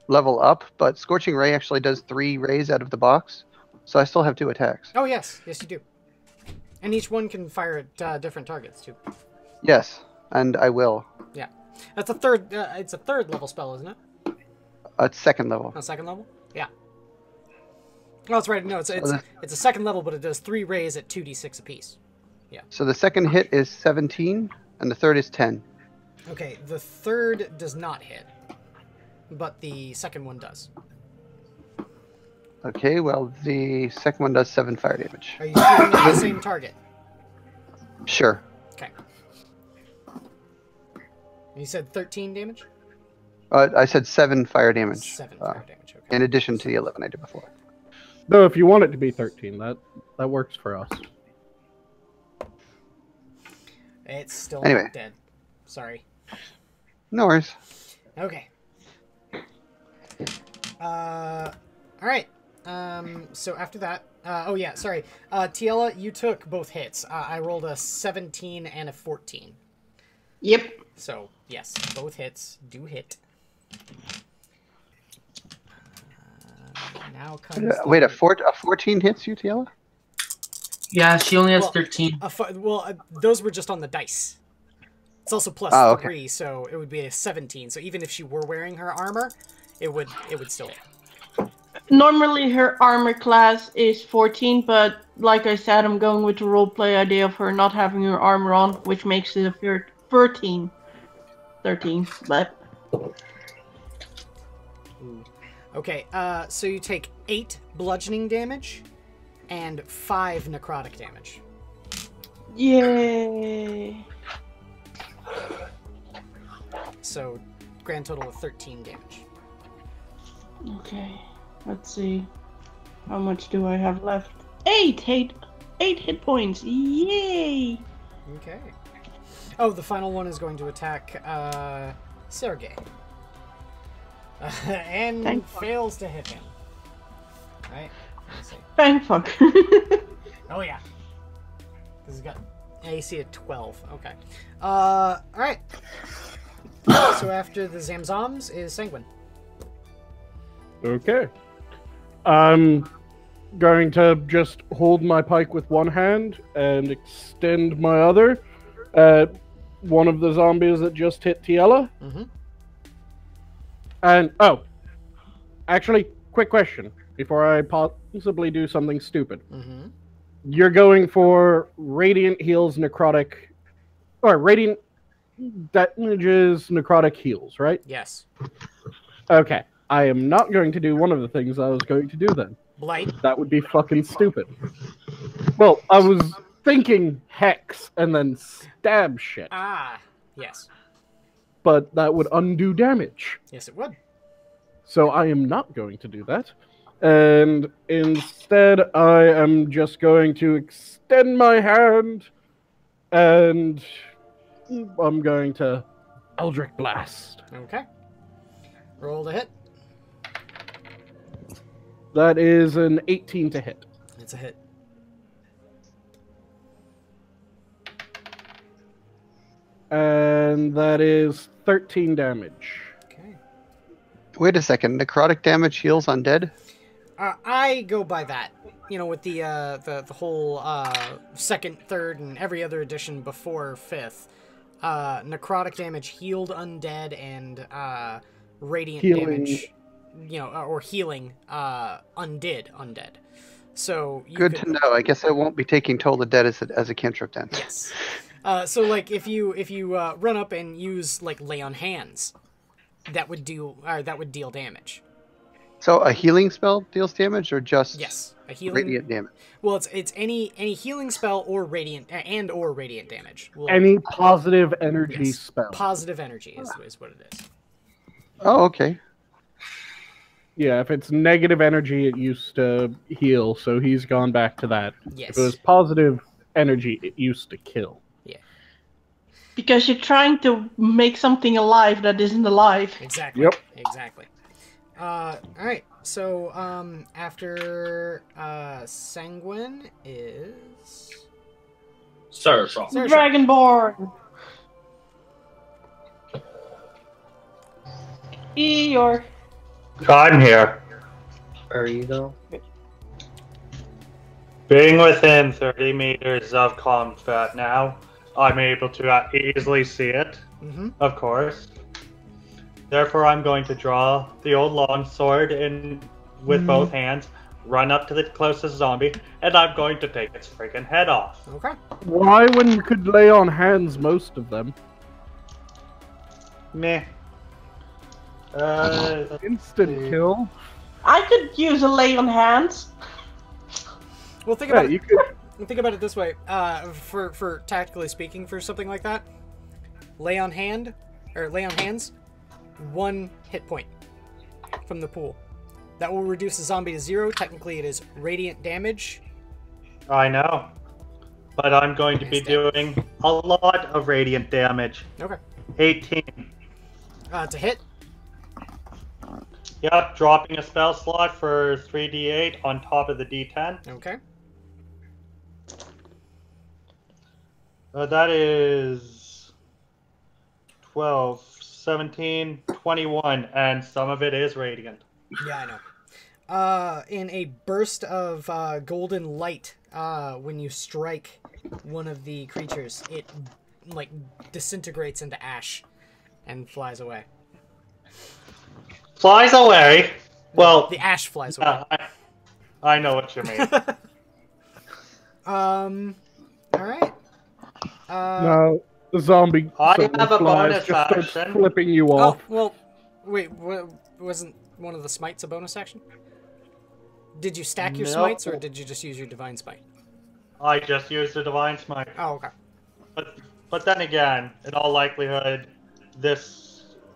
level up, but Scorching Ray actually does 3 rays out of the box, so I still have 2 attacks. Oh yes, yes you do. And each one can fire at different targets too. Yes, and I will. Yeah, that's a third. It's a 3rd level spell, isn't it? It's 2nd level. Oh, 2nd level. Yeah. Oh, that's right. No, it's a 2nd level, but it does 3 rays at 2d6 apiece. So the 2nd hit is 17, and the 3rd is 10. Okay, the 3rd does not hit, but the 2nd one does. Okay, well, the 2nd one does 7 fire damage. Are you shooting at the same target? Sure. Okay. You said 13 damage? I said 7 fire damage. 7 fire damage, okay. In addition to the 11 I did before. Though, if you want it to be 13, that works for us. It's still Anyway. not dead. Sorry. No worries. Okay. Alright. So after that... oh yeah, sorry. Tiela, you took both hits. I rolled a 17 and a 14. Yep. So, yes, both hits do hit. Now comes... Wait, a 14 hits you, Tiela? Yeah, she only has Well, 13. Those were just on the dice. It's also plus Oh, okay. 3, so it would be a 17. So even if she were wearing her armor, it would still hit. Normally her armor class is 14, but like I said, I'm going with the roleplay idea of her not having her armor on, which makes it a 13. But Ooh. Okay, so you take 8 bludgeoning damage and 5 necrotic damage. yay! So, grand total of 13 damage. Okay, let's see. How much do I have left? 8 hit points. Yay! Okay. Oh, the final one is going to attack Sergey. And Thank fuck. fails to hit him. Right? Let's see. Thank fuck. Oh, yeah. Because he's got AC at 12. Okay. Alright. So after the Zamzoms is Sanguine. Okay. I'm going to just hold my pike with one hand and extend my other at one of the zombies that just hit Tiela. Mm-hmm. And, oh, actually, quick question before I possibly do something stupid. Mm-hmm. You're going for Radiant Heals Necrotic, or Radiant Damages Necrotic Heals, right? Yes. Okay. I am not going to do one of the things I was going to do then. Blight. That would be fucking stupid. Well, I was thinking Hex and then stab shit, Ah, yes. but that would undo damage. Yes, it would. So I am not going to do that. And instead, I am just going to extend my hand and I'm going to Eldritch Blast. Okay. Roll to hit. That is an 18 to hit. It's a hit. And that is 13 damage. Okay. Wait a second. Necrotic damage heals undead? I go by that. You know, with the whole second, third, and every other edition before fifth, necrotic damage healed undead and radiant Healing. damage, you know, or healing undid undead. So you Good could, to know. I guess I won't be taking Toll the Dead as a cantrip then. Yes. So like if you run up and use like lay on hands, that would deal damage. So a healing spell deals damage, or just Yes, a healing. radiant damage? Well, it's any healing spell or radiant damage. Will, Any positive energy yes, spell. positive energy is what it is. Oh, okay. Yeah, if it's negative energy, it used to heal, so he's gone back to that. Yes. If it was positive energy, it used to kill. Because you're trying to make something alive that isn't alive. Exactly. Yep. Exactly. All right. So after Sanguine is Sarashon. Dragonborn. Eeyore. I'm here. Are you though? Being within 30 meters of combat now, I'm able to easily see it, of course. Therefore, I'm going to draw the old longsword with both hands, run up to the closest zombie, and I'm going to take its freaking head off. okay. Why, when you could lay on hands most of them? Meh. Instant kill? I could use a lay on hands. Well, think Yeah, about you could. think about it this way. For tactically speaking, for something like that, lay on hands, 1 hit point from the pool. That will reduce the zombie to 0. Technically, it is radiant damage. I know. But I'm going to be doing a lot of radiant damage. Okay. 18. To hit. Yep, dropping a spell slot for 3d8 on top of the d10. Okay. That is 12, 17, 21, and some of it is radiant. Yeah, I know. In a burst of golden light, when you strike one of the creatures, it like disintegrates into ash and flies away. Flies away. Well, the ash flies away. I know what you mean. All right. No, the zombie I signal have a flies, bonus just starts action. flipping you Oh, off. well, wait, wasn't one of the smites a bonus action? Did you stack your No. smites, or did you just use your divine smite? I just used the divine smite. Oh, okay. But then again, in all likelihood,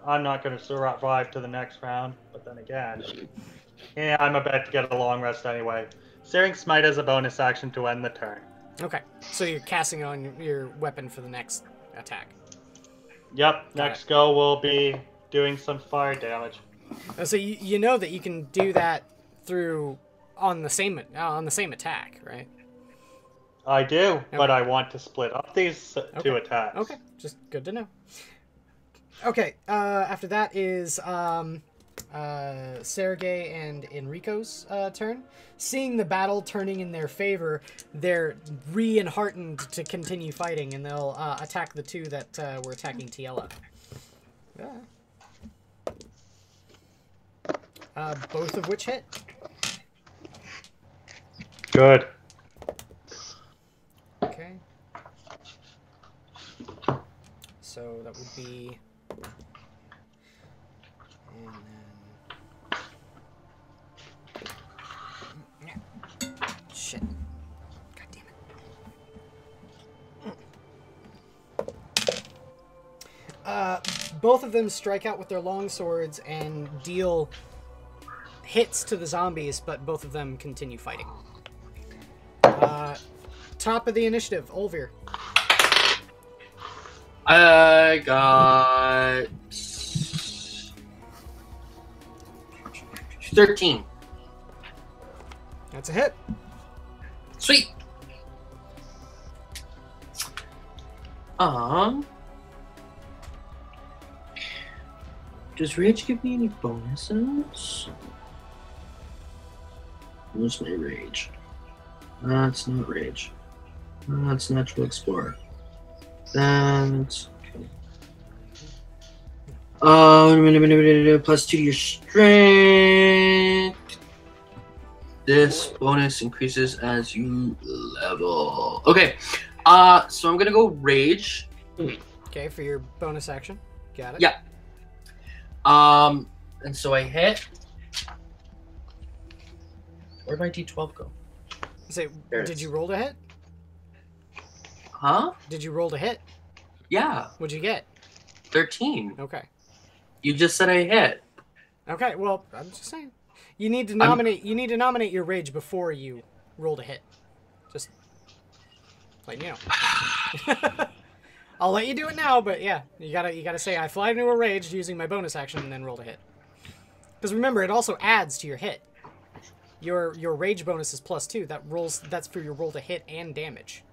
I'm not going to survive to the next round. But then again, yeah, I'm about to get a long rest anyway. Searing Smite as a bonus action to end the turn. Okay, so you're casting on your weapon for the next attack. Yep, next go will be doing some fire damage. So you know that you can do that through on the same attack, right? I do, Okay. but I want to split up these two attacks. Okay, just good to know. Okay, after that is Sergei and Enrico's turn. Seeing the battle turning in their favor, they're re-enheartened to continue fighting, and they'll attack the two that were attacking Tiela. Both of which hit. Good. Okay. So that would be... And then... Shit. God damn it. Both of them strike out with their long swords and deal hits to the zombies, but both of them continue fighting. Top of the initiative, Olvir. I got 13. That's a hit. Sweet. Does rage give me any bonuses? Where's my rage? That's not rage. That's natural explorer. That's plus 2 to your strength. This bonus increases as you level. Okay, so I'm gonna go rage. Okay, for your bonus action. Got it. Yeah. And so I hit. Where'd my D12 go? Say, There it did is. you roll to hit? Huh? Did you roll to hit? Yeah, What'd you get? 13. Okay. You just said I hit. Okay, well, I'm just saying. You need to nominate your rage before you roll to hit. Just like you know. I'll let you do it now, but yeah, you gotta say I fly into a rage using my bonus action and then roll to hit. Because remember, it also adds to your hit. Your rage bonus is +2. That's for your roll to hit and damage.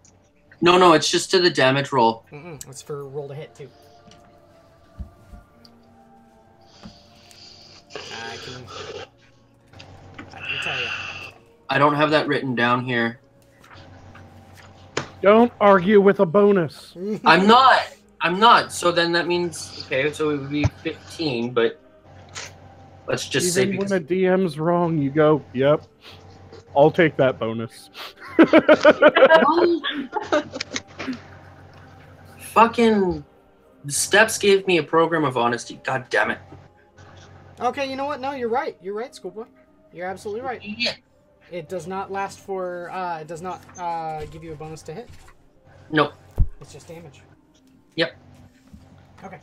No, it's just to the damage roll. It's for roll to hit too. I can tell you. I don't have that written down here. Don't argue with a bonus. I'm not. So then that means, okay, so it would be 15, but let's just say Even because when a DM's wrong, you go, yep, I'll take that bonus. fucking Steps gave me a program of honesty. God damn it. Okay, you know what? No, you're right. You're right, schoolboy. You're absolutely right. Yeah. It does not last for. It does not give you a bonus to hit. Nope. It's just damage. Yep. Okay.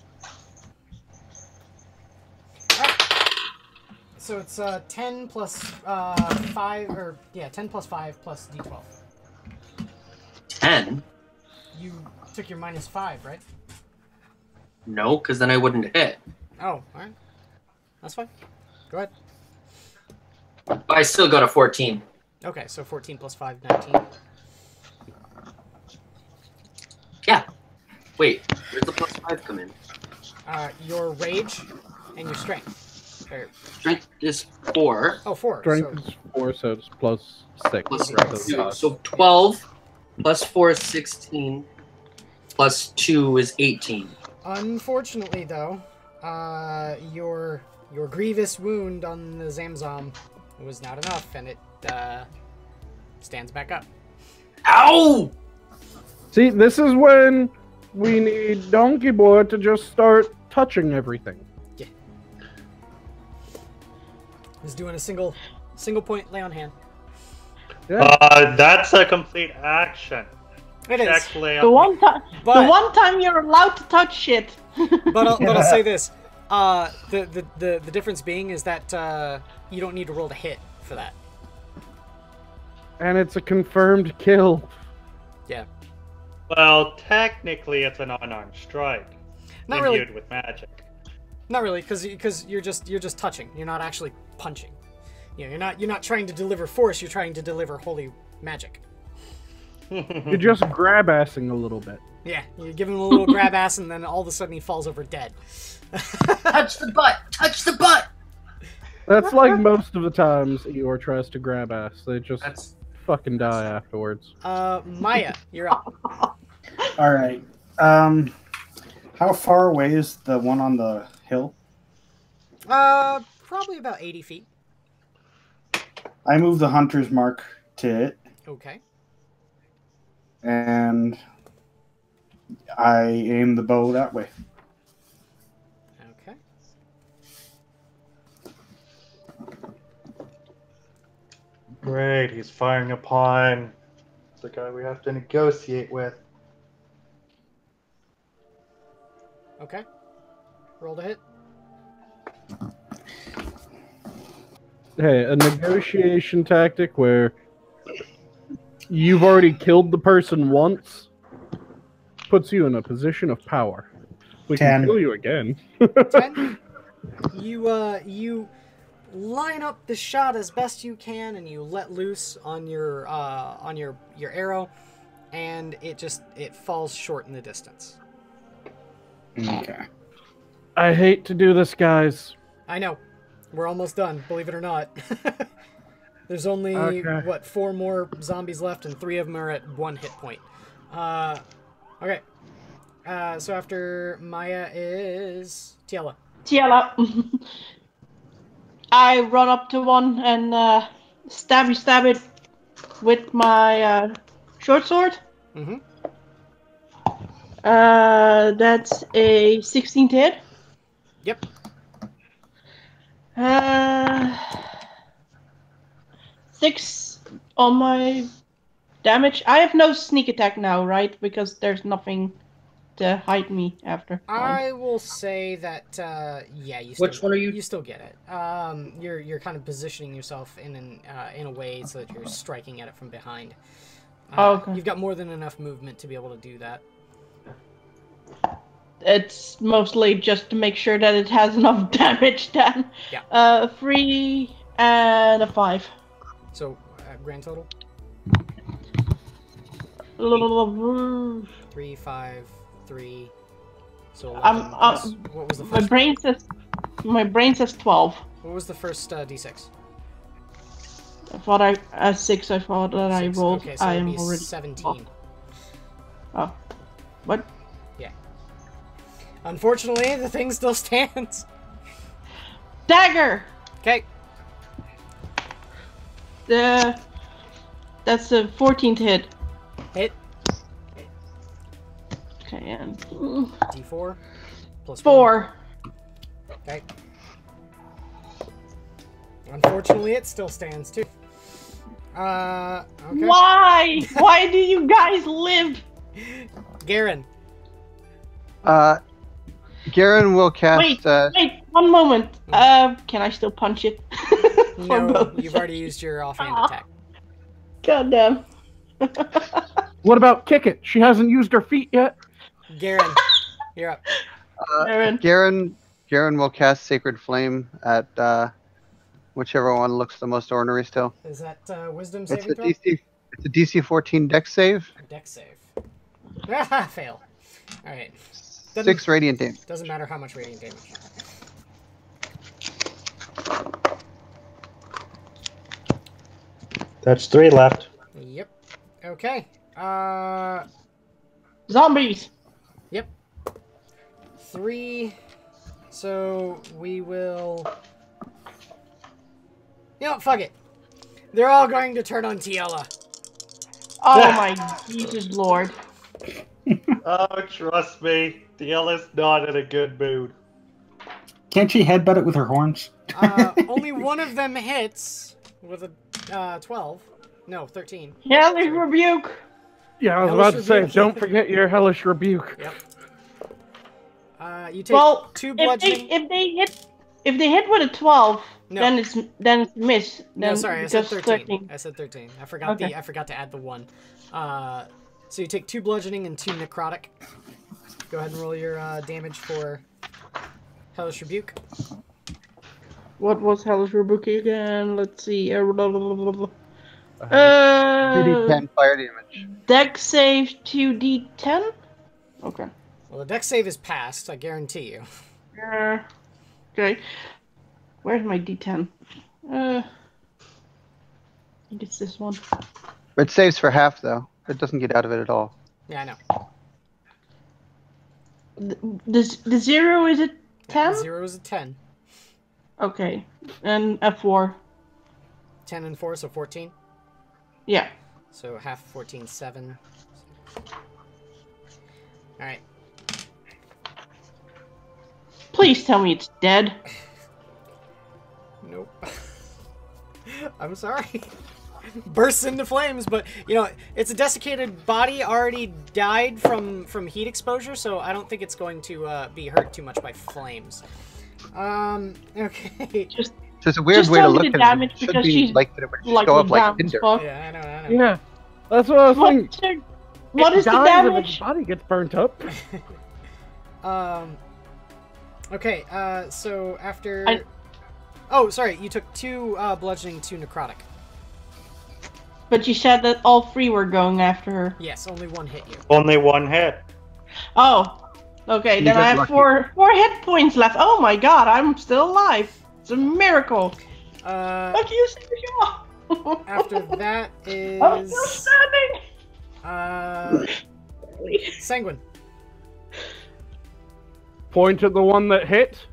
Alright. So it's 10 plus 5, or yeah, 10 plus 5 plus d12. 10? You took your -5, right? No, because then I wouldn't hit. Oh, alright. That's fine. Go ahead. But I still got a 14. Okay, so 14 plus 5, 19. Yeah. Wait, where's the +5 come in? Your rage and your strength. Or, Strength is 4. oh, 4. Strength is 4, so it's +6. Plus Yeah. 2. So 12 plus 4 is 16. Plus 2 is 18. Unfortunately, though, your your grievous wound on the Zamzam was not enough, and it stands back up. Ow! See, this is when we need Donkey Boy to just start touching everything. Yeah. He's doing a single point lay on hand. Yeah. That's a complete action. It is. Check lay The on. But, the one time you're allowed to touch shit. but I'll say this. The difference being is that you don't need to roll to hit for that. And it's a confirmed kill. Yeah. Well, technically, it's an unarmed strike. Not really. Imbued with magic. Not really, because you're just touching. You're not actually punching. You know, you're not trying to deliver force. You're trying to deliver holy magic. You're just grab-assing a little bit. Yeah, you give him a little grab ass, and then all of a sudden he falls over dead. Touch the butt! Touch the butt! That's like most of the times Eeyore tries to grab ass. They just fucking die afterwards. Maya, you're up. All right. How far away is the one on the hill? Probably about 80 feet. I move the hunter's mark to it, Okay. and I aim the bow that way. Okay. Great, he's firing upon the guy we have to negotiate with. Okay. Roll to hit. Hey, a negotiation tactic where you've already killed the person once puts you in a position of power. We 10. can kill you again. 10. You line up the shot as best you can, and you let loose on your arrow, and it falls short in the distance. Okay. I hate to do this, guys. I know. We're almost done, believe it or not. There's only, Okay. 4 more zombies left, and 3 of them are at 1 hit point. Okay. So after Maya is Tiela. Tiela. I run up to one and stab it with my short sword. Mm-hmm. That's a 16 to hit. Yep. 6 on my damage. I have no sneak attack now, right? Because there's nothing to hide me after. I will say that yeah, you still Which one are you? You still get it. You're kind of positioning yourself in a way so that you're striking at it from behind. Okay. You've got more than enough movement to be able to do that. It's mostly just to make sure that it has enough damage then. Yeah. 3 and a 5. So grand total 3, 5, 3. So 11 plus, what was the first? My brain says 12. What was the first d6? I thought 6. I thought that I 6. rolled. Okay, so I it'd am be already 17. Oh, what? Yeah. Unfortunately, the thing still stands. Dagger. Okay. That's a 14 to hit. Hit. Okay, and D4 plus 4. 1. Okay. Unfortunately, it still stands too. Okay. Why? Why do you guys live? Garen. Garen will cast. Wait, 1 moment. Can I still punch it? No, you've already used your offhand attack. God damn. What about kick it? She hasn't used her feet yet. Garen, you're up. Garen will cast Sacred Flame at whichever one looks the most ornery still. Is that wisdom It's saving a throw? DC 14 Dex save. Dex save. Ah, fail. All right. 6 radiant damage. Doesn't matter how much radiant damage. That's 3 left. Yep. Okay. Zombies. Yep. 3. So we will You know what? Fuck it. They're all going to turn on Tiela. Oh my Jesus Lord. Oh, trust me, Tiela's not in a good mood. Can't she headbutt it with her horns? Only one of them hits with a 12. No, 13. Hellish rebuke. Yeah, I was Hellish about to say, rebuke. don't forget your hellish rebuke. Yep. You take 2 bludgeoning. If they hit with a 12, No. then it's miss. No, Then, sorry, I said because 13. I said 13. I forgot Okay. I forgot to add the 1. So you take 2 bludgeoning and 2 necrotic. Go ahead and roll your damage for Hellish Rebuke. What was Hellish rebuke again? Let's see. 2d10 fire damage. Dex save 2d10. Okay. Well, the dex save is passed, I guarantee you. Okay. Where's my d10? I think it's this one. It saves for half, though. It doesn't get out of it at all. Yeah, I know. The 0 is a 10? 0 is a 10. Okay. And a 4. 10 and 4, so 14. Yeah. So half 14, 7. Alright. Please tell me it's dead. Nope. I'm sorry. Bursts into flames, but you know its a desiccated body already died from heat exposure, so I don't think it's going to be hurt too much by flames. Okay. Just So it's a weird way to tell me look the at it. damage It should because be she's like that it would like show up like down as tinder. fuck. Yeah, I know. Yeah, that's what I was thinking. What is the Dies if its damage? body gets burnt up. Okay. So after. Oh, sorry. You took 2 bludgeoning, 2 necrotic. But you said that all 3 were going after her. Yes, only 1 hit you. Only 1 hit. Oh. Okay, You then got I have lucky. four hit points left. Oh my god, I'm still alive. It's a miracle. Fuck you, Sergio. After that is. I'm still standing. Sanguine. Point at the one that hit.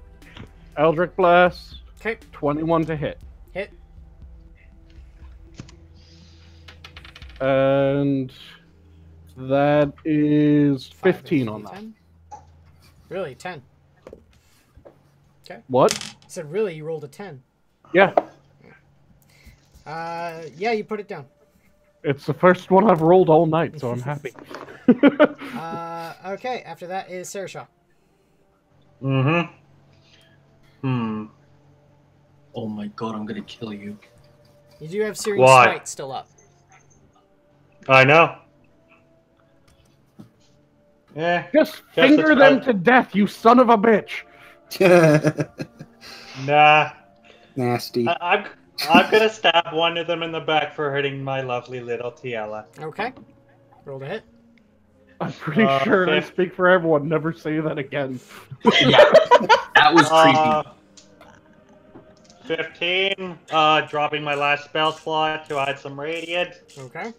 Eldritch Blast. Okay. 21 to hit. Hit. And that is 15 on that. 10? Really, 10. What? I said, really, you rolled a 10. Yeah, Yeah, you put it down. it's the first one I've rolled all night, so I'm happy. Okay, after that is Sarashaw. Oh my god, I'm gonna kill you. You do have Searing Why? Smite still up. I know. Yeah. Just Guess finger it's them right. to death, you son of a bitch! Nah. Nasty. I'm gonna stab one of them in the back for hurting my lovely little Tiela. Okay. Roll to hit. I'm pretty sure I speak for everyone, never say that again. Yeah, that was creepy. 15. Dropping my last spell slot to add some radiant. Okay.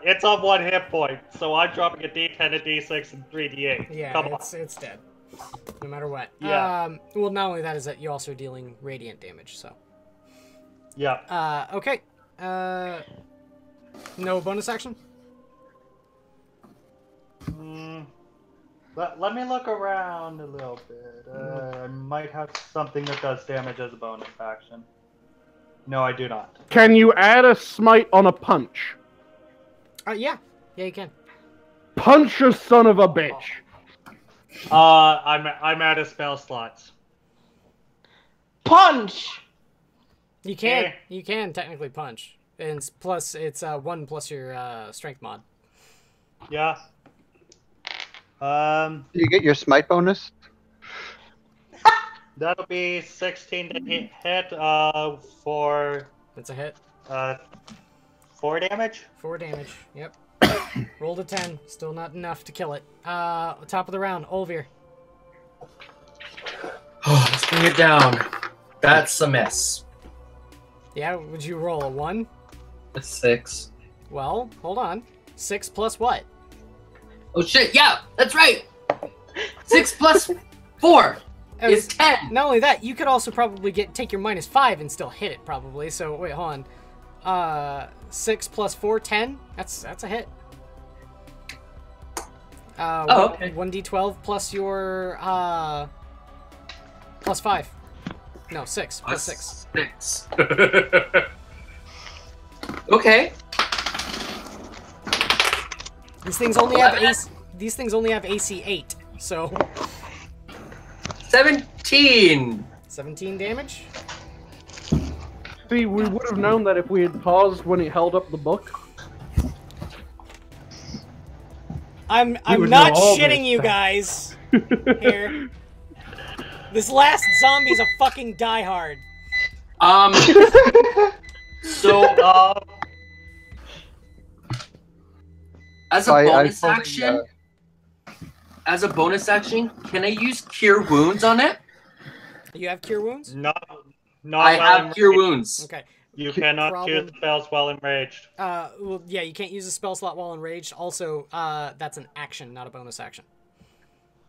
It's on 1 hit point, so I'm dropping a D10, a D6, and 3D8. Yeah, Come on. it's dead. No matter what. Yeah. Well, not only that is that you're also dealing radiant damage, so. Yeah. Okay. No bonus action? Let me look around a little bit. I might have something that does damage as a bonus action. No, I do not. Can you add a smite on a punch? Yeah. Yeah, you can. Punch a son of a bitch! I'm out of spell slots. Punch! You can. Yeah. You can technically punch. And it's 1 plus your strength mod. Yeah. Do you get your smite bonus? That'll be 16 to hit. For That's a hit. 4 damage. 4 damage. Yep. Rolled a 10. Still not enough to kill it. Top of the round, Olvir. Oh, let's bring it down. That's a miss. Yeah, would you roll a 1? A 6. Well, hold on. 6 plus what? Oh shit, yeah, that's right! 6 plus 4! is 10. Not only that, you could also probably take your -5 and still hit it, probably. So, wait, hold on. 6 plus 4, 10? That's a hit. Okay. 1d12 plus your, plus 5. No, 6. Plus 6. 6. Okay. These things only have AC 8, so 17. 17 damage. See, we would have known that if we had paused when he held up the book. I'm would not know all shitting this you stuff. guys here. This last zombie's a fucking diehard. So, as a bonus action, can I use Cure Wounds on it? You have cure wounds? Not I while have Cure Wounds. Okay. You cannot Problem- cure spells while enraged. Well, yeah, you can't use a spell slot while enraged. Also, that's an action, not a bonus action.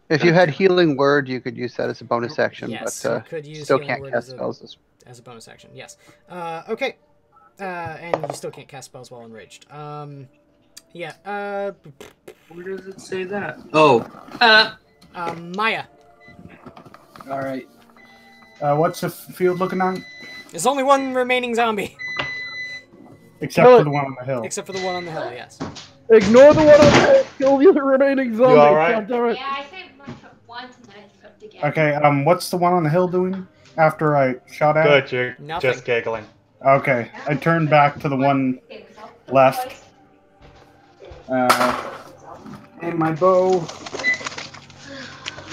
If you had Healing Word, you could use that as a bonus action, Yes, but you could use still Healing can't Word cast spells. as a bonus action. Yes. Okay. And you still can't cast spells while enraged. Yeah. Where does it say that? Oh. Maya. All right. What's the field looking on? There's only one remaining zombie, Except for the one on the hill. except for the one on the hill. Yes. Ignore the one on the head, kill the other remaining zombie. all right? God damn it. Yeah, I saved mine for once and then I flipped again. Okay. What's the one on the hill doing after I shot at it? Good, you're Nothing. just giggling. Okay. I turned back to the one left. And my bow.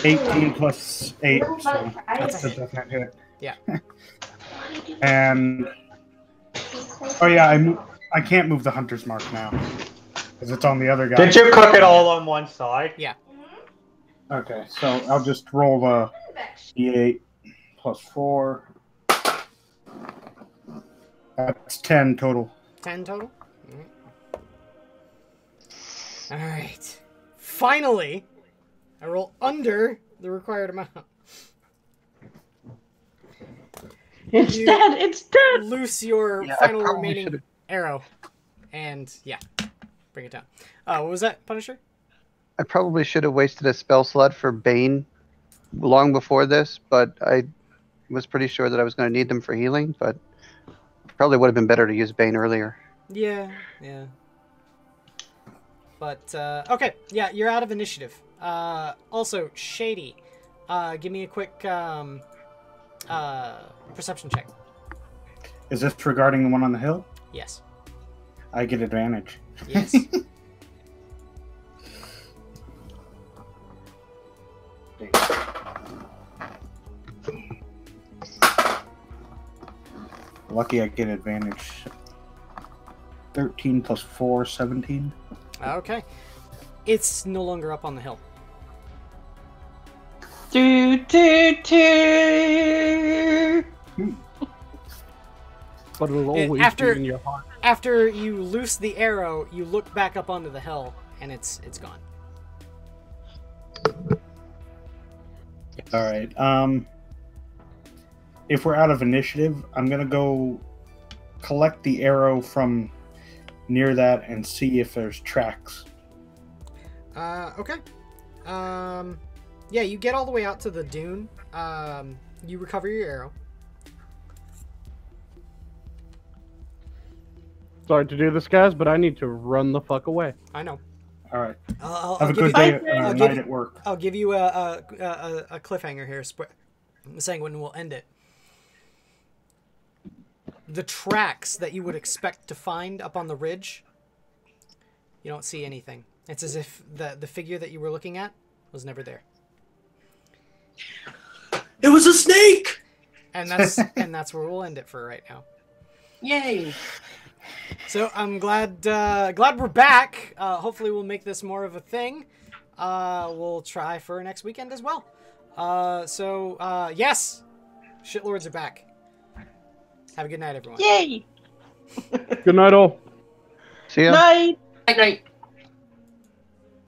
18 plus 8, so that's a definite hit. Yeah. And oh yeah, I can't move the hunter's mark now because it's on the other guy. Did you cook it all on one side? Yeah. Okay, so I'll just roll the d8 plus 4. That's 10 total. 10 total. All right. Finally, I roll under the required amount. It's You- dead. It's dead. Loose your Yeah, I final probably remaining should've- arrow, and yeah, bring it down. What was that, Punisher? I probably should have wasted a spell slot for Bane long before this, but I was pretty sure that I was going to need them for healing, but probably would have been better to use Bane earlier. Yeah. But okay, yeah, you're out of initiative. Also, Shady, give me a quick perception check. Is this regarding the one on the hill? Yes. I get advantage. Yes. Lucky I get advantage. 13 plus 4, 17. Okay. It's no longer up on the hill. Do do do. But it'll It- always after- be in your heart. After you loose the arrow, you look back up onto the hill, and it's gone. All right. If we're out of initiative, I'm gonna go collect the arrow from near that and see if there's tracks. Okay. Yeah, you get all the way out to the dune. You recover your arrow. Sorry to do this, guys, but I need to run the fuck away. I know. All right. I'll Have a give good you, day, I'll night give you- at work. I'll give you a cliffhanger here, saying when we'll end it. The tracks that you would expect to find up on the ridge, you don't see anything. It's as if the figure that you were looking at was never there. It was a snake! And that's where we'll end it for right now. Yay! So I'm glad we're back. Hopefully we'll make this more of a thing. We'll try for next weekend as well. Yes, Shitlords are back. Have a good night, everyone. Yay! Good night, all. See ya. Night. Night night.